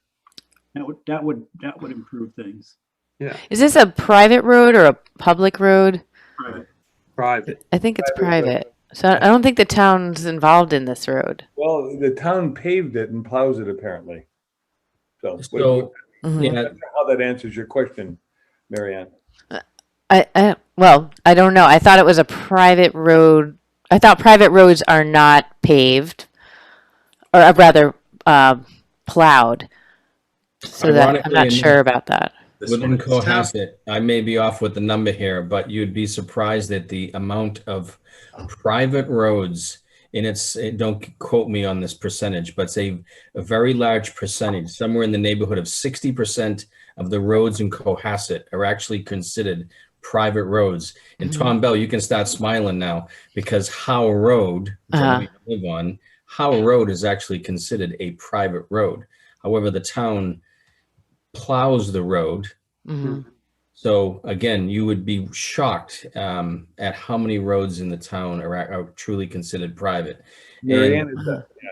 That would improve things. Yeah. Is this a private road or a public road? Private. I think it's private. So I don't think the town's involved in this road. Well, the town paved it and plows it apparently. So yeah, how that answers your question, Marianne. I don't know. I thought it was a private road. I thought private roads are not paved, or rather plowed. So that I'm not sure about that. Within Cohasset, I may be off with the number here, but you'd be surprised at the amount of private roads, and don't quote me on this percentage, but it's a very large percentage, somewhere in the neighborhood of 60% of the roads in Cohasset are actually considered private roads. And Tom Bell, you can start smiling now, because Howe Road, which we live on, Howe Road is actually considered a private road. However, the town plows the road. So again, you would be shocked at how many roads in the town are truly considered private. Marianne,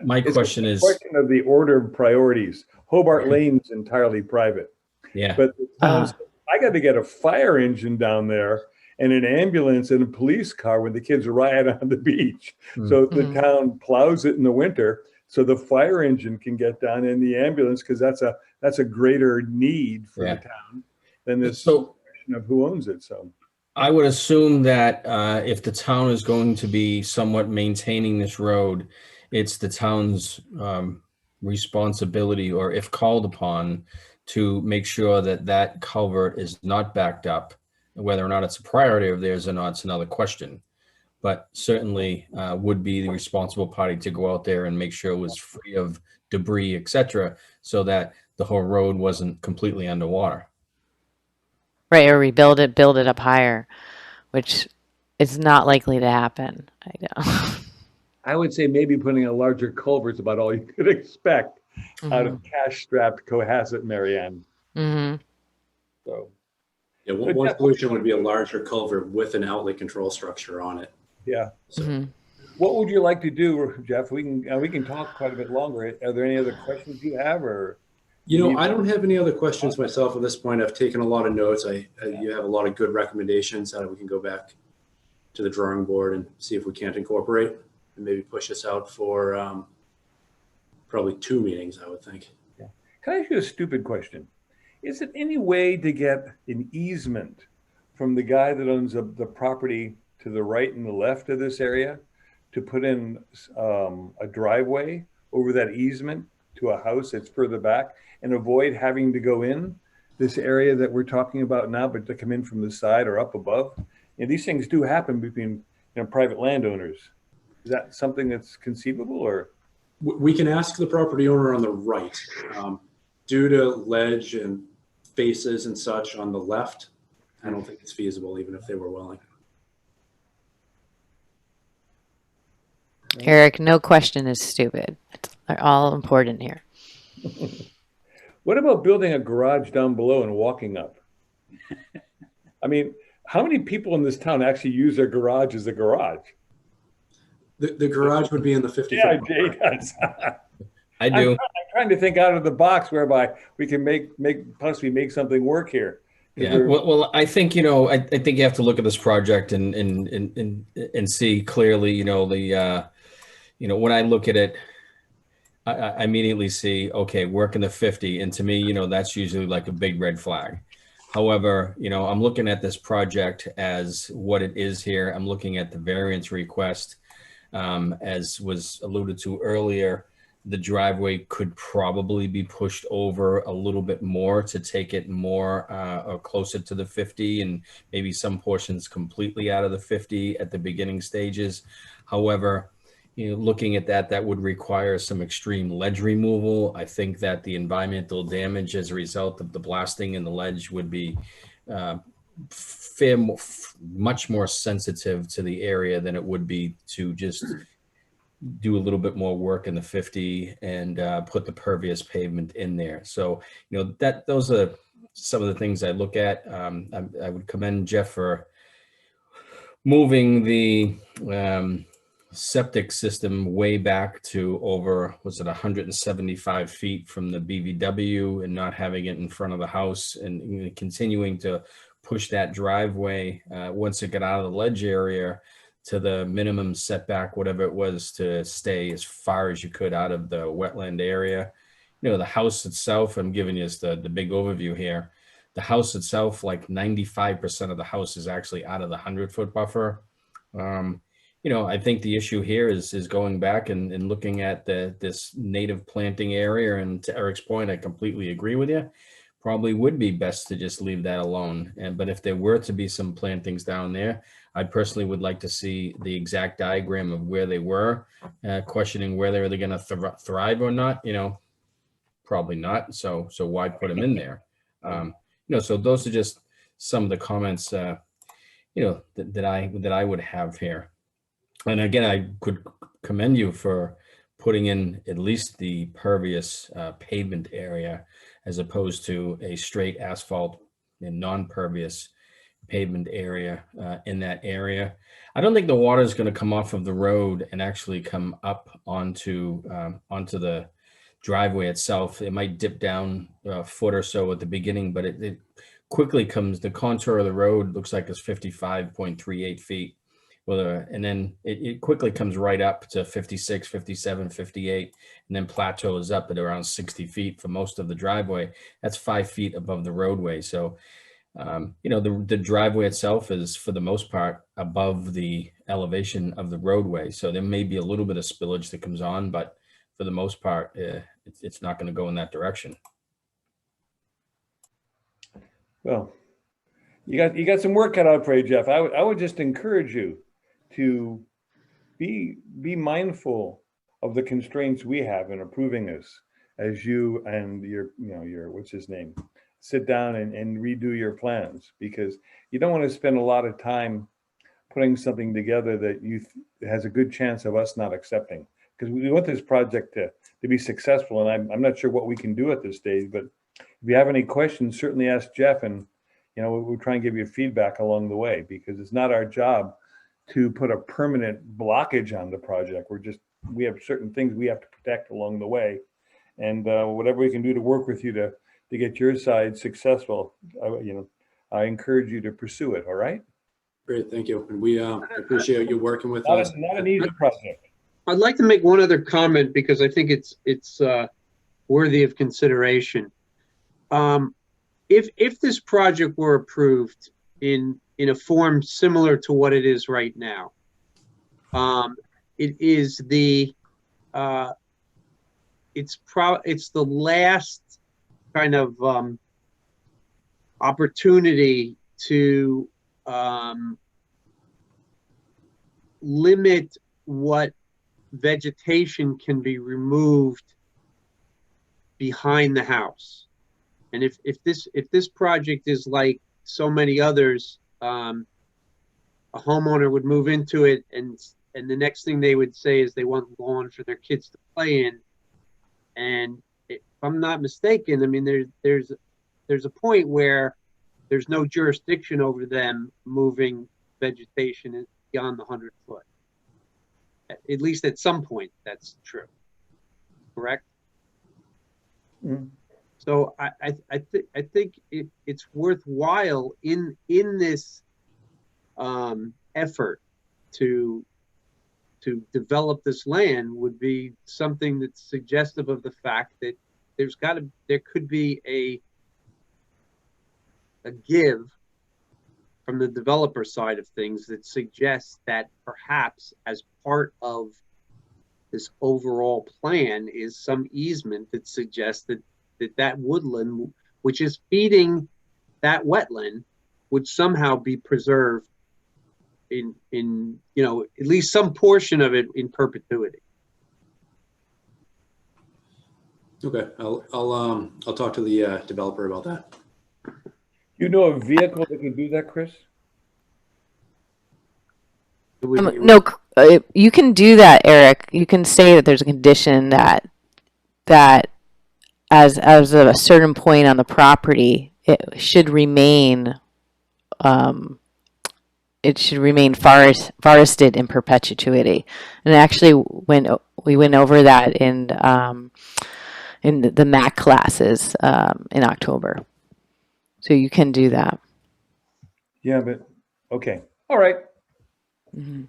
my question is, question of the order of priorities. Hobart Lane's entirely private. Yeah, but the town, I got to get a fire engine down there and an ambulance and a police car when the kids riot on the beach. So the town plows it in the winter so the fire engine can get down in the ambulance, because that's a greater need for the town than this question of who owns it. So I would assume that if the town is going to be somewhat maintaining this road, it's the town's responsibility, or if called upon, to make sure that that culvert is not backed up. Whether or not it's a priority of theirs or not, it's another question. But certainly would be the responsible party to go out there and make sure it was free of debris, etc., so that the whole road wasn't completely underwater. Right, or build it up higher, which is not likely to happen. I know. I would say maybe putting a larger culvert is about all you could expect out of cash-strapped Cohasset, Marianne. So, yeah, one solution would be a larger culvert with an outlet control structure on it. Yeah. So, what would you like to do, Jeff? We can talk quite a bit longer. Are there any other questions you have, or? I don't have any other questions myself at this point. I've taken a lot of notes. You have a lot of good recommendations that we can go back to the drawing board and see if we can't incorporate, and maybe push this out for probably 2 meetings, I would think. Yeah. Can I ask you a stupid question? Is it any way to get an easement from the guy that owns the property to the right and the left of this area to put in a driveway over that easement to a house that's further back, and avoid having to go in this area that we're talking about now, but to come in from the side or up above? And these things do happen between private landowners. Is that something that's conceivable, or? We can ask the property owner on the right. Due to ledge and faces and such on the left, I don't think it's feasible, even if they were willing. Eric, no question is stupid. They're all important here. What about building a garage down below and walking up? I mean, how many people in this town actually use their garage as a garage? The garage would be in the 50 Yeah, foot. Jay does. I do. I'm trying to think out of the box whereby we can possibly make something work here. Yeah. Well, I think, I think you have to look at this project and see clearly, when I look at it, I immediately see, okay, work in the 50. And to me, that's usually like a big red flag. However, I'm looking at this project as what it is here. I'm looking at the variance request. As was alluded to earlier, the driveway could probably be pushed over a little bit more to take it more or closer to the 50, and maybe some portions completely out of the 50 at the beginning stages. However, looking at that would require some extreme ledge removal. I think that the environmental damage as a result of the blasting in the ledge would be much more sensitive to the area than it would be to just do a little bit more work in the 50 and put the pervious pavement in there. So, those are some of the things I look at. I would commend Jeff for moving the septic system way back to over, was it 175 feet from the BVW, and not having it in front of the house, and continuing to push that driveway once it got out of the ledge area to the minimum setback, whatever it was, to stay as far as you could out of the wetland area. The house itself, I'm giving you the big overview here. The house itself, like 95% of the house is actually out of the 100-foot buffer. I think the issue here is going back and looking at this native planting area. And to Eric's point, I completely agree with you. Probably would be best to just leave that alone. But if there were to be some plantings down there, I personally would like to see the exact diagram of where they were, questioning whether they're going to thrive or not. Probably not. So why put them in there? So those are just some of the comments, that I would have here. And again, I could commend you for putting in at least the pervious pavement area, as opposed to a straight asphalt and non-pervious pavement area in that area. I don't think the water is going to come off of the road and actually come up onto the driveway itself. It might dip down a foot or so at the beginning, but it quickly comes, the contour of the road looks like it's 55.38 feet. And then it quickly comes right up to 56, 57, 58, and then plateaus up at around 60 feet for most of the driveway. That's 5 feet above the roadway. So, the driveway itself is, for the most part, above the elevation of the roadway. So there may be a little bit of spillage that comes on, but for the most part, it's not going to go in that direction. Well, you got some work cut out for you, Jeff. I would just encourage you to be mindful of the constraints we have in approving this, as you and your what's his name, sit down and redo your plans, because you don't want to spend a lot of time putting something together that has a good chance of us not accepting, because we want this project to be successful. And I'm not sure what we can do at this stage, but if you have any questions, certainly ask Jeff, and we'll try and give you feedback along the way, because it's not our job to put a permanent blockage on the project. We have certain things we have to protect along the way, and whatever we can do to work with you to get your side successful, I encourage you to pursue it. All right. Great, thank you. And we appreciate you working with us. Not an easy project. I'd like to make one other comment, because I think it's worthy of consideration. If this project were approved in a form similar to what it is right now, it is it's the last kind of opportunity to limit what vegetation can be removed behind the house. And if this project is like so many others, a homeowner would move into it, and the next thing they would say is they want lawn for their kids to play in. And if I'm not mistaken, I mean, there's a point where there's no jurisdiction over them moving vegetation beyond the 100 foot. At least at some point, that's true. Correct? Mm. So I think it's worthwhile in this effort to develop this land would be something that's suggestive of the fact that there could be a give from the developer side of things that suggests that perhaps as part of this overall plan is some easement that suggests that woodland, which is feeding that wetland, would somehow be preserved in at least some portion of it in perpetuity. Okay, I'll talk to the developer about that. You know a vehicle that can do that, Chris? No, you can do that, Eric. You can say that there's a condition that as of a certain point on the property, it should remain forested in perpetuity. And actually, when we went over that in the MAC classes in October, so you can do that. Yeah, but okay, all right. Mm-hmm.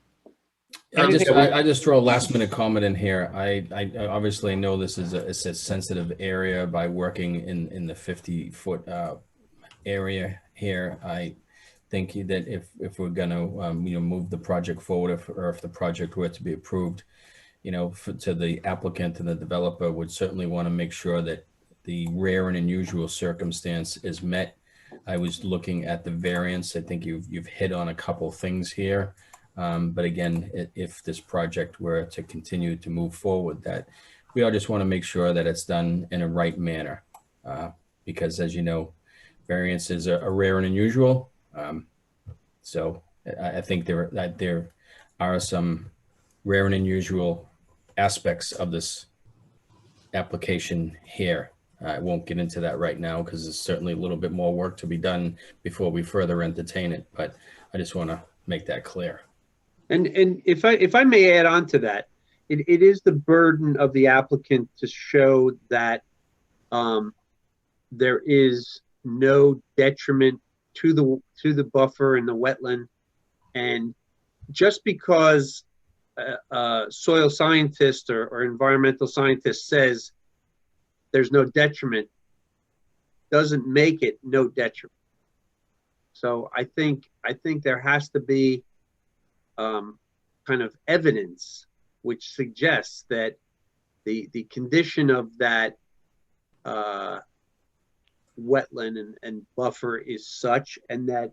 I just throw a last minute comment in here. I obviously know this is a sensitive area by working in the 50-foot area here. I think that if we're going to move the project forward, or if the project were to be approved, to the applicant and the developer would certainly want to make sure that the rare and unusual circumstance is met. I was looking at the variance. I think you've hit on a couple things here. But again, if this project were to continue to move forward, that we all just want to make sure that it's done in a right manner. Because as you know, variances are rare and unusual. So I think there are some rare and unusual aspects of this application here. I won't get into that right now because there's certainly a little bit more work to be done before we further entertain it. But I just want to make that clear. And if I may add on to that, it is the burden of the applicant to show that there is no detriment to the buffer and the wetland. And just because a soil scientist or environmental scientist says there's no detriment doesn't make it no detriment. So I think there has to be kind of evidence which suggests that the condition of that wetland and buffer is such, and that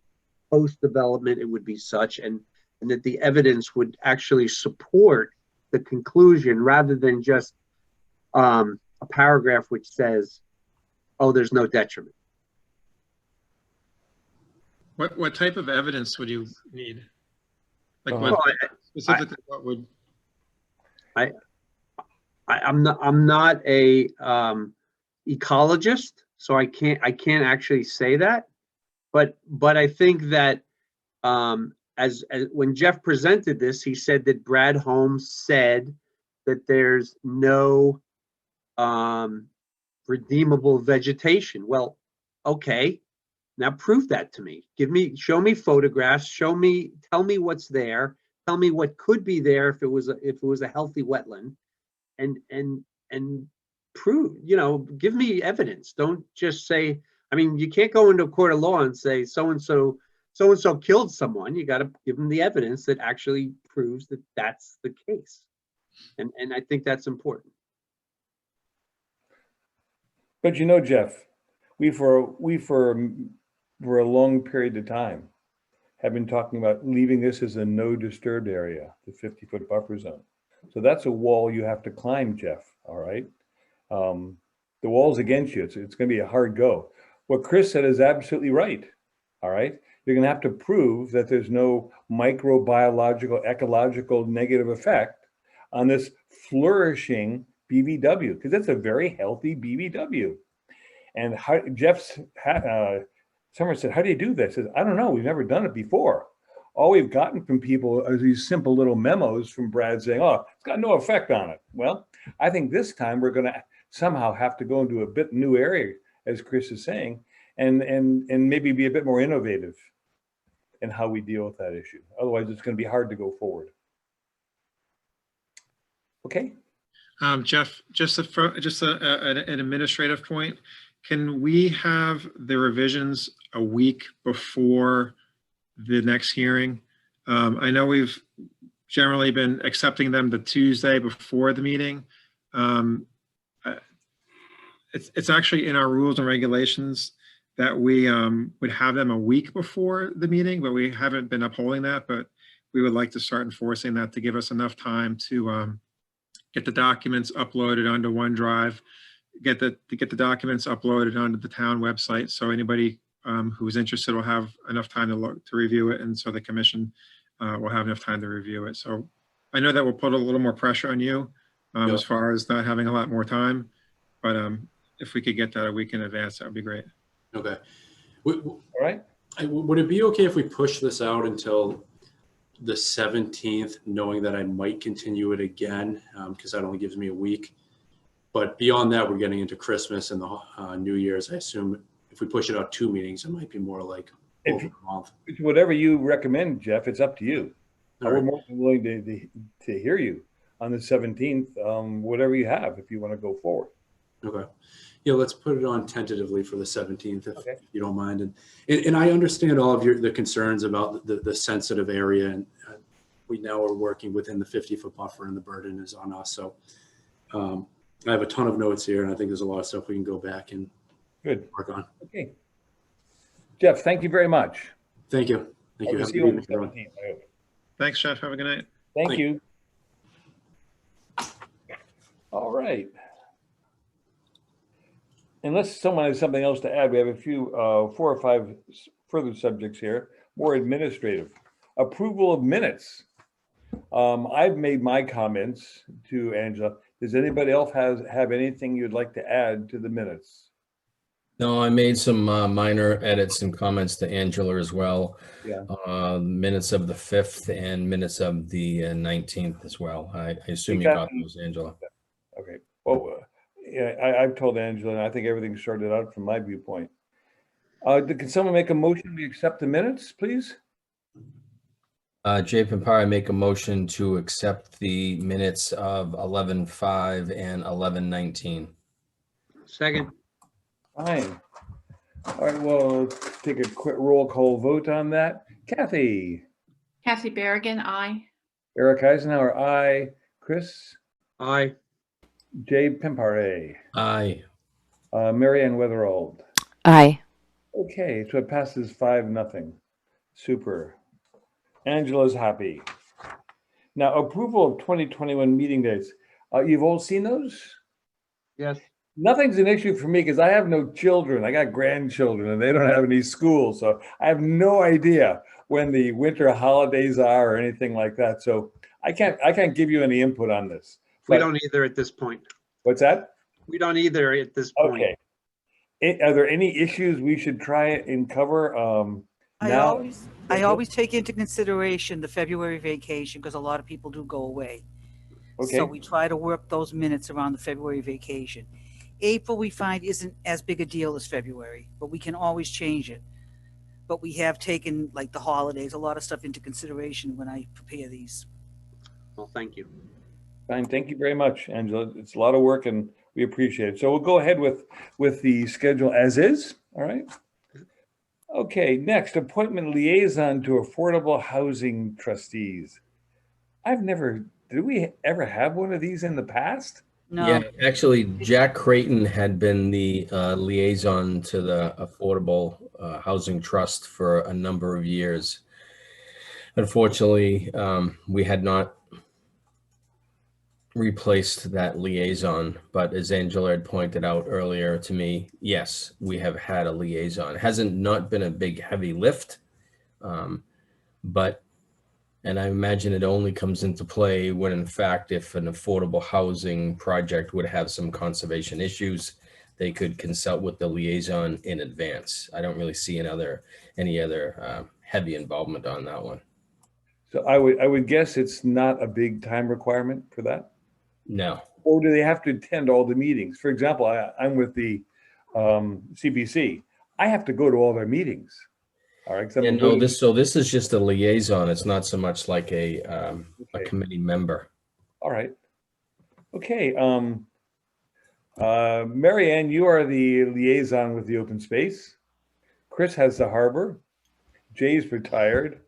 post-development it would be such, and that the evidence would actually support the conclusion rather than just a paragraph which says, oh, there's no detriment. What type of evidence would you need? Like Well, specifically what would? I'm not a ecologist, so I can't actually say that, but I think that as when Jeff presented this, he said that Brad Holmes said that there's no redeemable vegetation. Well, okay, now prove that to me. Show me photographs. Tell me what's there. Tell me what could be there if it was a healthy wetland, and prove. Give me evidence. Don't just say. I mean, you can't go into a court of law and say so and so killed someone. You got to give them the evidence that actually proves that that's the case, and I think that's important. But Jeff, we for a long period of time have been talking about leaving this as a no disturbed area, the 50-foot buffer zone. So that's a wall you have to climb, Jeff. All right. The wall's against you. It's going to be a hard go. What Chris said is absolutely right. All right. You're going to have to prove that there's no microbiological, ecological negative effect on this flourishing BVW, because it's a very healthy BVW. And how, Summer said, how do you do this? I said, I don't know. We've never done it before. All we've gotten from people are these simple little memos from Brad saying, oh, it's got no effect on it. Well, I think this time we're going to somehow have to go into a bit new area, as Chris is saying, and maybe be a bit more innovative in how we deal with that issue. Otherwise, it's going to be hard to go forward. Okay. Jeff, just an administrative point. Can we have the revisions a week before the next hearing? I know we've generally been accepting them the Tuesday before the meeting. It's actually in our rules and regulations that we would have them a week before the meeting, but we haven't been upholding that. But we would like to start enforcing that to give us enough time to get the documents uploaded onto OneDrive, get the documents uploaded onto the town website, so anybody who's interested will have enough time to review it, and so the commission will have enough time to review it. So I know that will put a little more pressure on you as far as not having a lot more time, but if we could get that a week in advance, that would be great. Okay. All right. Would it be okay if we push this out until the 17th, knowing that I might continue it again, because that only gives me a week? But beyond that, we're getting into Christmas and the New Year's. I assume if we push it out 2 meetings, it might be more like over a month. Whatever you recommend, Jeff, it's up to you. All We're right. more than willing to hear you on the 17th, whatever you have, if you want to go forward. Okay. Yeah, let's put it on tentatively for the 17th, if Okay. you don't mind. And I understand all of the concerns about the sensitive area, and we now are working within the 50-foot buffer, and the burden is on us. So I have a ton of notes here, and I think there's a lot of stuff we can go back and Good. work on. Okay. Jeff, thank you very much. Thank you. Thank you. We'll Have a see good you on the evening, everyone. 17th, I hope. Thanks, Jeff. Have a good night. Thank Thank you. All right. Unless someone has something else to add, we have a few, 4 or 5 further subjects here, more administrative. Approval of minutes. I've made my comments to Angela. Does anybody else have anything you'd like to add to the minutes? No, I made some minor edits and comments to Angela as well. Yeah. Minutes of the 5th and minutes of the 19th as well. I assume you got those, Angela. Okay. Well, yeah, I've told Angela, and I think everything sorted out from my viewpoint. Can someone make a motion to accept the minutes, please? Jay Pimpari, make a motion to accept the minutes of 11/5 and 11/19. Second. Fine. All right, well, let's take a quick roll call vote on that. Kathy? Kathy Berrigan, aye. Eric Eisenhower, aye. Chris? Aye. Jay Pimpare? Aye. Mary Ann Weatherald? Aye. Okay, so it passes 5-0. Super. Angela's happy. Now, approval of 2021 meeting dates. You've all seen those? Yes. Nothing's an issue for me because I have no children. I got grandchildren and they don't have any school. So I have no idea when the winter holidays are or anything like that. So I can't give you any input on this. We But- don't either at this point. What's that? We don't either at this point. Okay. Are there any issues we should try and cover? I always take into consideration the February vacation because a lot of people do go away. Okay. So we try to work those minutes around the February vacation. April, we find isn't as big a deal as February, but we can always change it. But we have taken like the holidays, a lot of stuff into consideration when I prepare these. Well, thank you. Fine. Thank you very much, Angela. It's a lot of work and we appreciate it. So we'll go ahead with the schedule as is. All right. Okay. Next, appointment liaison to affordable housing trustees. Did we ever have one of these in the past? No, Yeah, actually, Jack Creighton had been the liaison to the Affordable Housing Trust for a number of years. Unfortunately, we had not replaced that liaison, but as Angela had pointed out earlier to me, yes, we have had a liaison. It hasn't not been a big heavy lift, but, and I imagine it only comes into play when in fact, if an affordable housing project would have some conservation issues, they could consult with the liaison in advance. I don't really see any other heavy involvement on that one. So I would guess it's not a big time requirement for that? No. Or do they have to attend all the meetings? For example, I'm with the CBC. I have to go to all their meetings. All right. Yeah, no, this is just a liaison. It's not so much like a committee member. All right. Okay. Mary Ann, you are the liaison with the open space. Chris has the harbor. Jay's retired.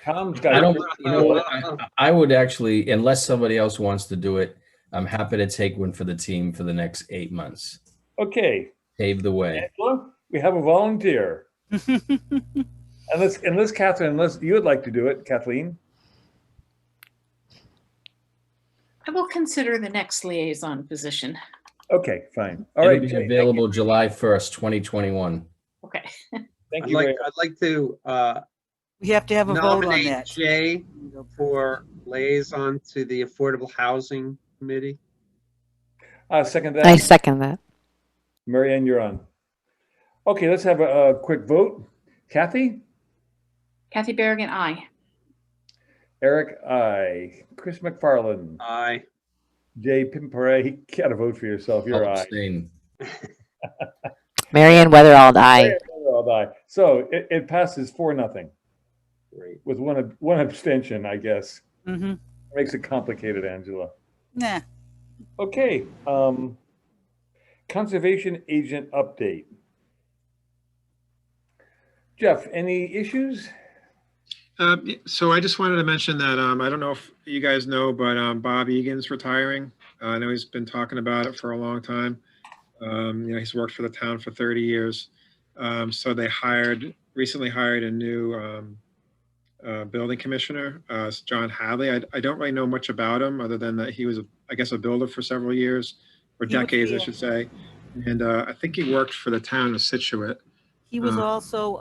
Tom's got. I don't. You know what? I would actually, unless somebody else wants to do it, I'm happy to take one for the team for the next 8 months. Okay. Pave the way. Angela, we have a volunteer. unless Catherine, unless you would like to do it, Kathleen. I will consider the next liaison position. Okay, fine. All It'll right. be Jay, available July 1st, 2021. Okay. Thank I'd you. like, I'd like to We have to have a vote on nominate that. Jay for liaison to the Affordable Housing Committee. Second that. I second that. Mary Ann, you're on. Okay, let's have a quick vote. Kathy? Kathy Berrigan, aye. Eric, aye. Chris McFarland. Aye. Jay Pimpare, you gotta vote for yourself. You're I'll aye. abstain. Marianne Weatherald, aye. All aye. So it passes 4-0 Great. with one abstention, I guess. Mm-hmm. Makes it complicated, Angela. Nah. Okay. Conservation agent update. Jeff, any issues? So I just wanted to mention that I don't know if you guys know, but Bob Egan's retiring. I know he's been talking about it for a long time. He's worked for the town for 30 years. So they recently hired a new building commissioner, John Hadley. I don't really know much about him other than that he was, I guess, a builder for several years, or decades, I should say. And I think he worked for the town of Situate. He was also,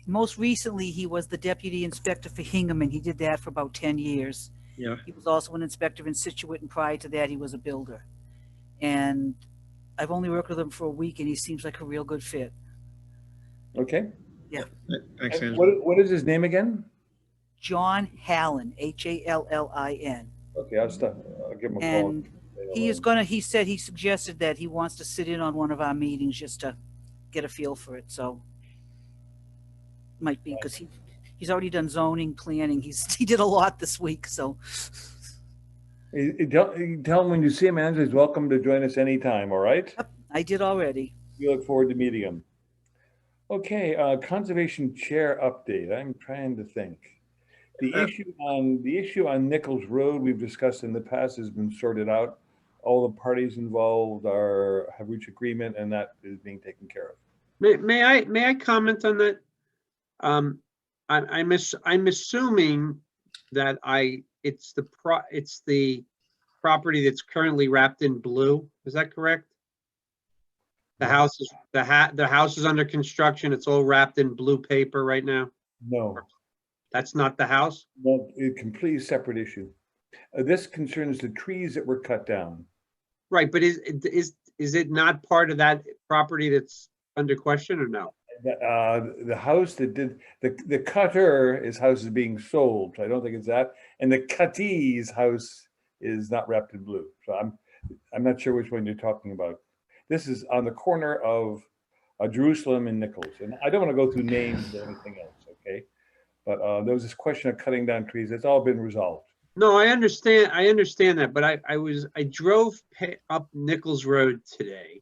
most recently, he was the deputy inspector for Hingham, and he did that for about 10 years. Yeah. He was also an inspector in Situate, and prior to that, he was a builder. And I've only worked with him for a week, and he seems like a real good fit. Okay. Yeah. Thanks, And Angela. what is his name again? John Hallen, Hallin. Okay, I'll give him a call. And he said he suggested that he wants to sit in on one of our meetings just to get a feel for it. So might be because he's already done zoning, planning. He did a lot this week. So Tell him when you see him, Angela, he's welcome to join us anytime. All right. I did already. We look forward to meeting him. Okay, conservation chair update. I'm trying to think. The issue on Nichols Road we've discussed in the past has been sorted out. All the parties involved have reached agreement, and that is being taken care of. May I comment on that? I'm assuming that it's the property that's currently wrapped in blue. Is that correct? The house is under construction. It's all wrapped in blue paper right now. No, That's not the house? no, a completely separate issue. This concerns the trees that were cut down. Right, but is it not part of that property that's under question or no? The house that did the cutter, his house is being sold. So I don't think it's that. And the cuttee's house is not wrapped in blue. So I'm not sure which one you're talking about. This is on the corner of Jerusalem and Nichols. And I don't want to go through names or anything else, okay? But there was this question of cutting down trees. It's all been resolved. No, I understand that, but I drove up Nichols Road today,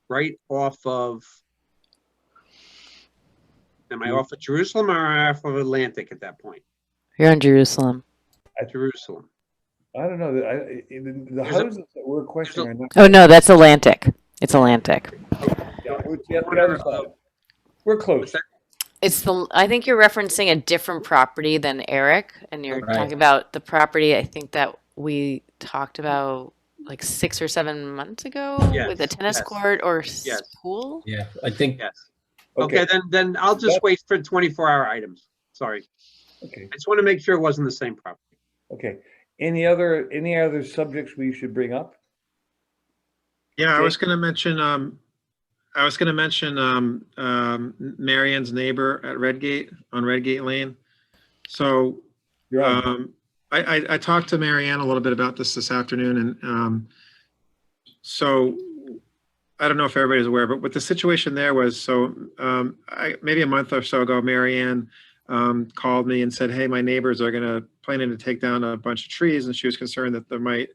right off of, am I off of Jerusalem or am I off of Atlantic at that point? You're in Jerusalem. At Jerusalem. I don't know. The houses that we're questioning are not. Oh, no, that's Atlantic. It's Atlantic. Yeah, it's the other side. We're close. I think you're referencing a different property than Eric, and you're Right. talking about the property I think that we talked about like 6 or 7 months ago with a Yes, tennis yes, court or yes. pool. Yeah, I think, Yes. Okay, then I'll just That- wait for 24-hour items. Sorry. Okay, I just want to make sure it wasn't the same property. okay. Any other subjects we should bring up? Yeah, I Jake? was going to mention, Marianne's neighbor at Redgate, on Redgate Lane. So, You're on. I talked to Marianne a little bit about this afternoon, and so I don't know if everybody's aware, but what the situation there was, so maybe a month or so ago, Marianne called me and said, hey, my neighbors are planning to take down a bunch of trees, and she was concerned that there might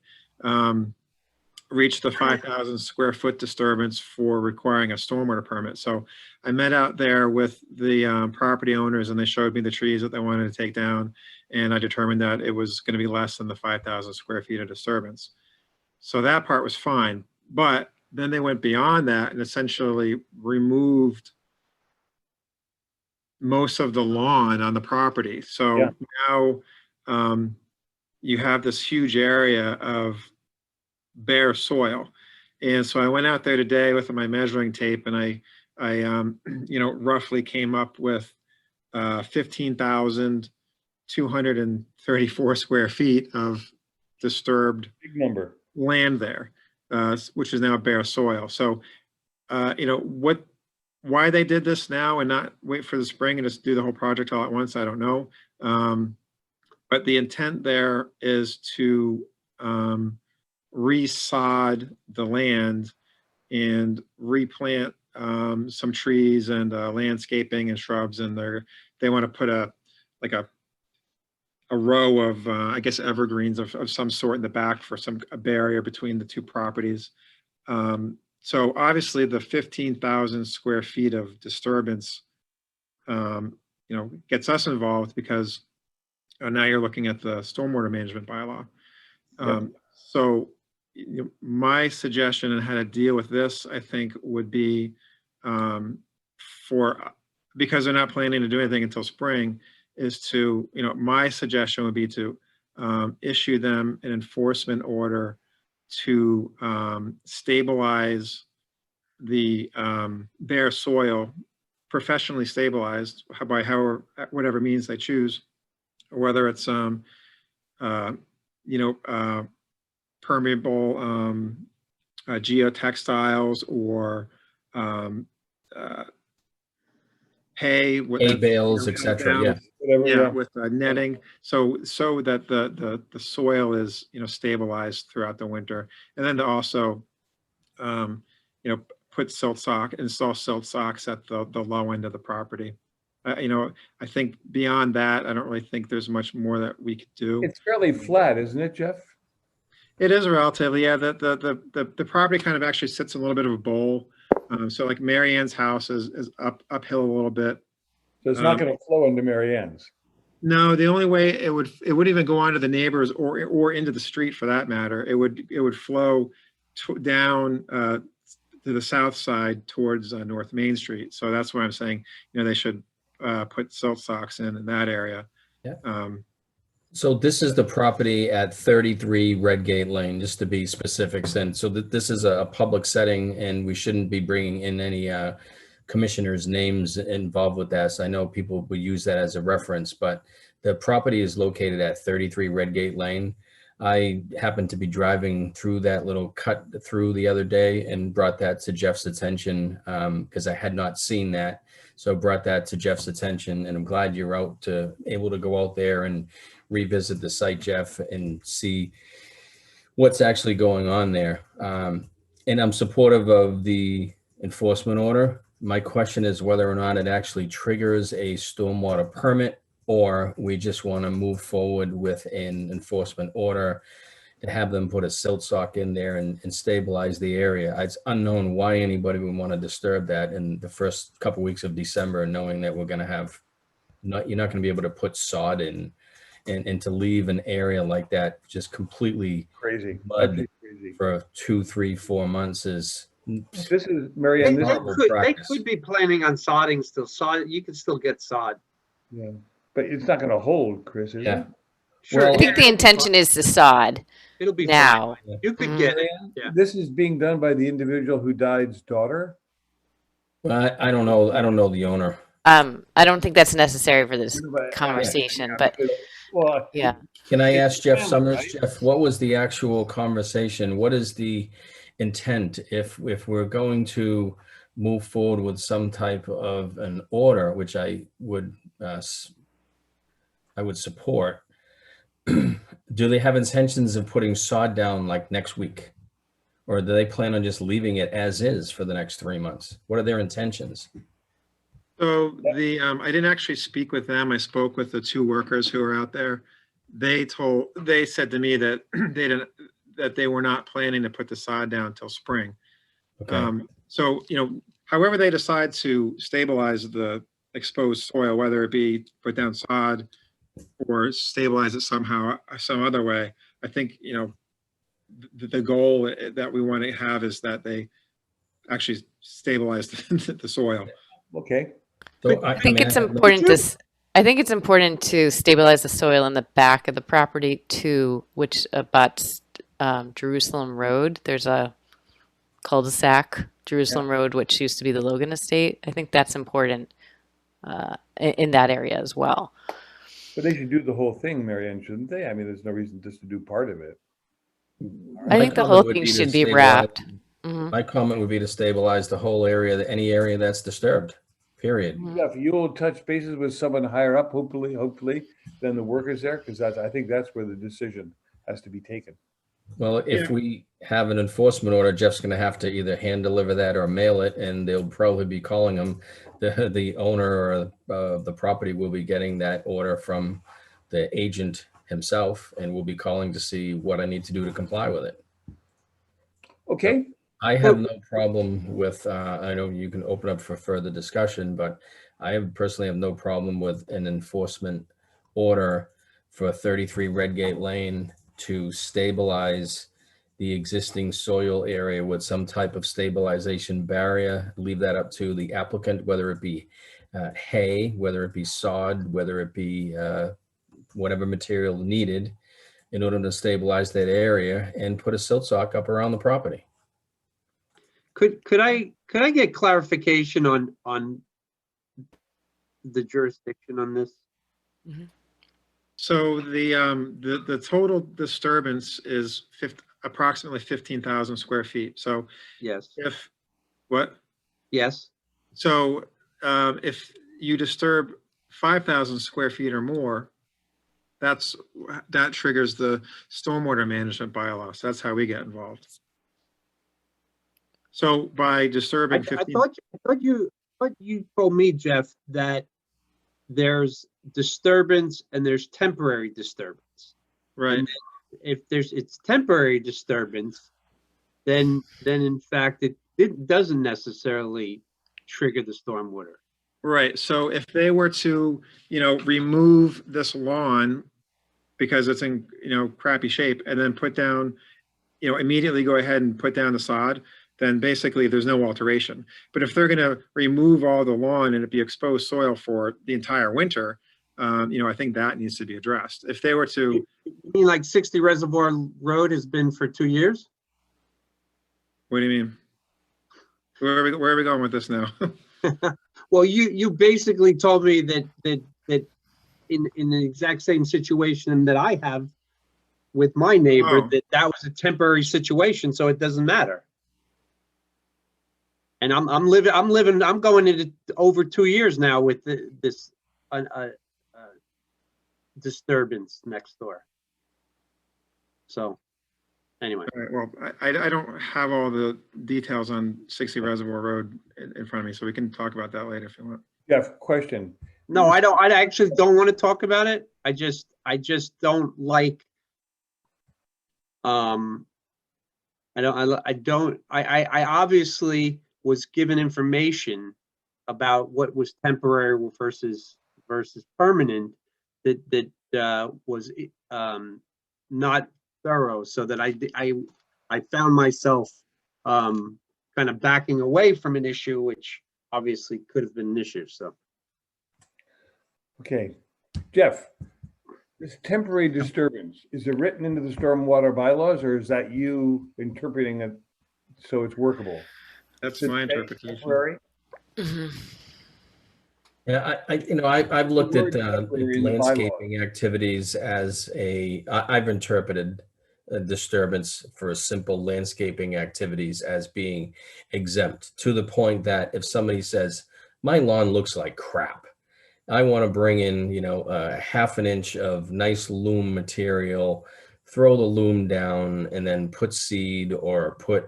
reach the 5,000 square foot disturbance for requiring a stormwater permit. So I met out there with the property owners, and they showed me the trees that they wanted to take down, and I determined that it was going to be less than the 5,000 square feet of disturbance. So that part was fine, but then they went beyond that and essentially removed most of the lawn on the property. So Yeah. now you have this huge area of bare soil. And so I went out there today with my measuring tape, and I roughly came up with 15,234 square feet of disturbed Big number. land there, which is now bare soil. So, why they did this now and not wait for the spring and just do the whole project all at once, I don't know. But the intent there is to resod the land and replant some trees and landscaping and shrubs, and they want to put a row of I guess evergreens of some sort in the back for a barrier between the two properties. So obviously the 15,000 square feet of disturbance gets us involved, because now you're looking at the stormwater management bylaw. So my suggestion on how to deal with this, I think, would be because they're not planning to do anything until spring, is to, my suggestion would be to issue them an enforcement order to stabilize the bare soil, professionally stabilized by whatever means they choose, whether it's permeable geotextiles or hay bales, etc. Yeah. Whatever. Yeah, with netting, so that the soil is stabilized throughout the winter, and then to also install silt socks at the low end of the property. I think beyond that, I don't really think there's much more that we could do. It's fairly flat, isn't it, Jeff? It is relatively, yeah. The property kind of actually sits in a little bit of a bowl. So like Marianne's house is uphill a little bit. So it's not going to flow into Marianne's. No, the only way it wouldn't even go onto the neighbors or into the street for that matter. It would flow down to the south side towards North Main Street. So that's why I'm saying, they should put silt socks in that area. Yeah. So this is the property at 33 Redgate Lane, just to be specific. And so this is a public setting, and we shouldn't be bringing in any commissioners' names involved with that. So I know people will use that as a reference, but the property is located at 33 Redgate Lane. I happened to be driving through that little cut through the other day and brought that to Jeff's attention because I had not seen that. So brought that to Jeff's attention, and I'm glad you're able to go out there and revisit the site, Jeff, and see what's actually going on there. And I'm supportive of the enforcement order. My question is whether or not it actually triggers a stormwater permit, or we just want to move forward with an enforcement order to have them put a silt sock in there and stabilize the area. It's unknown why anybody would want to disturb that in the first couple of weeks of December, knowing that we're going to have you're not going to be able to put sod in, and to leave an area like that just completely Crazy. mud Crazy. for 2, 3, 4 months is This is, Mary Ann, this, Horrible They practice. could be planning on sodding still. Sod, you can still get sod. yeah, but it's not gonna hold, Chris, is Yeah. it? Sure, Well- I think the intention is to sod it'll be now. fine. You could Mhm. get it. Mary Ann, Yeah. this is being done by the individual who died's daughter? Well, I don't know. I don't know the owner. I don't think that's necessary for this But- conversation, yeah, but because- Well, yeah. Can I It's ask Jeff family, Summers? right? Jeff, what was the actual conversation? What is the intent if we're going to move forward with some type of an order, which I would support? Do they have intentions of putting sod down like next week? Or do they plan on just leaving it as is for the next 3 months? What are their intentions? So I didn't actually speak with them. I spoke with the two workers who are out there. They said to me that they were not planning to put the sod down until spring. Okay. So, however they decide to stabilize the exposed soil, whether it be put down sod or stabilize it somehow, some other way, I think, the goal that we want to have is that they actually stabilize the soil. okay, So I think it's I have no- important I think it's important to stabilize the soil in the back of the property too, which abuts Jerusalem Road. There's a cul-de-sac, Jerusalem Road, which used to be the Logan Estate. I think that's important in that area as well. but they should do the whole thing, Mary Ann, shouldn't they? I mean, there's no reason just to do part of it. I think the comment whole would thing to should be stabilize- wrapped. Mhm. My comment would be to stabilize the whole area, any area that's disturbed, period. Yeah, if you'll touch bases with someone higher up, hopefully, than the workers there, because I think that's where the decision has to be taken. Well, if Yeah. we have an enforcement order, Jeff's gonna have to either hand deliver that or mail it, and they'll probably be calling him. The owner or the property will be getting that order from the agent himself, and will be calling to see what I need to do to comply with it. Okay, I have no problem with, I know you can open up for further discussion, but personally have no problem with an enforcement order for 33 Redgate Lane to stabilize the existing soil area with some type of stabilization barrier. Leave that up to the applicant, whether it be hay, whether it be sod, whether it be whatever material needed in order to stabilize that area, and put a silt sock up around the property. Could I get clarification on the jurisdiction on this? So the total disturbance is approximately 15,000 square feet. So Yes. Yes. So if you disturb 5,000 square feet or more, that triggers the stormwater management bylaw. So that's how we get involved. So by disturbing I 15, thought you told me, Jeff, that there's disturbance and there's temporary disturbance. right? And if it's temporary disturbance, then in fact it doesn't necessarily trigger the stormwater. Right. So if they were to, remove this lawn because it's in, crappy shape, and then put down, immediately go ahead and put down the sod, then basically there's no alteration. But if they're going to remove all the lawn and it be exposed soil for the entire winter, I think that needs to be addressed. If they were to, You mean like 60 Reservoir Road has been for 2 years? what do you mean? Where are we going with this now? Well, you basically told me that in the exact same situation that I have with my neighbor, Oh. that was a temporary situation, so it doesn't matter. And I'm going into over 2 years now with this disturbance next door. So, anyway. All right, well, I don't have all the details on 60 Reservoir Road in front of me, so we can talk about that later if you want. Jeff, question. No, I don't. I actually don't want to talk about it. I just don't like. I obviously was given information about what was temporary versus permanent that was not thorough, so that I found myself kind of backing away from an issue, which obviously could have been an issue, so. Okay, Jeff, this temporary disturbance, is it written into the stormwater bylaws, or is that you interpreting it so it's workable? That's Does it my say interpretation. temporary? Yeah, I've looked word at temporary in the bylaws. landscaping activities as I've interpreted a disturbance for simple landscaping activities as being exempt, to the point that if somebody says, my lawn looks like crap, I want to bring in, a half an inch of nice loam material, throw the loam down, and then put seed or put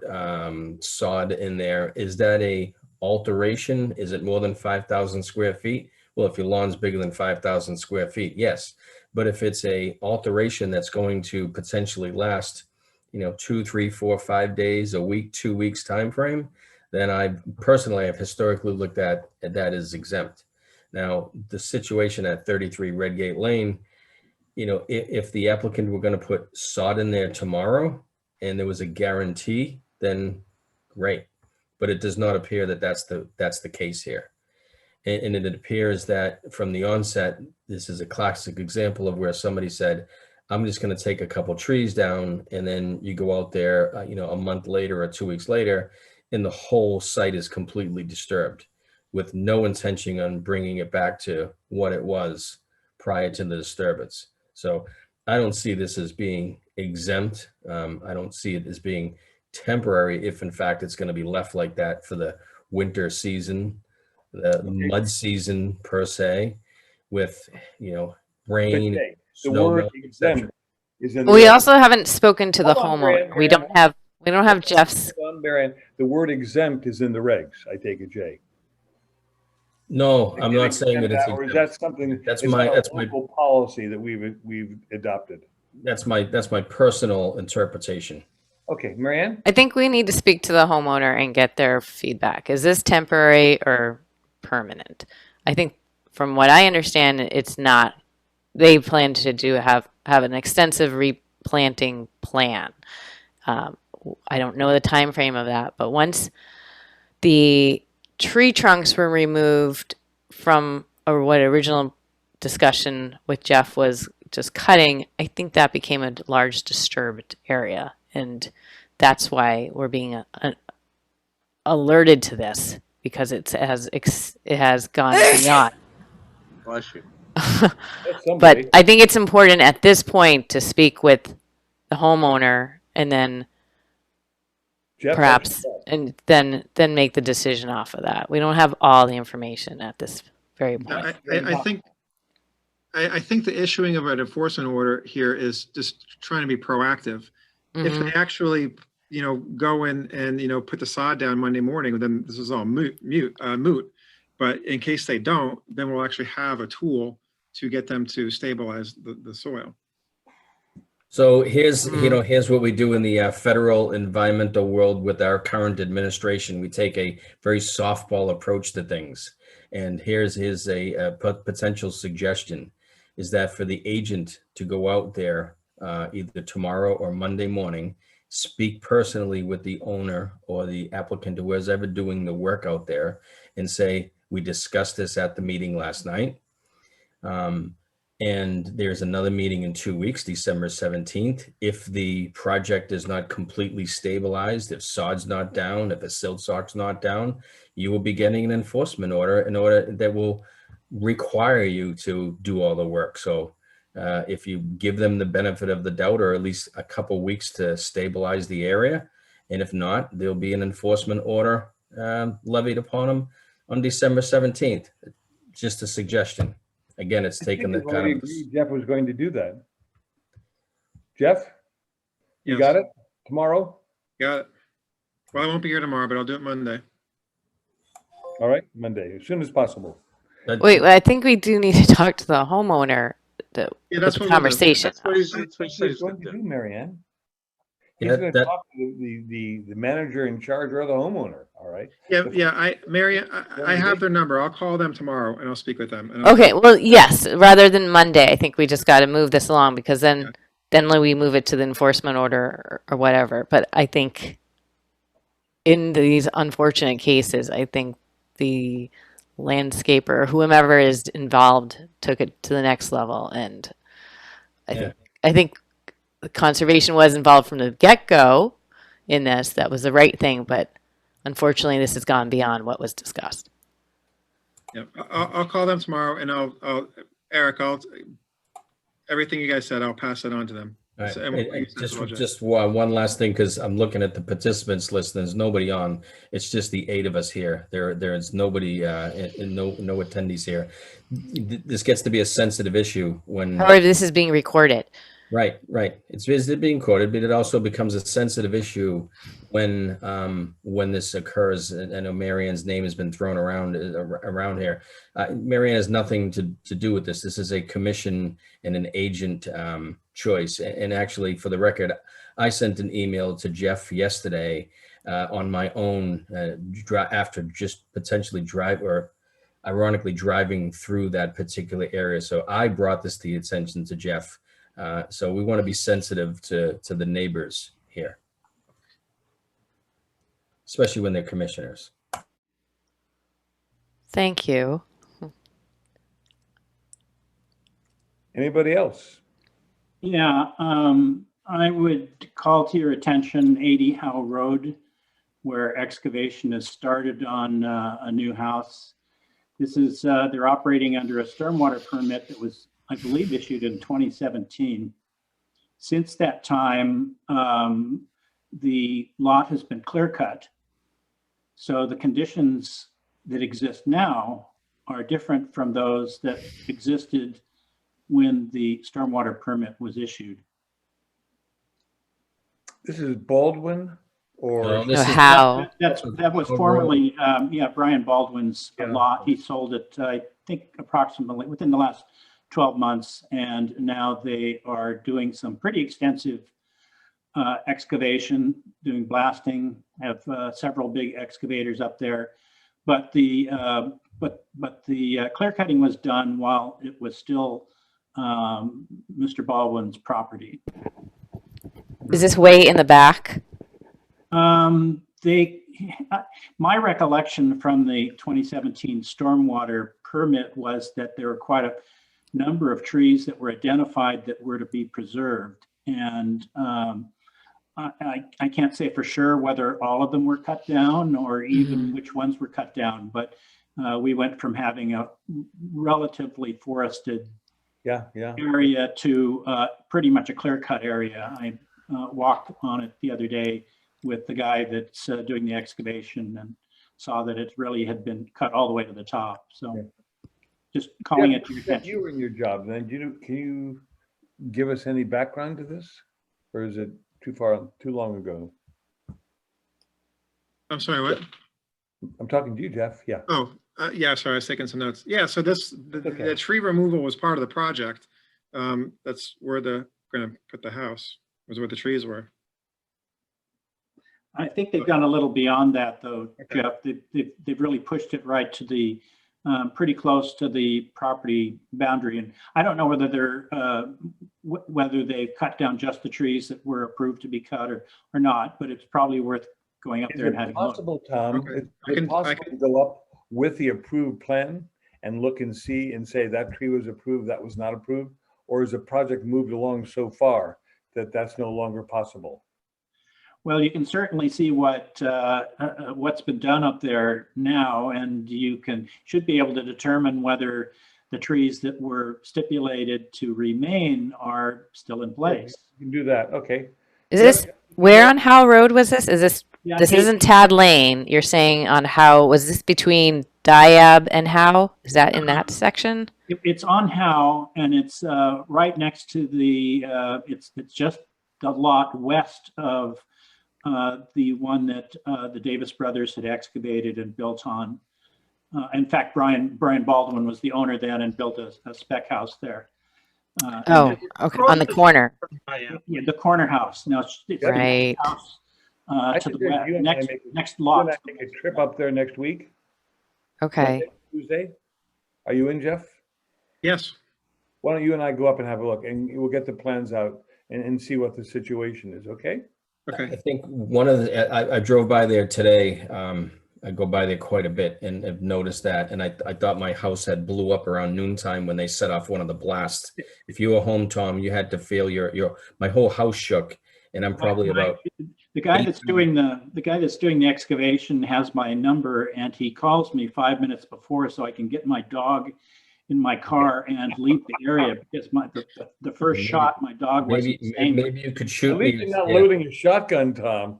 sod in there. Is that a alteration? Is it more than 5,000 square feet? Well, if your lawn's bigger than 5,000 square feet, yes. But if it's a alteration that's going to potentially last, 2, 3, 4, 5 days, a week, 2 weeks time frame, then I personally have historically looked at that as exempt. Now, the situation at 33 Redgate Lane, if the applicant were going to put sod in there tomorrow and there was a guarantee, then great. But it does not appear that that's the case here. And it appears that from the onset, this is a classic example of where somebody said, I'm just going to take a couple trees down, and then you go out there, a month later or 2 weeks later, and the whole site is completely disturbed, with no intention on bringing it back to what it was prior to the disturbance. So I don't see this as being exempt. I don't see it as being temporary, if in fact it's going to be left like that for the winter season, the mud season per se, with, rain, The snow word melt, exempt is in the We red. also haven't spoken to the Hold on, homeowner. Brian, We don't have Jeff's. Hold on, Marianne. The word exempt is in the regs, I take it, Jay. No, I'm not saying that it's Or is exempt. that something, That's is my- that a that's my- local policy that we've adopted? That's my personal interpretation. Okay, Marianne? I think we need to speak to the homeowner and get their feedback. Is this temporary or permanent? I think from what I understand, it's not. They plan to have an extensive replanting plan. I don't know the time frame of that, but once the tree trunks were removed from, or what original discussion with Jeff was just cutting, I think that became a large disturbed area. And that's why we're being alerted to this, because it has gone beyond. Bless you. But I think it's important at this point to speak with the homeowner and then Jeff, perhaps, and then make the decision off of that. We don't have all the information at this very point. I think the issuing of an enforcement order here is just trying to be proactive. If they actually, go in and, put the sod down Monday morning, then this is all moot. But in case they don't, then we'll actually have a tool to get them to stabilize the soil. So here's what we do in the federal environmental world with our current administration. We take a very softball approach to things. And here's a potential suggestion, is that for the agent to go out there either tomorrow or Monday morning, speak personally with the owner or the applicant who is ever doing the work out there and say, we discussed this at the meeting last night. And there's another meeting in 2 weeks, December 17th. If the project is not completely stabilized, if sod's not down, if a silt sock's not down, you will be getting an enforcement order that will require you to do all the work. So if you give them the benefit of the doubt, or at least a couple weeks to stabilize the area, and if not, there'll be an enforcement order levied upon them on December 17th. Just a suggestion. Again, it's taken the kind of. Jeff was going to do that. Jeff, you Yes. got it tomorrow? Got it. Well, I won't be here tomorrow, but I'll do it Monday. All right, Monday, as soon as possible. Wait, I think we do need to talk to the homeowner. Yeah, with that's the what we'll do. conversation. That's what he's going to do, Marianne. He's Yeah, going to talk to the manager in charge or the homeowner. All right. Mary, I have their number. I'll call them tomorrow and I'll speak with them. And I'll- Okay, well, yes, rather than Monday, I think we just got to move this along, because then we move it to the enforcement order or whatever. But I think in these unfortunate cases, I think the landscaper, whomever is involved, took it to the next level. And I think conservation was involved from the get-go in this. That was the right thing, but unfortunately, this has gone beyond what was discussed. Yeah, I'll call them tomorrow, and Eric, everything you guys said, I'll pass it on to them. All right. So, and what you And said as well, Jeff. just one last thing, because I'm looking at the participants list. There's nobody on. It's just the 8 of us here. There is nobody, and no attendees here. This gets to be a sensitive issue when. However, this is being recorded. Right. It's being quoted, but it also becomes a sensitive issue when this occurs. And I know Marianne's name has been thrown around here. Marianne has nothing to do with this. This is a commission and an agent choice. And actually, for the record, I sent an email to Jeff yesterday on my own after just potentially ironically driving through that particular area. So I brought this to the attention to Jeff. So we want to be sensitive to the neighbors here, especially when they're commissioners. Thank you. Anybody else? Yeah, I would call to your attention 80 Howe Road, where excavation has started on a new house. This is, they're operating under a stormwater permit that was, I believe, issued in 2017. Since that time, the lot has been clear cut. So the conditions that exist now are different from those that existed when the stormwater permit was issued. This is Baldwin or? No, No, how? That was formerly, Brian Baldwin's Yeah. lot. He sold it, I think, approximately within the last 12 months. And now they are doing some pretty extensive excavation, doing blasting, have several big excavators up there. But the clear cutting was done while it was still Mr. Baldwin's property. Is this way in the back? My recollection from the 2017 stormwater permit was that there were quite a number of trees that were identified that were to be preserved. And I can't say for sure whether all of them were cut down or even which ones were cut down, but we went from having a relatively forested area to pretty much a clear-cut area. I walked on it the other day with the guy that's doing the excavation and saw that it really had been cut all the way to the top. So just calling it to your attention. You were in your job then. Can you give us any background to this, or is it too long ago? I'm sorry, what? I'm talking to you, Jeff. Yeah. Oh, yeah, sorry, I was taking some notes. Yeah, so the tree removal was part of the project. That's where they're going to put the house, was where the trees were. I think they've gone a little beyond that, though, Jeff. They've really pushed it right to the pretty close to the property boundary. And I don't know whether they cut down just the trees that were approved to be cut or not, but it's probably worth going up there and having a look. Possible, Tom, Okay. is it possible to go up with the approved plan and look and see and say that tree was approved, that was not approved? Or is the project moved along so far that that's no longer possible? Well, you can certainly see what's been done up there now, and you should be able to determine whether the trees that were stipulated to remain are still in place. You can do that. Okay. Is this, where on Howe Road was this? Is this, this isn't Tad Lane. You're saying on Howe, was this between Diab and Howe? Is that in that section? It's on Howe, and it's right next to the, it's just the lot west of the one that the Davis brothers had excavated and built on. In fact, Brian Baldwin was the owner then and built a spec house there. Oh, okay, on the corner. Yeah, the corner house. Now it's Right. the house I to the suggest west, you and I make next You lot. and I take a trip up there next week. Okay. Monday, Tuesday. Are you in, Jeff? Yes. Why don't you and I go up and have a look, and we'll get the plans out and see what the situation is, okay? Okay. I think one of the, I drove by there today. I go by there quite a bit and have noticed that. And I thought my house had blew up around noontime when they set off one of the blasts. If you were home, Tom, you had to feel my whole house shook. And I'm probably about the guy that's doing the excavation has my number, and he calls me 5 minutes before so I can get my dog in my car and leave the area, because the first shot my dog was insane. maybe you could shoot At least me. you're not loading a shotgun, Tom.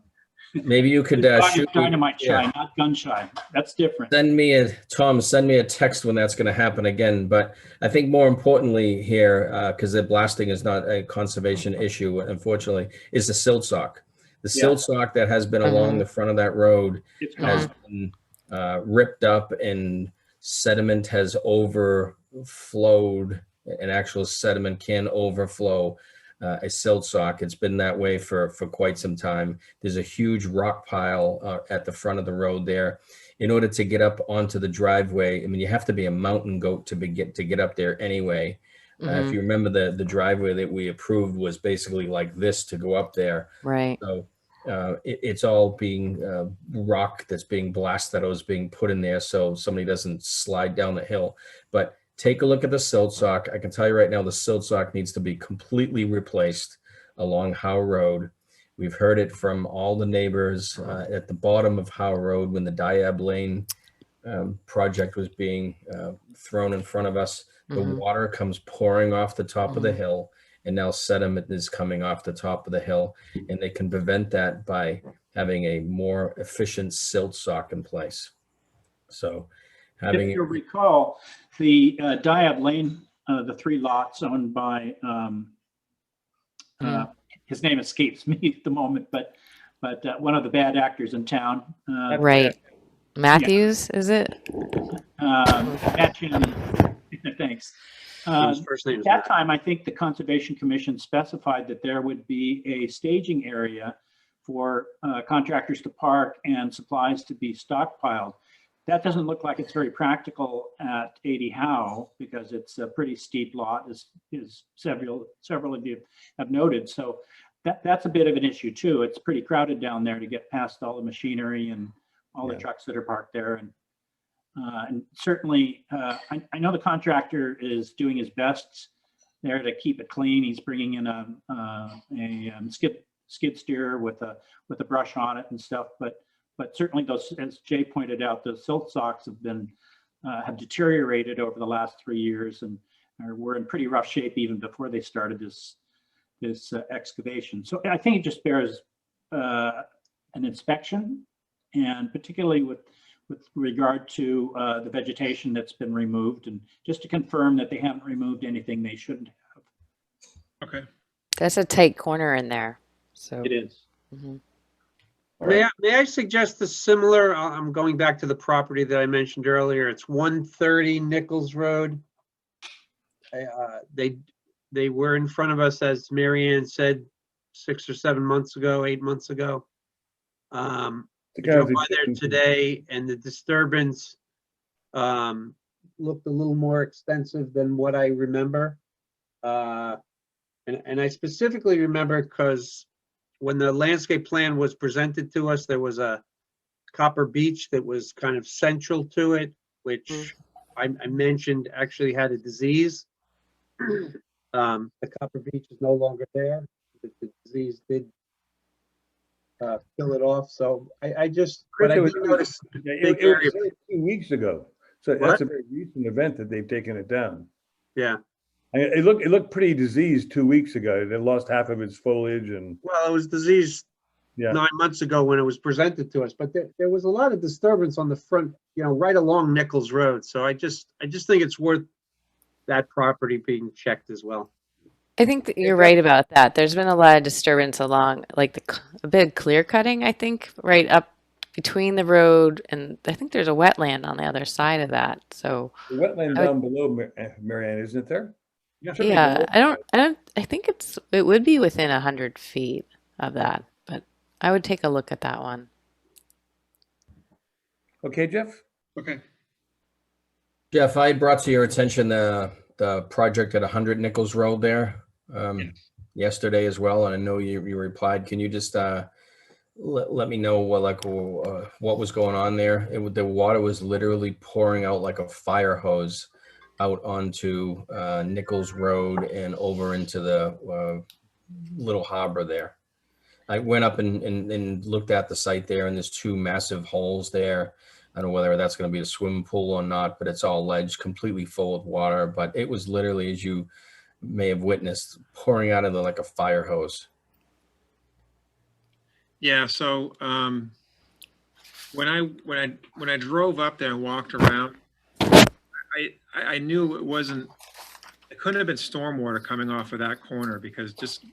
Maybe you could Dog is shoot me. dynamite shy, not gun shy. That's different. Send me a text when that's going to happen again. But I think more importantly here, because the blasting is not a conservation issue, unfortunately, is the silt sock. The silt sock that has been along the front of that road has been ripped up, and sediment has overflowed. An actual sediment can overflow a silt sock. It's been that way for quite some time. There's a huge rock pile at the front of the road there. In order to get up onto the driveway, I mean, you have to be a mountain goat to get up there anyway. If you remember, the driveway that we approved was basically like this to go up there. Right. So it's all being rock that's being blasted that was being put in there so somebody doesn't slide down the hill. But take a look at the silt sock. I can tell you right now, the silt sock needs to be completely replaced along Howe Road. We've heard it from all the neighbors at the bottom of Howe Road when the Diab Lane project was being thrown in front of us. The water comes pouring off the top of the hill, and now sediment is coming off the top of the hill, and they can prevent that by having a more efficient silt sock in place. So If you recall, the Diab Lane, the 3 lots owned by, his name escapes me at the moment, but one of the bad actors in town. Right. Matthews, is it? Thanks. His first name At is that Matt. time, I think the Conservation Commission specified that there would be a staging area for contractors to park and supplies to be stockpiled. That doesn't look like it's very practical at 80 Howe, because it's a pretty steep lot, as several of you have noted. So that's a bit of an issue too. It's pretty crowded down there to get past all the machinery and all the trucks that are parked there. And certainly, I know the contractor is doing his best there to keep it clean. He's bringing in a skid steer with a brush on it and stuff, but certainly those, as Jay pointed out, the silt socks have deteriorated over the last 3 years and were in pretty rough shape even before they started this excavation. So I think it just bears an inspection, and particularly with regard to the vegetation that's been removed, and just to confirm that they haven't removed anything they shouldn't have. Okay. That's a tight corner in there. So It is. May I suggest a similar, I'm going back to the property that I mentioned earlier. It's 130 Nichols Road. They were in front of us, as Mary Ann said, 6 or 7 months ago, 8 months ago. I drove by there today, and the disturbance looked a little more extensive than what I remember. And I specifically remember because when the landscape plan was presented to us, there was a copper beech that was kind of central to it, which I mentioned actually had a disease. The copper beech is no longer there. The disease did kill it off. So I just, but I did notice It was 2 weeks ago. So that's a very recent event that they've taken it down. Yeah. It looked pretty diseased 2 weeks ago. It lost half of its foliage, and Well, it was diseased 9 months ago when it was presented to us, but there was a lot of disturbance on the front, right along Nichols Road. So I just think it's worth that property being checked as well. I think that you're right about that. There's been a lot of disturbance along, like a bit of clear cutting, I think, right up between the road, and I think there's a wetland on the other side of that. So the wetland down below, Marianne, isn't it there? yeah, I think it would be within 100 feet of that, but I would take a look at that one. Okay, Jeff? Okay. Jeff, I brought to your attention the project at 100 Nichols Road there yesterday as well, and I know you replied. Can you just let me know what was going on there. The water was literally pouring out like a fire hose out onto Nichols Road and over into the little harbor there. I went up and looked at the site there, and there's two massive holes there. I don't know whether that's going to be a swimming pool or not, but it's all ledge, completely full of water. But it was literally, as you may have witnessed, pouring out of like a fire hose. Yeah, so when I drove up there and walked around, I knew it couldn't have been stormwater coming off of that corner, because just,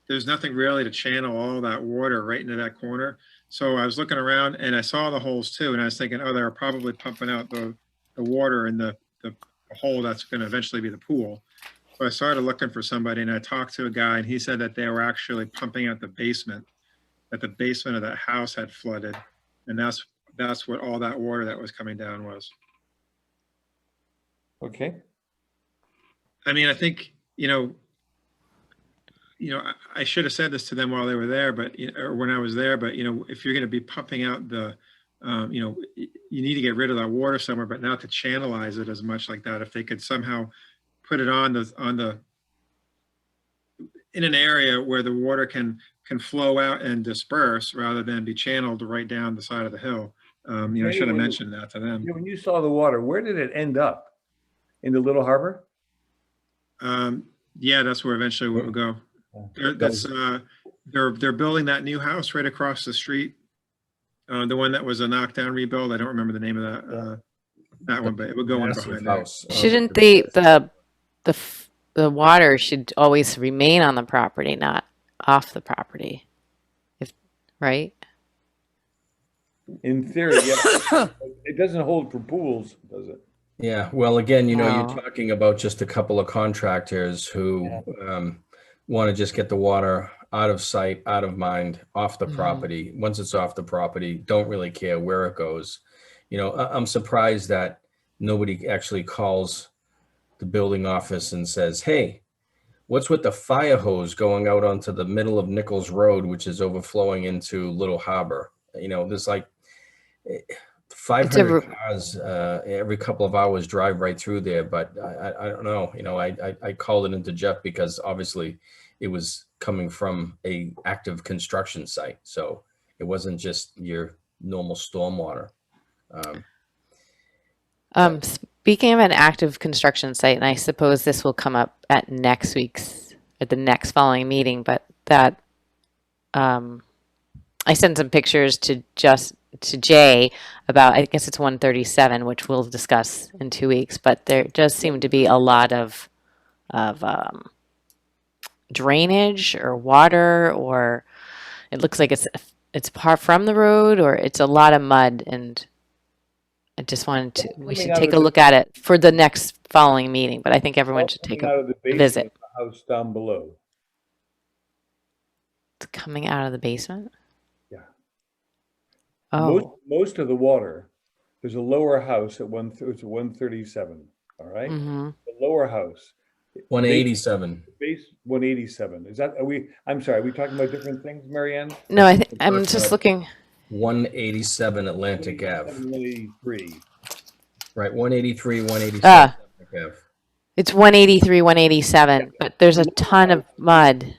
there's nothing really to channel all that water right into that corner. So I was looking around and I saw the holes too, and I was thinking, oh, they're probably pumping out the water in the hole that's going to eventually be the pool. So I started looking for somebody, and I talked to a guy, and he said that they were actually pumping out the basement, that the basement of that house had flooded, and that's what all that water that was coming down was. Okay. I mean, I think, I should have said this to them while they were there, but, or when I was there, but, if you're going to be pumping out the, you need to get rid of that water somewhere, but not to channelize it as much like that. If they could somehow put it in an area where the water can flow out and disperse rather than be channeled right down the side of the hill. I should have mentioned that to them. When you saw the water, where did it end up? In the little harbor? Yeah, that's where eventually we will go. They're building that new house right across the street. The one that was a knockdown rebuild. I don't remember the name of that one, but it would go on behind house. Shouldn't the water should always remain on the property, not off the property? Right? In theory, yes. It doesn't hold for pools, does it? Yeah, well, again, No. you're talking about just a couple of contractors who want to just get the water out of sight, out of mind, off the property. Once it's off the property, don't really care where it goes. I'm surprised that nobody actually calls the building office and says, hey, what's with the fire hose going out onto the middle of Nichols Road, which is overflowing into Little Harbor? There's like 500 cars every couple of hours drive right through there, but I don't know. I called it into Jeff because obviously it was coming from a active construction site, so it wasn't just your normal stormwater. Speaking of an active construction site, and I suppose this will come up at the next following meeting, but that I sent some pictures to Jay about, I guess it's 137, which we'll discuss in 2 weeks, but there does seem to be a lot of drainage or water, or it looks like it's far from the road, or it's a lot of mud, and I just wanted we should take a look at it for the next following meeting, but I think everyone should take a visit. Of the house down below. It's coming out of the basement? Yeah. Oh. Most of the water, there's a lower house at 137, all right? Mm-hmm. The lower house. 187. Base 187. I'm sorry, are we talking about different things, Marianne? No, I'm just looking. 187 Atlantic Ave. 183. Right, 183, 187 Atlantic Ave. It's 183, 187, but there's a ton of mud.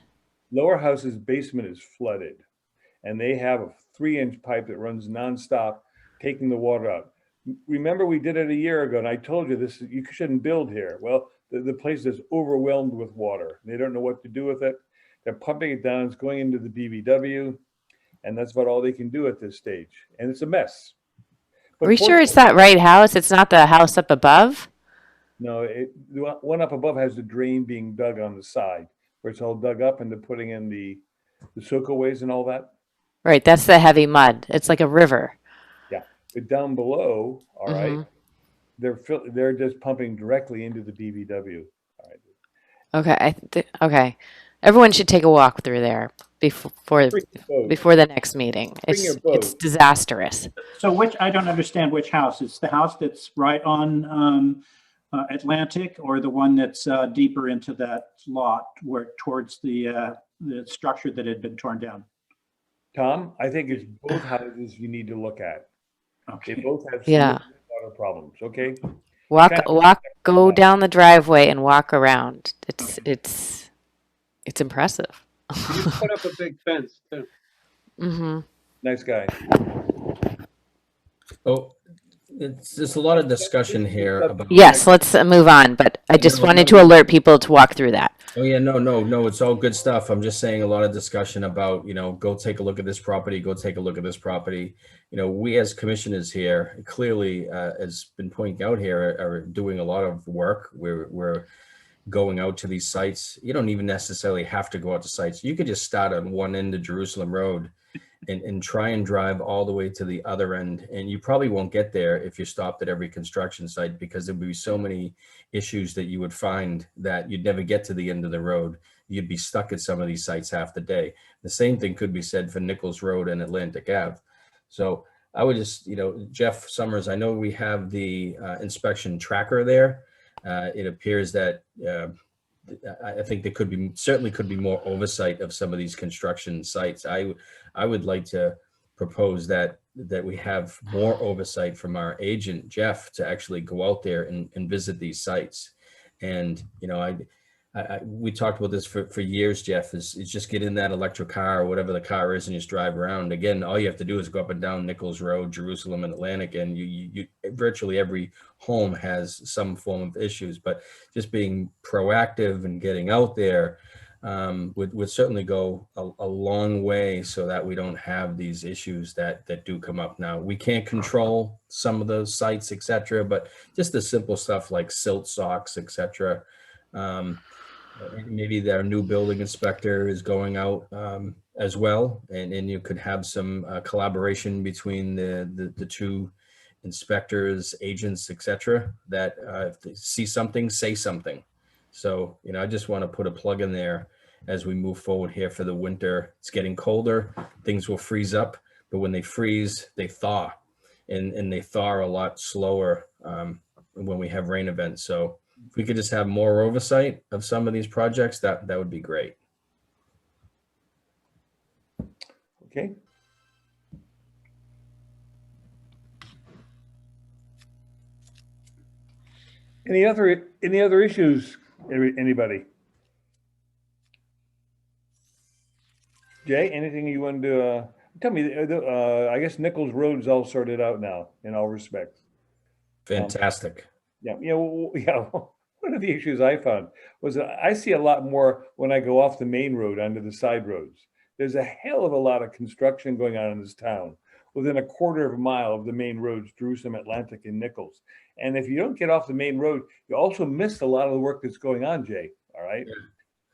Lower house's basement is flooded, and they have a 3-inch pipe that runs nonstop, taking the water out. Remember, we did it a year ago, and I told you this: you shouldn't build here. Well, the place is overwhelmed with water. They don't know what to do with it. They're pumping it down. It's going into the BVW, and that's about all they can do at this stage. And it's a mess. Are we sure it's that right house? It's not the house up above? No, the one up above has the drain being dug on the side, where it's all dug up, and they're putting in the soakaways and all that. Right, that's the heavy mud. It's like a river. Yeah, but down below, all right, they're just pumping directly into the BVW. All right. Okay, okay. Everyone should take a walk through there before the next meeting. It's disastrous. So I don't understand which house. It's the house that's right on Atlantic, or the one that's deeper into that lot, towards the structure that had been torn down? Tom, I think it's both houses you need to look at. They Okay. both have Yeah. significant water problems, okay? Go down the driveway and walk around. It's impressive. You put up a big fence too. Hmm. Nice guy. Oh, there's a lot of discussion here about. Yes, let's move on, but I just wanted to alert people to walk through that. Oh yeah, no, it's all good stuff. I'm just saying a lot of discussion about, go take a look at this property, go take a look at this property. We as commissioners here, clearly, has been pointing out here, are doing a lot of work. We're going out to these sites. You don't even necessarily have to go out to sites. You could just start on one end of Jerusalem Road and try and drive all the way to the other end. And you probably won't get there if you stopped at every construction site, because there would be so many issues that you would find that you'd never get to the end of the road. You'd be stuck at some of these sites half the day. The same thing could be said for Nichols Road and Atlantic Ave. So I would just, Jeff Summers, I know we have the inspection tracker there. It appears that I think there certainly could be more oversight of some of these construction sites. I would like to propose that we have more oversight from our agent, Jeff, to actually go out there and visit these sites. And, we talked about this for years, Jeff, is just get in that electric car or whatever the car is and just drive around. Again, all you have to do is go up and down Nichols Road, Jerusalem and Atlantic, and you virtually every home has some form of issues, but just being proactive and getting out there would certainly go a long way so that we don't have these issues that do come up. Now, we can't control some of those sites, etc., but just the simple stuff like silt socks, etc. Maybe their new building inspector is going out as well, and you could have some collaboration between the two inspectors, agents, etc. That if they see something, say something. So I just want to put a plug in there as we move forward here for the winter. It's getting colder, things will freeze up, but when they freeze, they thaw, and they thaw a lot slower when we have rain events. So if we could just have more oversight of some of these projects, that would be great. Okay. Any other issues, anybody? Jay, anything you want to tell me? I guess Nichols Road is all sorted out now in all respects. Fantastic. Yeah. One of the issues I found was that I see a lot more when I go off the main road onto the side roads. There's a hell of a lot of construction going on in this town within a quarter of a mile of the main roads, Jerusalem, Atlantic, and Nichols. And if you don't get off the main road, you also miss a lot of the work that's going on, Jay. All right. Yeah.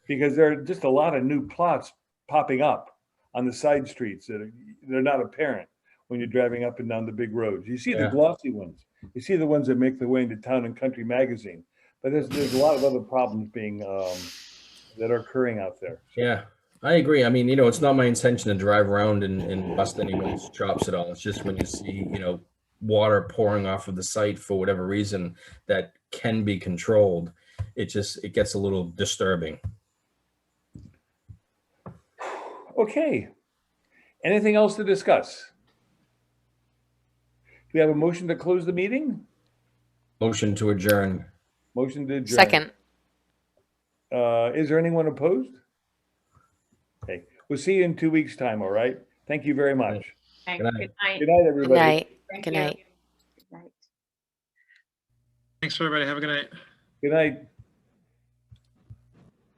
Because there are just a lot of new plots popping up on the side streets they're not apparent when you're driving up and down the big roads. You see the glossy ones. You see the ones that make their way into Town and Country magazine. But there's a lot of other problems being that are occurring out there. So. Yeah, I agree. I mean, it's not my intention to drive around and bust anyone's chops at all. It's just when you see, water pouring off of the site for whatever reason that can be controlled, it gets a little disturbing. Okay. Anything else to discuss? Do we have a motion to close the meeting? Motion to adjourn. Motion to adjourn. Second. Is there anyone opposed? Okay. We'll see you in 2 weeks' time, all right? Thank you very much. Good night. Good night, everybody. Good night. Thank Good you. night. Good night. Thanks, everybody. Have a good night. Good night.